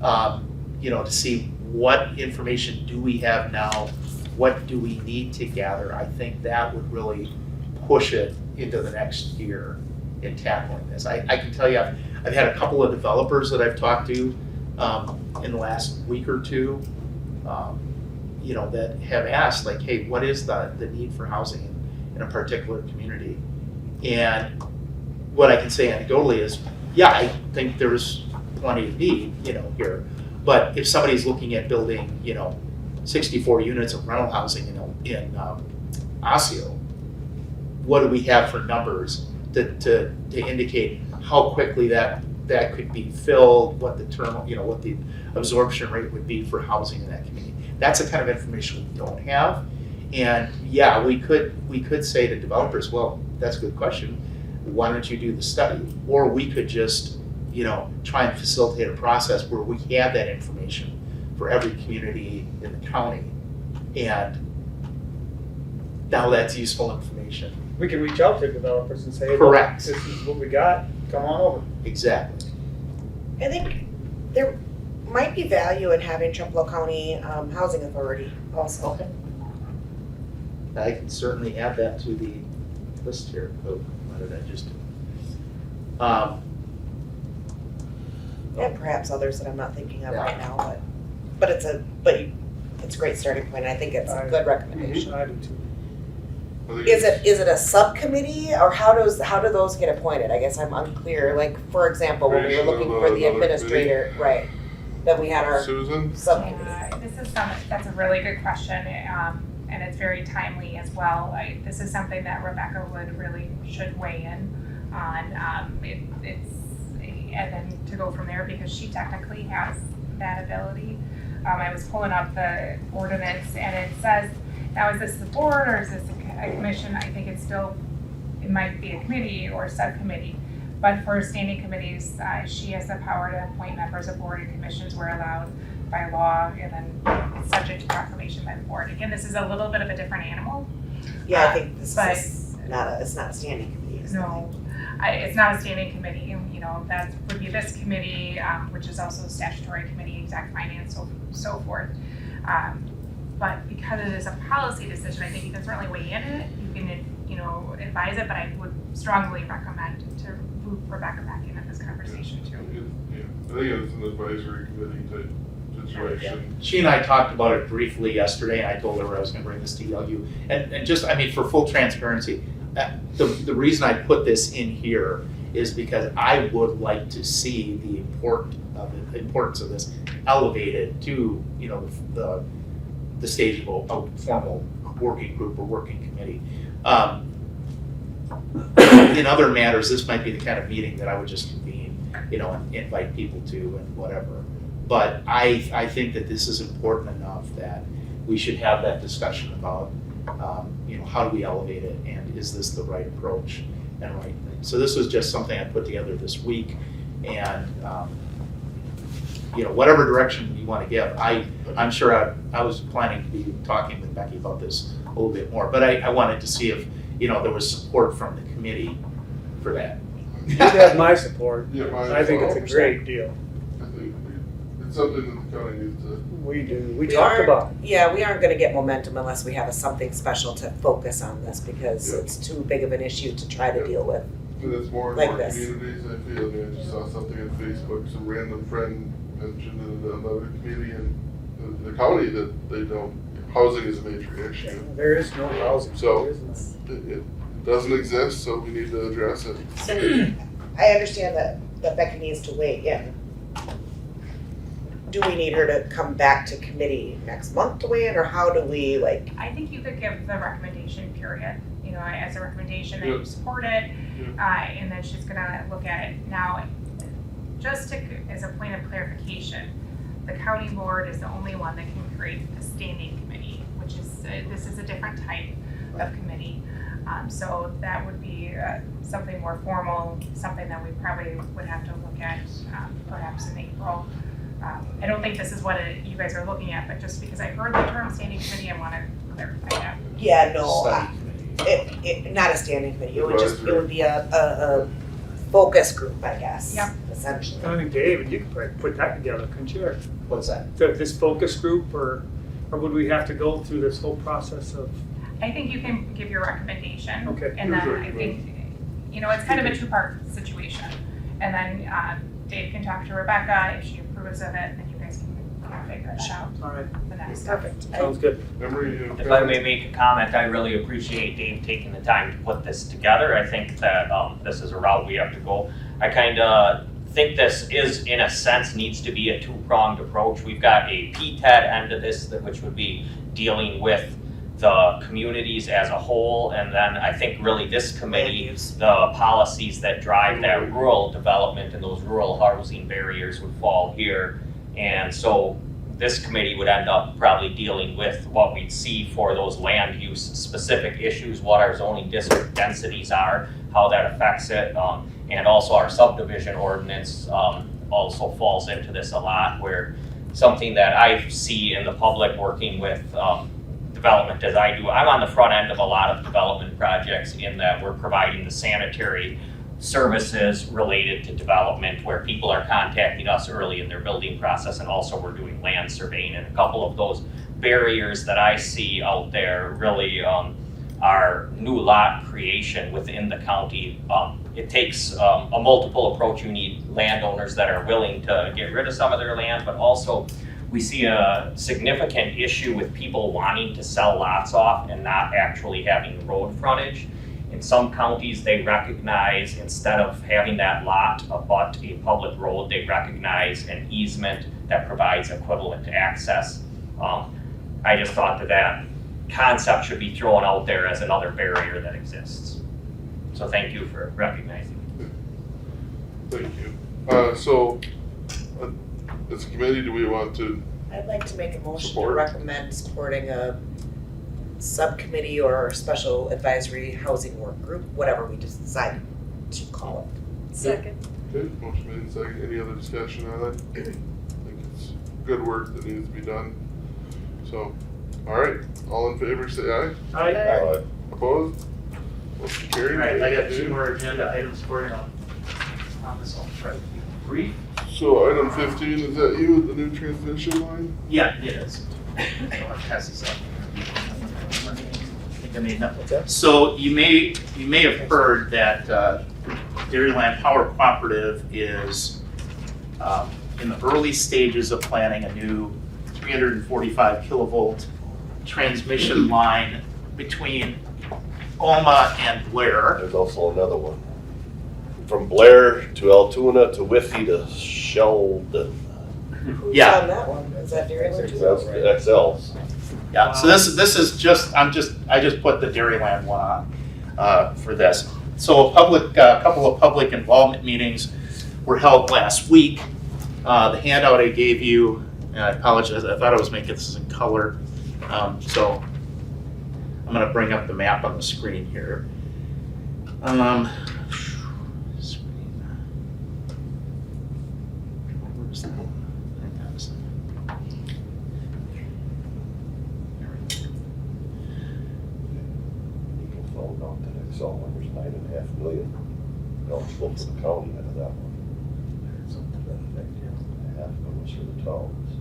to see what information do we have now, what do we need to gather. I think that would really push it into the next year in tackling this. I can tell you, I've had a couple of developers that I've talked to in the last week or two, that have asked, like, hey, what is the need for housing in a particular community? And what I can say anecdotally is, yeah, I think there's plenty of need, here. But if somebody's looking at building, 64 units of rental housing in Osseo, what do we have for numbers to indicate how quickly that could be filled, what the what the absorption rate would be for housing in that community? That's the kind of information we don't have. And yeah, we could say to developers, well, that's a good question. Why don't you do the study? Or we could just, try and facilitate a process where we have that information for every community in the county. And now that's useful information. We can reach out to developers and say, Correct. Look, this is what we got, come on over. Exactly. I think there might be value in having Trempealeau County Housing Authority also. Okay. I can certainly add that to the list here. Oh, what did I just do? And perhaps others that I'm not thinking of Yeah. right now, but it's a great starting point. And I think it's a good recommendation. I do too. I think Is it a subcommittee, or how do those get appointed? I guess I'm unclear. Like, for example, when we were looking for the Another administrator, right? Then we had our Susan? subcommittee. That's a really good question, and it's very timely as well. This is something that Rebecca should weigh in on. And then to go from there, because she technically has that ability. I was pulling up the ordinance, and it says, now is this the board or is this a commission? I think it might be a committee or a subcommittee. But for standing committees, she has the power to appoint members of board and commissions where allowed by law, and then it's subject to proclamation by the board. Again, this is a little bit of a different animal. Yeah, I think this is it's not a standing committee. Is No, it's not a standing committee. That would be this committee, which is also a statutory committee, exec finance, so forth. But because it is a policy decision, I think you can certainly weigh in it. You can, advise it, but I would strongly recommend to move Rebecca back into this conversation too. Yeah, I think it's an advisory committee type situation. She and I talked about it briefly yesterday, and I told her I was going to bring this to ELU. And just, for full transparency, the reason I put this in here is because I would like to see the importance of this elevated to, the stage of a formal working group or working committee. In other matters, this might be the kind of meeting that I would just convene, and invite people to and whatever. But I think that this is important enough that we should have that discussion about, how do we elevate it, and is this the right approach and right thing. So this was just something I put together this week, and whatever direction you want to give. I'm sure I was planning to be talking with Becky about this a little bit more, but I wanted to see if there was support from the committee for that. You have my support. Yeah, mine I think as it's a well. great deal. I think it's something that the county needs to. We do. We talked about it. Yeah, we aren't going to get momentum unless we have something special to focus on this, because it's too big of an issue to try to deal with. And it's more and Like more this. communities, I feel. I just saw something on Facebook, some random friend mentioned in another community in the county that they don't, housing is a major issue. There is no housing. So- There isn't. It doesn't exist, so we need to address it. So I understand that Becky needs to weigh in. Do we need her to come back to committee next month to weigh in, or how do we I think you could give the recommendation period, as a recommendation that you Yep. support it, and then she's gonna look at it. Now, just as a point of clarification, the county board is the only one that can create a standing committee, which is, this is a different type of committee. So that would be something more formal, something that we probably would have to look at perhaps in April. I don't think this is what you guys are looking at, but just because I heard the term standing committee, I want to clarify that. Yeah, no, Study committee. not a standing committee, it would be a focus group, I guess, Yep. essentially. I think David, you could probably put that together, couldn't you? Or What's that? this focus group, or would we have to go through this whole process of? I think you can give your recommendation. Okay. And then I think, it's kind of a two-part situation. And then Dave can talk to Rebecca, if she approves of it, then you guys can figure it out, All right, the next step. Perfect. sounds good. Emery, you have If I may comments? make a comment, I really appreciate Dave taking the time to put this together. I think that this is a route we have to go. I kind of think this is, in a sense, needs to be a two-pronged approach. We've got a PTAD end of this, which would be dealing with the communities as a whole, and then I think really this committee, the policies that drive that rural development and those rural housing barriers would fall here. And so this committee would end up probably dealing with what we'd see for those land use specific issues, what our zoning district densities are, how that affects it, and also our subdivision ordinance also falls into this a lot, where something that I see in the public working with development as I do, I'm on the front end of a lot of development projects in that we're providing the sanitary services related to development, where people are contacting us early in their building process, and also we're doing land surveying. And a couple of those barriers that I see out there really are new lot creation within the county. It takes a multiple approach. You need landowners that are willing to get rid of some of their land, but also we see a significant issue with people wanting to sell lots off and not actually having road frontage. In some counties, they recognize, instead of having that lot abut a public road, they recognize an easement that provides equivalent access. I just thought that concept should be thrown out there as another barrier that exists. So thank you for recognizing it. Thank you. As a committee, do we want to, I'd like to make a motion to Support. recommend supporting a subcommittee or special advisory housing work group, whatever we decide to call it. Second. okay, motion made, second, any other discussion on it? I think it's good work that needs to be done. So, all right, all in favor, say aye. Aye. Opposed? Motion carried. All right, I got two more agenda items for you on this. I'll try to be brief. So item 15, is that you with the new transmission line? Yeah, it is. I'll pass this up. I think I made enough. So you may have heard that Dairyland Power Cooperative is in the early stages of planning a new 345 kilovolt transmission line between Alma and Blair. There's also another one. From Blair to Altoona to Whitby to Sheldon. Who's Yeah. on that one? Is that Dairyland too? That's the XLs. Yeah, so this is just, I just put the Dairyland one on for this. So a couple of public involvement meetings were held last week. The handout I gave you, and I apologize, I thought I was making this in color. So I'm gonna bring up the map on the screen here. Where's that? Hang on a second. People found out that XL number's 9.5 million. Eligible for the county out of that one. Half of it was for the towns.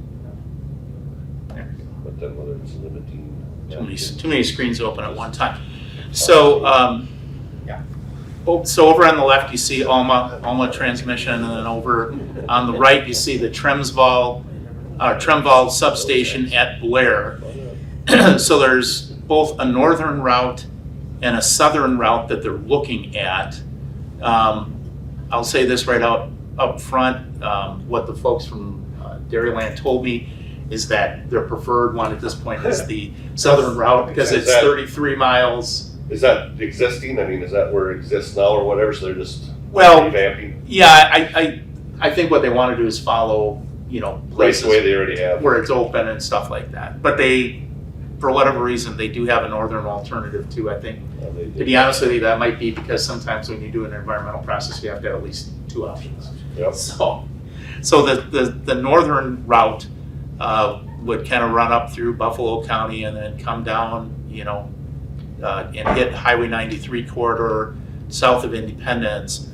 But then whether it's limiting. Too many screens open at one time. So, so over on the left, you see Alma transmission, and then over on the right, you see the Tremval substation at Blair. So there's both a northern route and a southern route that they're looking at. I'll say this right up front, what the folks from Dairyland told me is that their preferred one at this point is the southern route because it's 33 miles. Is that existing? I mean, is that where it exists now or whatever? So they're just Well, revamping? Yeah, I think what they want to do is follow, places Right the way they already have. where it's open and stuff like that. But they, for whatever reason, they do have a northern alternative too, I think. To be honest with you, that might be because sometimes when you do an environmental process, you have to have at least two options. Yep. So the northern route would kind of run up through Buffalo County and then come down, and hit Highway 93 corridor south of Independence.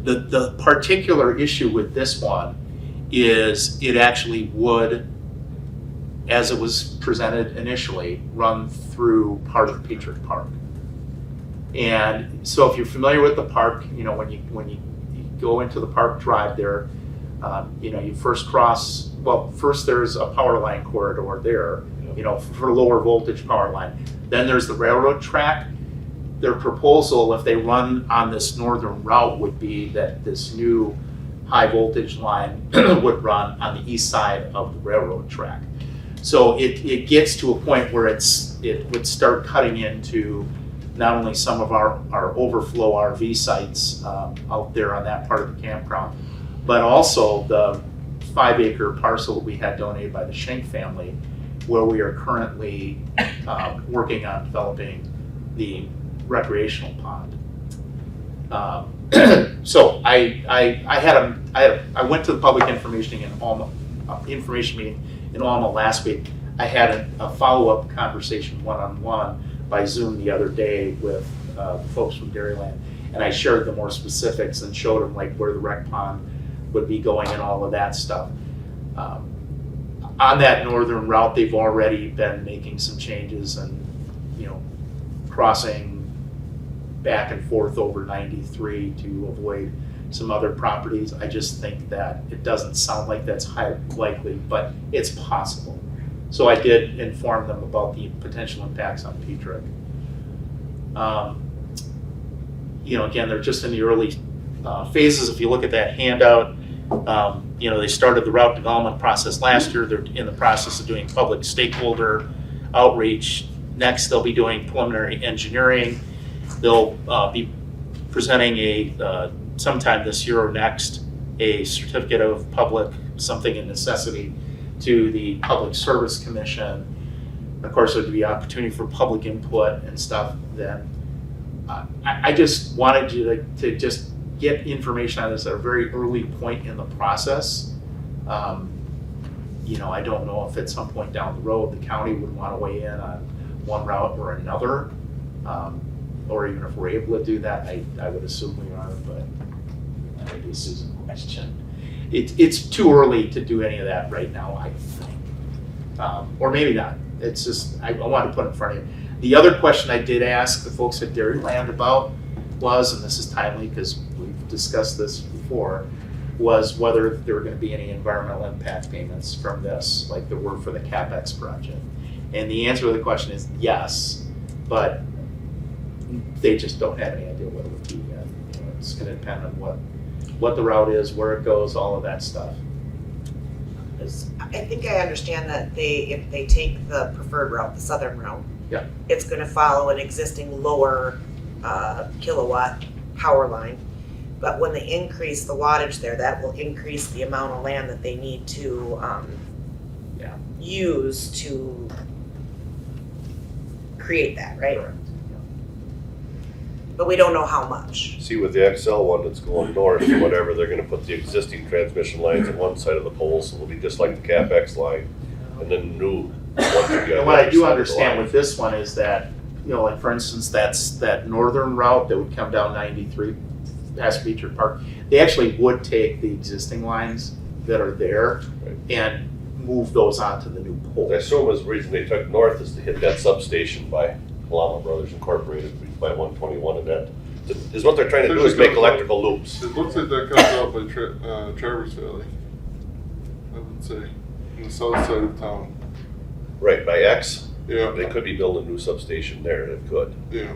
The particular issue with this one is it actually would, as it was presented initially, run through part of Patriot Park. And so if you're familiar with the park, when you go into the park drive there, you first cross, first there's a power line corridor there, for lower voltage power line. Then there's the railroad track. Their proposal, if they run on this northern route, would be that this new high voltage line would run on the east side of the railroad track. So it gets to a point where it would start cutting into not only some of our overflow RV sites out there on that part of the campground, but also the 5-acre parcel that we had donated by the Schenck family, where we are currently working on developing the recreational pond. So I went to the public information meeting in Alma last week. I had a follow-up conversation one-on-one by Zoom the other day with the folks from Dairyland, and I shared the more specifics and showed them like where the rec pond would be going and all of that stuff. On that northern route, they've already been making some changes and crossing back and forth over 93 to avoid some other properties. I just think that it doesn't sound like that's highly likely, but it's possible. So I did inform them about the potential impacts on Patrick. Again, they're just in the early phases. If you look at that handout, they started the route development process last year. They're in the process of doing public stakeholder outreach. Next, they'll be doing preliminary engineering. They'll be presenting sometime this year or next, a certificate of public something in necessity to the Public Service Commission. Of course, there'd be opportunity for public input and stuff then. I just wanted you to just get information on this at a very early point in the process. I don't know if at some point down the road the county would want to weigh in on one route or another, or even if we're able to do that. I would assume we are, but that would be Susan's question. It's too early to do any of that right now, I think. Or maybe not. It's just, I wanted to put it in front of you. The other question I did ask the folks at Dairyland about was, and this is timely because we've discussed this before, was whether there were going to be any environmental impact payments from this, like there were for the CapEx project. And the answer to the question is yes, but they just don't have any idea what it would be yet. It's going to depend on what the route is, where it goes, all of that stuff. I think I understand that if they take the preferred route, the southern route, yeah, it's going to follow an existing lower kilowatt power line. But when they increase the wattage there, that will increase the amount of land that they need to use to create that, right? Correct. But we don't know how much. See, with the XL one that's going north or whatever, they're gonna put the existing transmission lines on one side of the pole, so it'll be just like the CapEx line, and then new. And what I do understand with this one is that, like for instance, that northern route that would come down 93 past Patriot Park, they actually would take the existing lines that are there and move those onto the new pole. I assume the reason they took north is to hit that substation by Palama Brothers Incorporated by 121, and that is what they're trying to do, is make electrical loops. It looks like that comes out by Traverse Valley, I would say, on the south side of town. Right, by X? Yeah. They could be building a new substation there, it could. Yeah.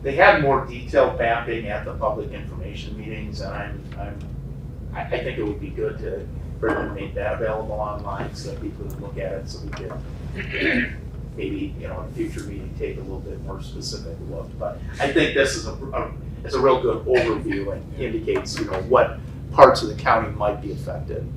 They had more detailed mapping at the public information meetings, and I think it would be good for them to make that available online so that people can look at it, so we can maybe, in a future meeting, take a little bit more specific look. But I think this is a real good overview and indicates, what parts of the county might be affected.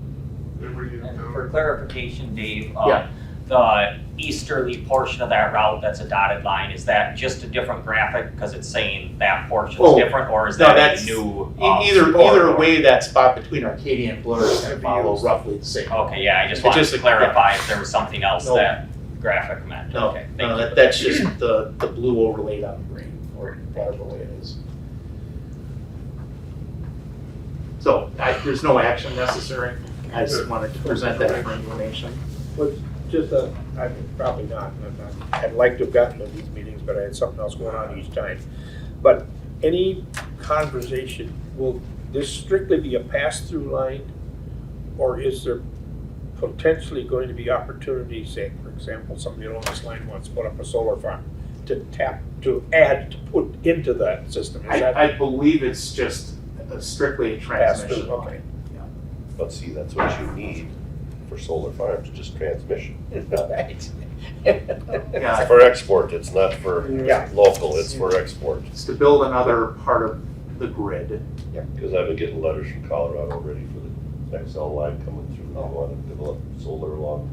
And for clarification, Dave, Yeah. the easterly portion of that route that's a dotted line, is that just a different graphic because it's saying that portion's Oh, different, or is no, that that's a new? Either corridor? way, that spot between Arcadia and Blur is gonna follow roughly the same. Okay, yeah, I just It wanted just- to clarify if there was something else No. that graphic meant. No, Okay, no, thank you. that's just the blue overlaid on the green, or whatever way it is. So, there's no action necessary, I just wanted to present that for information. But just, I mean, probably not, I'd like to have gotten to these meetings, but I had something else going on each time. But any conversation, will this strictly be a pass-through line? Or is there potentially going to be opportunities, say, for example, somebody along this line wants to put up a solar farm, to put into that system? Is that I believe it's just strictly a transmission pass-through? Okay. line. But see, that's what you need for solar farms, just transmission. Right. Yeah. For export, it's not for Yeah. local, it's for export. It's to build another part of the grid. Because I've been getting letters from Colorado already for the XL line coming through, they want to develop solar along.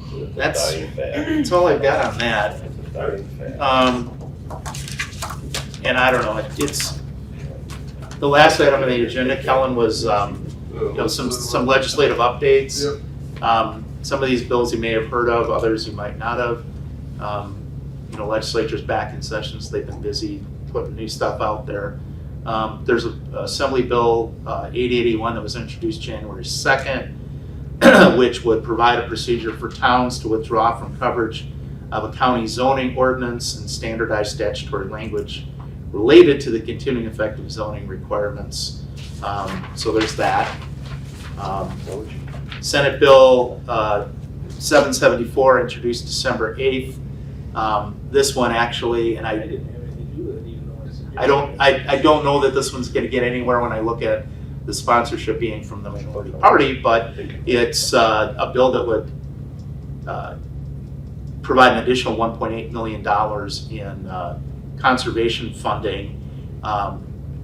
It's a That's- dying fad. That's all I've got on that. It's a dying fad. And I don't know, it's, the last item on the agenda, Kellen, was, some legislative updates. Yep. Some of these bills you may have heard of, others you might not have. Legislature's back in session, so they've been busy putting new stuff out there. There's a Assembly Bill 881 that was introduced January 2nd, which would provide a procedure for towns to withdraw from coverage of a county zoning ordinance and standardized statutory language related to the continuing effect of zoning requirements. So there's that. Senate Bill 774, introduced December 8th. This one actually, and I don't know that this one's gonna get anywhere when I look at the sponsorship being from the minority party, but it's a bill that would provide an additional $1.8 million in conservation funding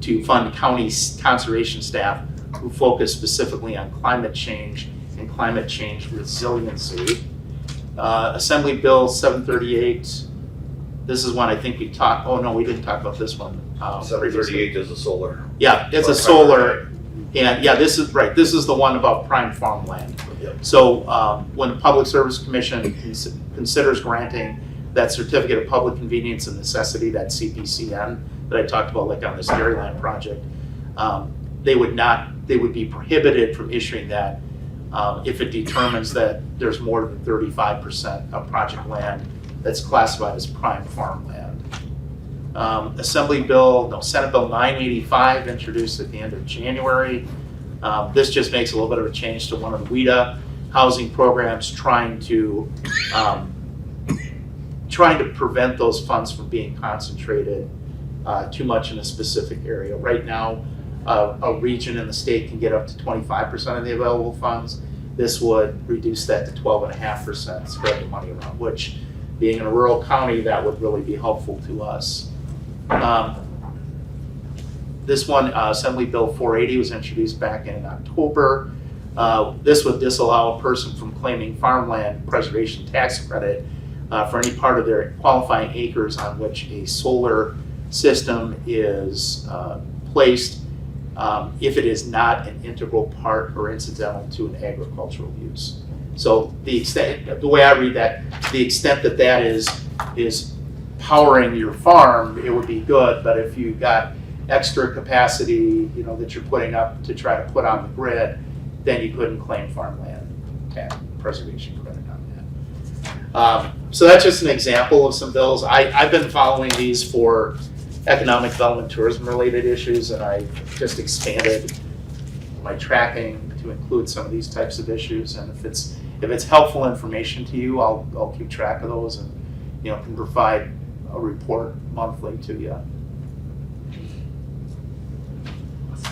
to fund county conservation staff who focus specifically on climate change and climate change resiliency. Assembly Bill 738, this is one I think we talked, oh no, we didn't talk about this one. 738 is a solar. Yeah, it's a solar, and yeah, this is right, this is the one about prime farmland. Yep. So when the Public Service Commission considers granting that certificate of public convenience and necessity, that CPCN that I talked about, like on this Dairyland project, they would be prohibited from issuing that if it determines that there's more than 35% of project land that's classified as prime farmland. Senate Bill 985, introduced at the end of January. This just makes a little bit of a change to one of the WIDA housing programs, trying to prevent those funds from being concentrated too much in a specific area. Right now, a region in the state can get up to 25% of the available funds. This would reduce that to 12.5%, spread the money around, which, being in a rural county, that would really be helpful to us. This one, Assembly Bill 480, was introduced back in October. This would disallow a person from claiming farmland preservation tax credit for any part of their qualifying acres on which a solar system is placed if it is not an integral part or incidental to an agricultural use. So the way I read that, the extent that that is powering your farm, it would be good, but if you got extra capacity, that you're putting up to try to put on the grid, then you couldn't claim farmland tax preservation credit on that. So that's just an example of some bills. I've been following these for economic development, tourism related issues, and I just expanded my tracking to include some of these types of issues. And if it's helpful information to you, I'll keep track of those and can provide a report monthly to you.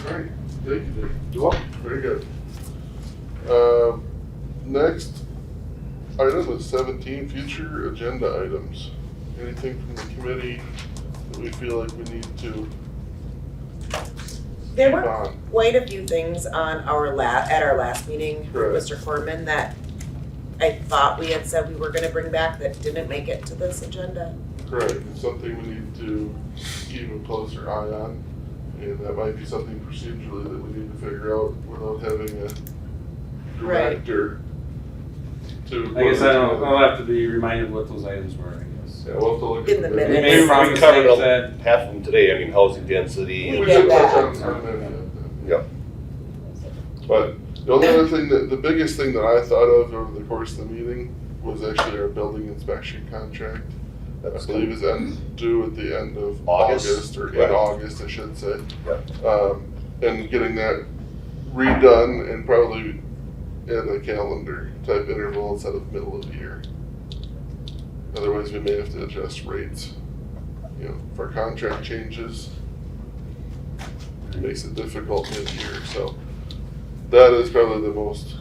Great, thank you, Dave. You're welcome. Very good. Next item is 17, future agenda items. Anything from the committee that we feel like we need to There keep were on. quite a few things on at our last meeting, Right. Mr. Corman, that I thought we had said we were gonna bring back that didn't make it to this agenda. Correct, it's something we need to keep a closer eye on, and that might be something procedurally that we need to figure out without having a Right. director to. I guess I'll have to be reminded what those items were, I guess. Yeah, we'll have to look In at the the minutes. Maybe We from the covered things that, half of them today, I mean, housing density. We We did did that. touch on that. Yep. But the only other thing the biggest thing that I thought of over the course of the meeting was actually our building inspection contract. I That's believe good. is due at the end of August? August, or in Right. August, I should say. Yep. And getting that redone and probably in a calendar type interval instead of middle of the year. Otherwise, we may have to adjust rates, for contract changes. It makes it difficult mid-year, so that is probably the most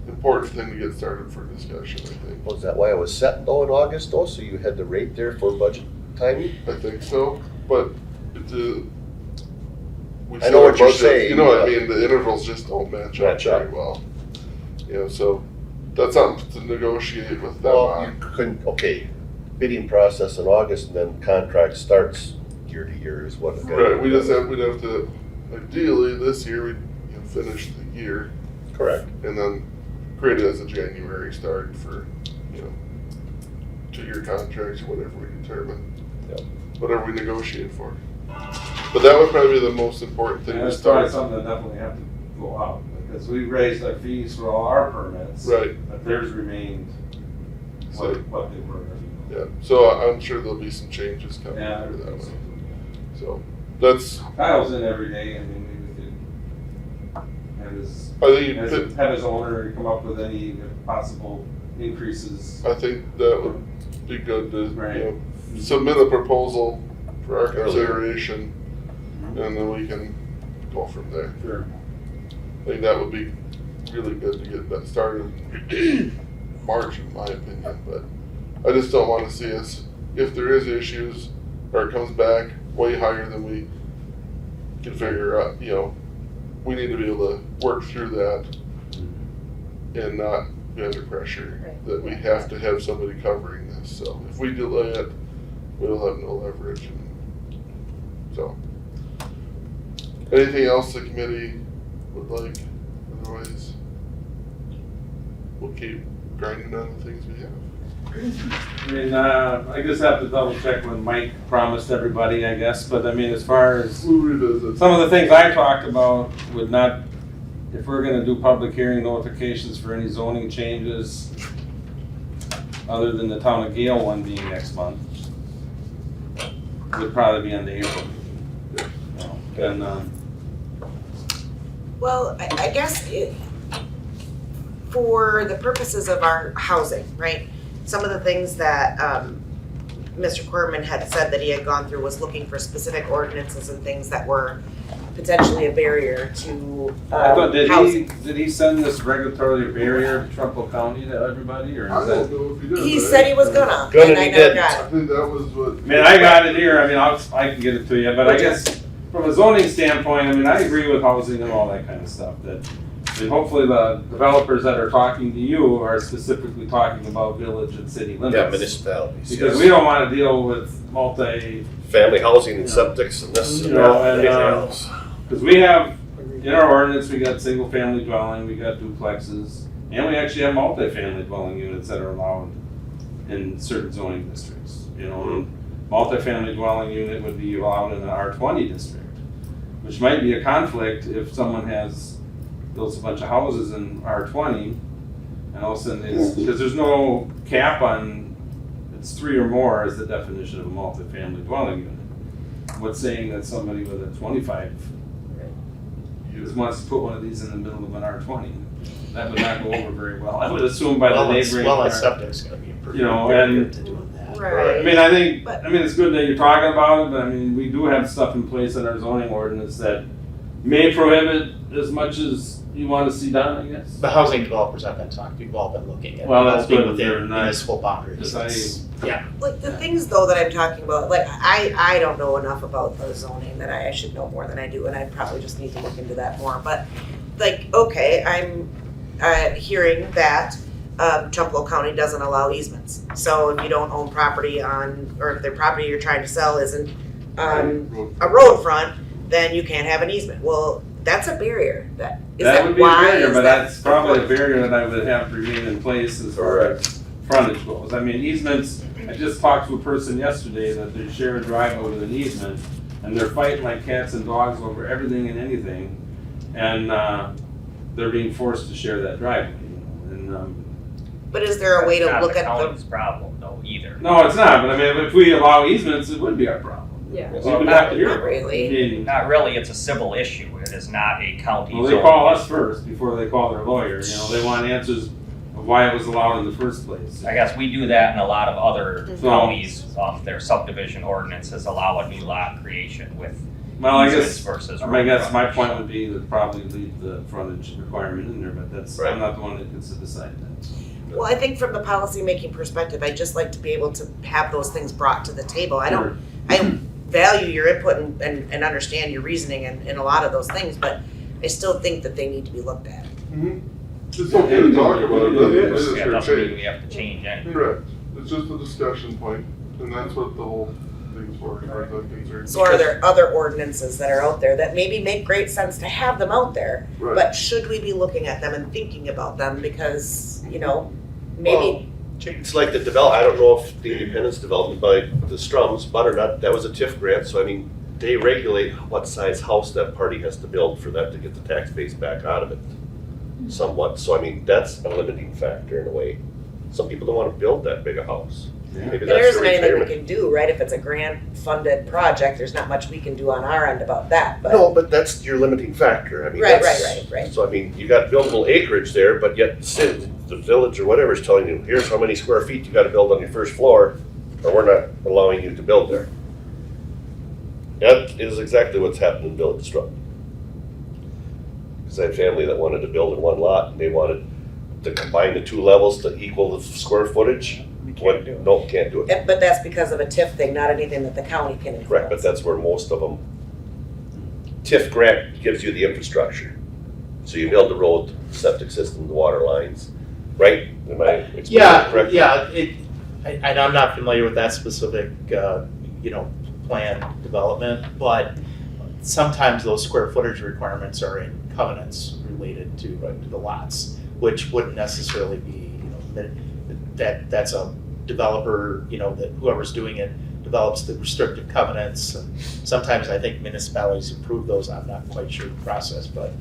important thing to get started for discussion, I think. Was that why it was set though in August though, so you had the rate there for budget timing? I think so, but we I set know our what you're budget, saying, you know what I but- mean, the intervals just don't match up Match up. very well. So that's something to negotiate with them Well, you on. couldn't, okay, bidding process in August and then contract starts year to year is what. Right, we'd have to, ideally, this year, we'd finish the year Correct. and then create it as a January start for, 2-year contracts or whatever we determine. Yep. Whatever we negotiate for. But that would probably be the most important thing and to that's probably start. something that definitely have to go out, because we raised our fees for all our permits. Right. But theirs remained So- what they were. Yeah, so I'm sure there'll be some changes coming Yeah. through that way. So that's, Kyle's in every day, I mean, we could have his, I think, have his owner come up with any possible increases. I think that would be good to, Right. submit a proposal for our Earlier. consideration, and then we can go from there. Sure. I think that would be really good to get that started March, in my opinion, but I just don't wanna see us, if there is issues, or it comes back way higher than we can figure out, we need to be able to work through that and not be under pressure, Right. that we have to have somebody covering this, so if we delay it, we'll have no leverage, and so. Anything else the committee would like, otherwise, we'll keep grinding on the things we have. I mean, I just have to double check when Mike promised everybody, I guess, but I mean, as far as We'll revisit. some of the things I talked about would not, if we're gonna do public hearing notifications for any zoning changes, other than the town of Gale one being next month, would probably be into April. And, Well, I guess for the purposes of our housing, right? Some of the things that Mr. Corman had said that he had gone through was looking for specific ordinances and things that were potentially a barrier to I thought, housing. did he send this regulatory barrier to Trumpealeau County to everybody, or I is don't that? know if he did. He but said he was gonna, Gonna, and I he never didn't. got I it. think that was what. I mean, I got it here, I mean, I can get it to you, but I guess from a zoning standpoint, I mean, I agree with housing and all that kind of stuff, that, and hopefully the developers that are talking to you are specifically talking about village and city limits. Yeah, municipalities. Because yes. we don't wanna deal with multi, Family housing and septics and this and You know, that, and, anything else. cause we have, in our ordinance, we got single family dwelling, we got duplexes, and we actually have multifamily dwelling units that are allowed in certain zoning districts, Multifamily dwelling unit would be allowed in an R20 district, which might be a conflict if someone builds a bunch of houses in R20, and all of a sudden it's, because there's no cap on, it's 3 or more is the definition of a multifamily dwelling unit. What's saying that somebody with a 25 just wants to put one of these in the middle of an R20? That would not go over very well. I would assume by the neighboring. septic's gonna be a pretty You know, barrier and- to doing that. I mean, I mean, it's good that you're talking about it, but I mean, we do have stuff in place in our zoning ordinance that may prohibit as much as you wanna see done, I guess. The housing developers I've been talking to, have all been looking at Well, that's developing good, they're within not municipal boundaries. deciding. Yeah, Like the things though that I'm talking about, like I don't know enough about the zoning that I should know more than I do, and I probably just need to look into that more, but like, okay, I'm hearing that Trumpealeau County doesn't allow easements. So if you don't own property on, or if the property you're trying to sell isn't on a road front, then you can't have an easement. Well, that's a barrier. That would be a barrier, but that that's probably a barrier that I would have to remain in place as far as frontage goes. I mean, easements, I just talked to a person yesterday that they share a driveway with an easement, and they're fighting like cats and dogs over everything and anything, and they're being forced to share that driveway, and But is there a way to That's look not at the the county's problem though either. no, it's not, but I mean, if we allow easements, it would be our problem. Yeah. So we would have to hear Not it. really. I mean, Not really, it's a civil issue, it is not a county well, they zoning call us issue. first before they call their lawyer, you know, they want answers of why it was allowed in the first place. I guess we do that in a lot of other So- counties, their subdivision ordinances allow a new lot creation with Well, I easements guess, versus. I guess road my frontage. point would be to probably leave the frontage requirement in there, but that's, Right. I'm not the one that gets to decide that. well, I think from the policy-making perspective, I'd just like to be able to have those things brought to the table. I value your input and understand your reasoning in a lot of those things, but I still think that they need to be looked at. It's okay to talk about it, doesn't Yeah, necessarily doesn't mean change. we have to change anything. Correct, it's just a discussion point, and that's what the whole thing's for, as far as I'm concerned. So are there other ordinances that are out there that maybe make great sense to have them out there? Right. But should we be looking at them and thinking about them because, maybe, It's like the I don't know if the Independence development by the Strums, Butternut, that was a TIF grant, so I mean, they regulate what size house that party has to build for that to get the tax base back out of it somewhat, so I mean, that's a limiting factor in a way. Some people don't wanna build that big a house. Maybe there that's isn't their anything we retirement. can do, right? If it's a grant-funded project, there's not much we can do on our end about that, but. No, but that's your limiting factor, I mean, Right, that's. right. So I mean, you got buildable acreage there, but yet the village or whatever is telling you, here's how many square feet you gotta build on your first floor, or we're not allowing you to build there. That is exactly what's happened in Village Strong. Cause I had family that wanted to build in one lot, and they wanted to combine the two levels to equal the square footage. We can't do it. No, can't do it. But that's because of a TIF thing, not anything that the county can influence. Correct, but that's where most of them, TIF grant gives you the infrastructure. So you build the road, septic system, the water lines, right? Am I explaining it yeah, correctly? and I'm not familiar with that specific, plan development, but sometimes those square footage requirements are in covenants related to the lots, which wouldn't necessarily be, that's a developer, that whoever's doing it develops the restrictive covenants, and sometimes I think municipalities approve those. I'm not quite sure the process, but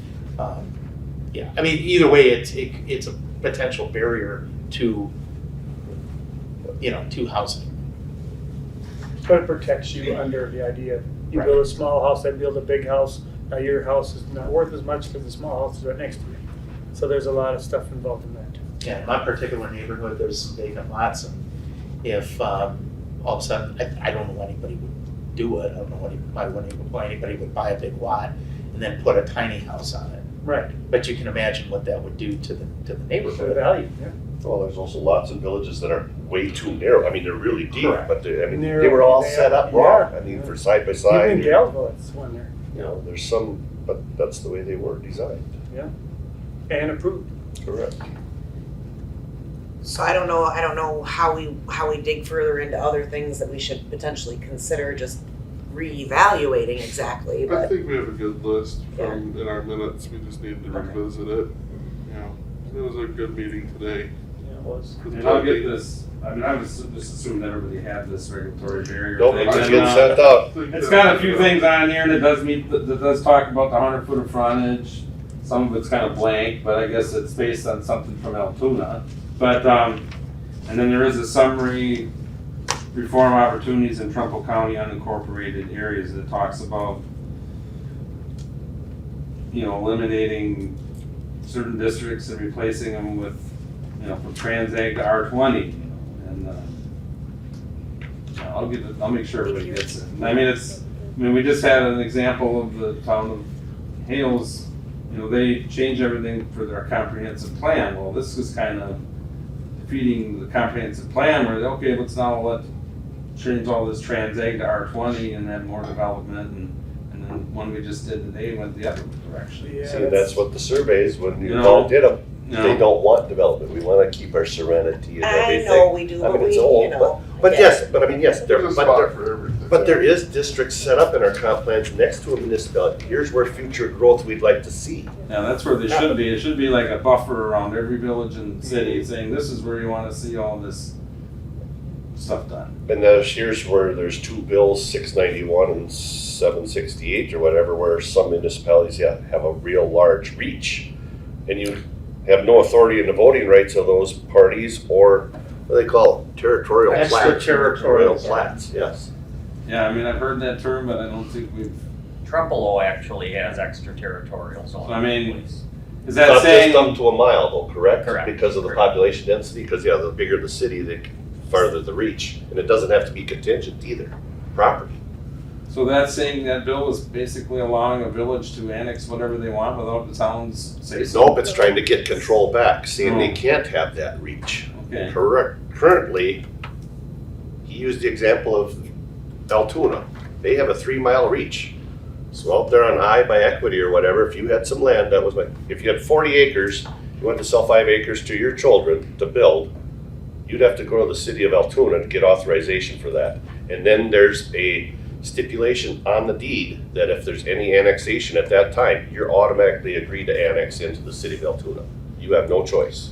yeah, I mean, either way, it's a potential barrier to to housing. But it protects you under the idea, you Right. build a small house, I build a big house, now your house is not worth as much because the small house is right next to you. So there's a lot of stuff involved in that. Yeah, in my particular neighborhood, there's some vacant lots, and if all of a sudden, I don't know why anybody would do it, I don't know why anybody would buy a big lot and then put a tiny house on it. Right. But you can imagine what that would do to the For the neighborhood. value, yeah. Well, there's also lots of villages that are way too narrow. I mean, they're really deep, Correct. but they were Narrow, all they set are- up wrong. yeah, I mean, yeah. for side by Even side. in Galesville, it's one there, There's some, but that's the way they were designed. and approved. Correct. So I don't know how we dig further into other things that we should potentially consider just reevaluating exactly, I but. think we have a good list from, in our minutes, we just need to revisit it. It was a good meeting today. Yeah, it was. And I'll get this, I mean, I was just assuming everybody had this regulatory barrier. Nope, thing, it's and, getting sent out. It's got a few things on here that does talk about the 100-foot of frontage. Some of it's kind of blank, but I guess it's based on something from Altoona. But, and then there is a summary, reform opportunities in Trumpealeau County unincorporated areas that talks about, eliminating certain districts and replacing them with, from Transag to R20, and, I'll make sure everybody gets it. And I mean, we just had an example of the town of Hales they change everything for their comprehensive plan. Well, this is kind of defeating the comprehensive plan where, okay, let's now change all this transag to R20 and have more development, and then one we just did today went the other direction. Yeah, See, that's what the surveys, when you You all know, did them, you they know. don't want development. We wanna keep our serenity and I everything. know we do, I but mean, we, it's you old, know. but yeah. yes, but I mean, yes, There's a spot for everything. but there is districts set up in our comp plans next to a municipality. Here's where future growth we'd like to see. Yeah, that's where they should be. It should be like a buffer around every village and city saying this is where you want to see all this stuff done. And here's where there's two bills, 691 and 768 or whatever, where some municipalities have a real large reach. And you have no authority in the voting rights of those parties, or what do they call it? Territorial plats. Extraterritorial plats, yes. Yeah, I mean, I've heard that term, but I don't think we've. Trempealeau actually has extraterritorial So, zoning. I mean, Please. is that Not saying? just up to a mile though, correct? Correct. Because of the Correct. population density, because the bigger the city, the farther the reach. And it doesn't have to be contingent either, property. So that's saying that bill is basically allowing a village to annex whatever they want without the town's say so. Nope, it's trying to get control back, saying they Oh. can't have that reach. Okay. Currently, he used the example of Altoona. They have a 3-mile reach. So out there on I by Equity or whatever, if you had some land, if you had 40 acres, you wanted to sell 5 acres to your children to build, you'd have to go to the city of Altoona to get authorization for that. And then there's a stipulation on the deed that if there's any annexation at that time, you're automatically agreed to annex into the city of Altoona. You have no choice.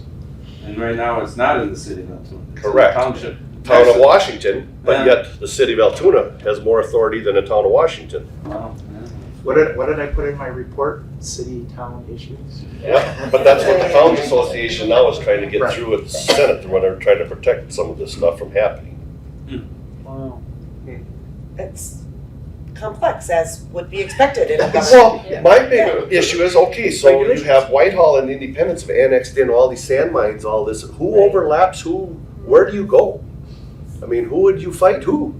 And right now, it's not in the city of Altoona. It's in the Correct. Township. Town of Washington, but Yeah. yet the city of Altoona has more authority than the town of Washington. Wow. What did I put in my report? City-town issues? Yeah, but that's what the Towns Association now is trying to get Right. through with the Senate, when they're trying to protect some of this stuff from happening. Wow. It's complex, as would be expected in a Well, government. my big issue is, okay, so you have Whitehall and Independence have annexed in all these sand mines, all this, who Right. overlaps who, where do you go? I mean, who would you fight who?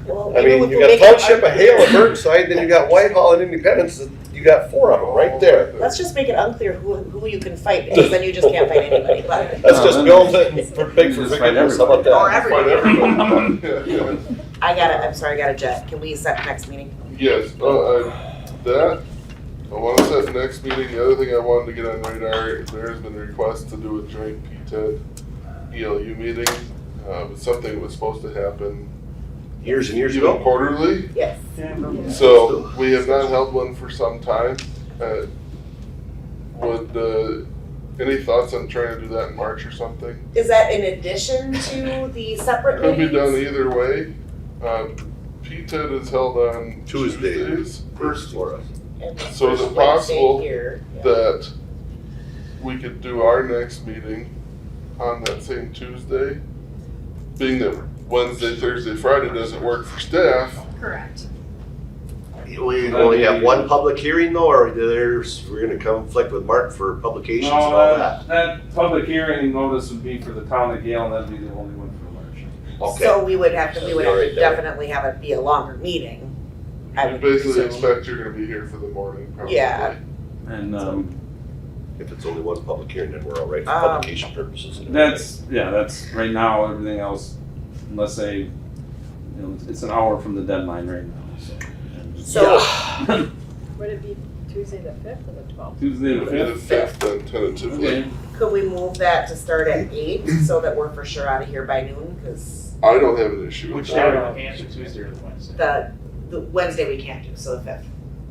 Well, I maybe mean, if you we got make it Township of Hale and Burnside, then you got Whitehall and Independence, you got 4 of them right there. Let's just make it unclear who you can fight, because then you just can't fight anybody, but. Let's just build it for big for Just fight How about that? Or everybody. Yeah, yeah. I'm sorry, I got a jet. Can we set next meeting? Yes, I want to set the next meeting. The other thing I wanted to get on radar, there's been requests to do a joint PTED ELU meeting. It's something that was supposed to happen Years and years even ago. quarterly. Yes. So we have not held one for some time. Any thoughts on trying to do that in March or something? Is that in addition to the separate Could be meetings? done either way. PTED is held on Tuesdays. Tuesdays. First for us. And the So is first it possible Wednesday here. Yeah. that we could do our next meeting on that same Tuesday? Being that Wednesday, Thursday, Friday doesn't work for staff. Correct. We only have one public hearing though, or we're gonna conflict with Mark for publications and all No, that? that public hearing notice would be for the town of Gale, and that'd be the only one for March. Okay. So we would have to All right, then. definitely have it be a longer meeting. I You would basically presume. expect you're gonna be here for the morning, probably. Yeah. And, If it's only one public hearing, then we're all right for Um, publication purposes. and everything. that's right now, everything else, unless it's an hour from the deadline right now, so. So, Would it be Tuesday the 5th or the 12th? Tuesday the Maybe the 5th? 5th then tentatively. Okay. could we move that to start at 8 so that we're for sure out of here by noon? Because I don't have an issue with Which day that. on the Tuesday or the Wednesday? the Wednesday we can't do, so the 5th.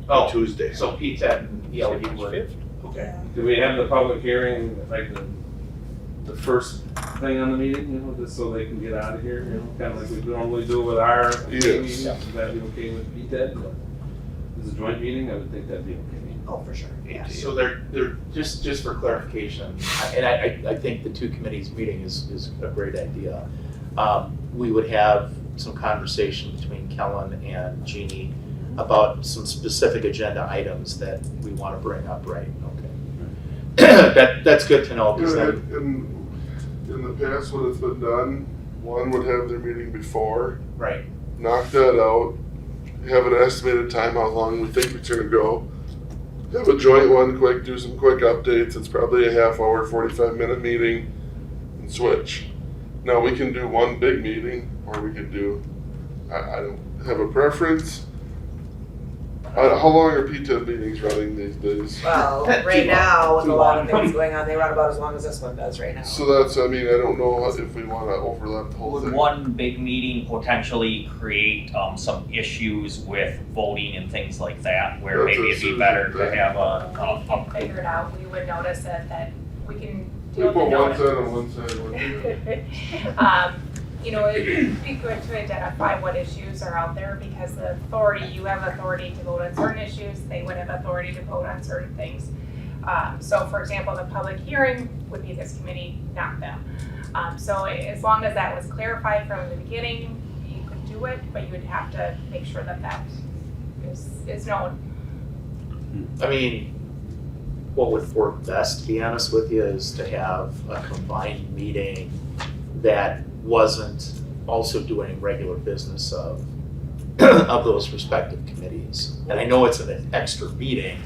Oh, Tuesday. so PTED and ELU would. Okay. Do we have the public hearing, like the first thing on the meeting, just so they can get out of here, kind of like we normally do with our Yes. meetings? Would that be okay with PTED? Is it a joint meeting? I would think that'd be okay. Oh, for sure, yeah. So they're just for clarification, and I think the two committees meeting is a great idea. We would have some conversation between Kellen and Jeannie about some specific agenda items that we want to bring up, right? Okay. That's good to know, because then, In the past, when it's been done, one would have their meeting before, right, knock that out, have an estimated time how long we think it's gonna go, have a joint one quick, do some quick updates. It's probably a half hour, 45-minute meeting and switch. Now we can do one big meeting or we can do, I don't have a preference. How long are P10 meetings running these days? Well, right now, with a lot of things going on, they run about as long as this one does right now. So that's, I mean, I don't know if we want to overlap the whole Would thing. one big meeting potentially create some issues with voting and things like that, where That's maybe a it'd be Susan better thing. to have We can figure it out, we would notice it, that we can We deal put with the one notice. side on one side, one side. You know, it'd be good to identify what issues are out there, because the authority, you have authority to vote on certain issues, they would have authority to vote on certain things. So for example, the public hearing would be this committee, not them. So as long as that was clarified from the beginning, you could do it, but you would have to make sure that that is known. I mean, what would work best, to be honest with you, is to have a combined meeting that wasn't also doing regular business of those respective committees. And I know it's an extra meeting,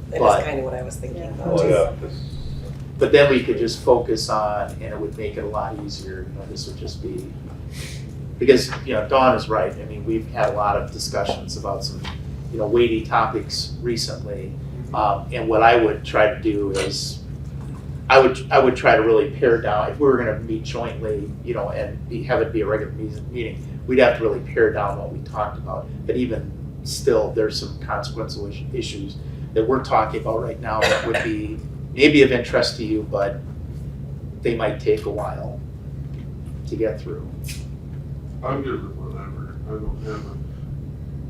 That but- is kind of what I was thinking about. Oh, yeah. but then we could just focus on, and it would make it a lot easier, you know, this would just be, because, you know, Dawn is right. I mean, we've had a lot of discussions about some, you know, weighty topics recently. And what I would try to do is, I would try to really pare down, if we were gonna meet jointly, you know, and have it be a regular meeting, we'd have to really pare down what we talked about. But even still, there's some consequential issues that we're talking about right now that would be maybe of interest to you, but they might take a while to get through. I'm good with whatever. I don't have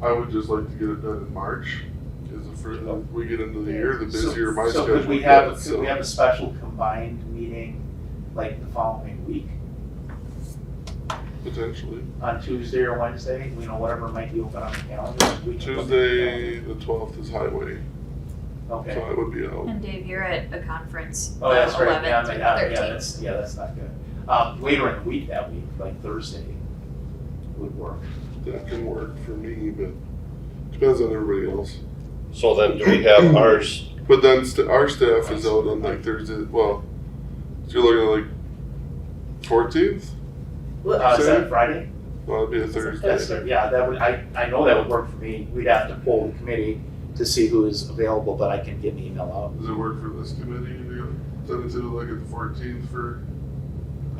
a, I would just like to get it done in March. Because the further we get into the year, the busier my So schedule could we have, gets. could we have a special combined meeting like the following week Potentially. on Tuesday or Wednesday, you know, whatever might be open on the calendar? We can look at the Tuesday, the 12th is highway, so Okay. I would be out. And Dave, you're at a conference, Oh, that's right, 11th yeah, through yeah, 13th. that's not good. Later in the week that week, like Thursday would work. That can work for me, but depends on everybody else. So then do we have ours, But then our staff is out on like Thursday, well, so you're looking at like 14th? Is that Friday? Well, it'd be a Thursday. Yeah, that would, I know that would work for me. We'd have to poll the committee to see who is available, but I can get an email out. Does it work for this committee to send it to like at the 14th for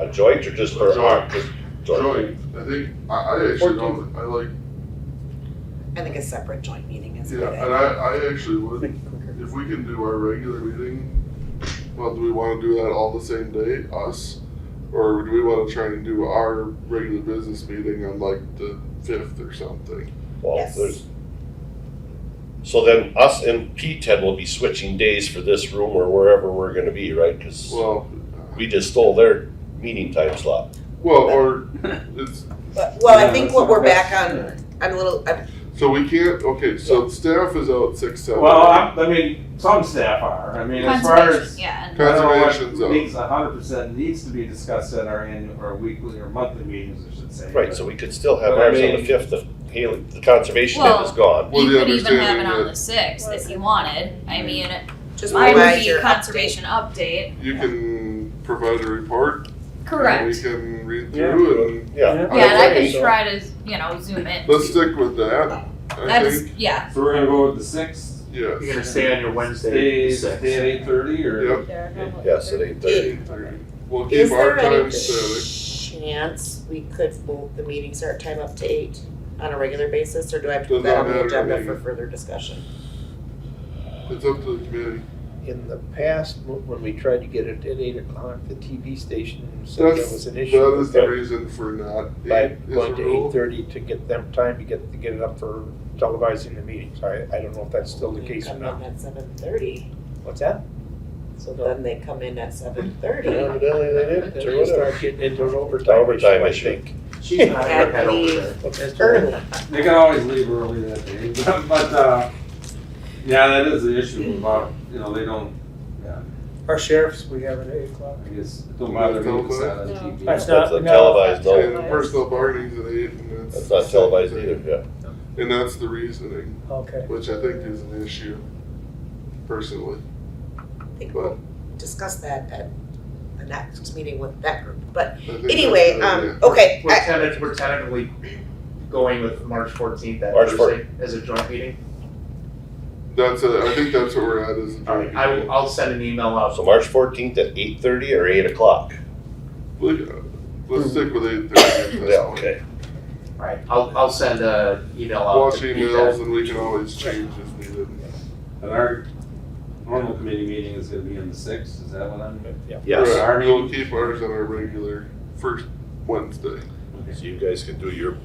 a joint or just for our? joint? I think, I actually don't, I like, I think a separate joint meeting is a yeah, good and idea. I actually would, if we can do our regular meeting, well, do we wanna do that all the same day, us? Or do we wanna try and do our regular business meeting on like the 5th or something? Well, Yes. there's, so then us and P10 will be switching days for this room or wherever we're gonna be, right? Cause Well, we just stole their meeting time slot. or it's, Well, I think what we're back on, so we can't, okay, so staff is out 6, 7. Well, I mean, some staff are, I mean, as far Conservation, as. yeah. I don't know Conservation's what out. needs 100% needs to be discussed at our annual, or weekly, or monthly meetings, I should say. Right, so we could still have But I ours on the mean- 5th if Haley, the conservation end is Well, gone. Well, You the could even have it understanding on that- the 6th if you wanted. I mean, just mine would provide be your conservation update. You can provide a report. Correct. And we can read through and. Yeah. Yeah, and I think could try to, zoom in. Let's stick with that, I That's, think, yeah. So we're gonna go with the 6th, yes. You're gonna stay on your Wednesday, stay the 6th. at 8:30, or? Yep. Yes, at 8:30. We'll Is keep our there any time static. chance we could move the meeting start time up to 8 on a regular basis, or do I have to Does put that not on the matter to agenda me. for further discussion? It's up to the committee. In the past, when we tried to get it at 8 o'clock, the TV station said that was an issue. That is the but reason for not By 8 is going the to rule. 8:30 to get them time to get it up for televising the meetings. I don't know if that's still the case or Come not. in at 7:30, What's that? so then they come in at 7:30. Evidently they didn't, Then or you whatever. start getting into an overtime Overtime I issue. think. She's not gonna head At over the there. early. They can always leave early that day, but, yeah, that is the issue about, they don't, Our sheriffs, we have it at 8 o'clock. I guess, it don't bother me if it's not on No. TV. That's That's not, not televised, no. And personal bargaining's at 8 and it's. That's not televised either, yeah. And that's the reasoning, Okay. which I think is an issue. personally. I think we'll discuss that at the next meeting with that group, but I think anyway, that's a good idea. okay. We're tentatively going with March 14th, that March Thursday, as a joint meeting. I think that's what we're at is. All right, I'll send an email out. So March 14th at 8:30 or 8 o'clock? Let's stick with 8:30. Yeah, okay. All right, I'll send an email out. Watch to emails Pete. and we can always change as needed. And our normal committee meeting is gonna be on the 6th, is that what I'm? Yes. Correct. We'll keep ours on our regular first Wednesday. So you guys can do your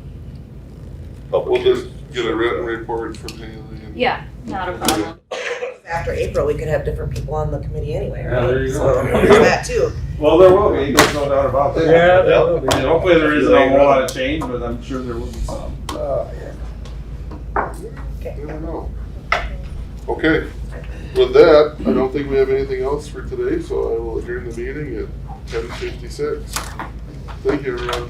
public. We'll just hearing. get a written report from Haley. And Yeah, not a problem. After April, we could have different people on the committee anyway, Yeah, right? there you So, go. there's that too. Well, there will be, there's no doubt about that. Yeah, there will be. And hopefully there isn't a whole lot of change, but I'm sure there will be some. never know. Okay, with that, I don't think we have anything else for today, so I will adjourn the meeting at 10:56. Thank you, everyone.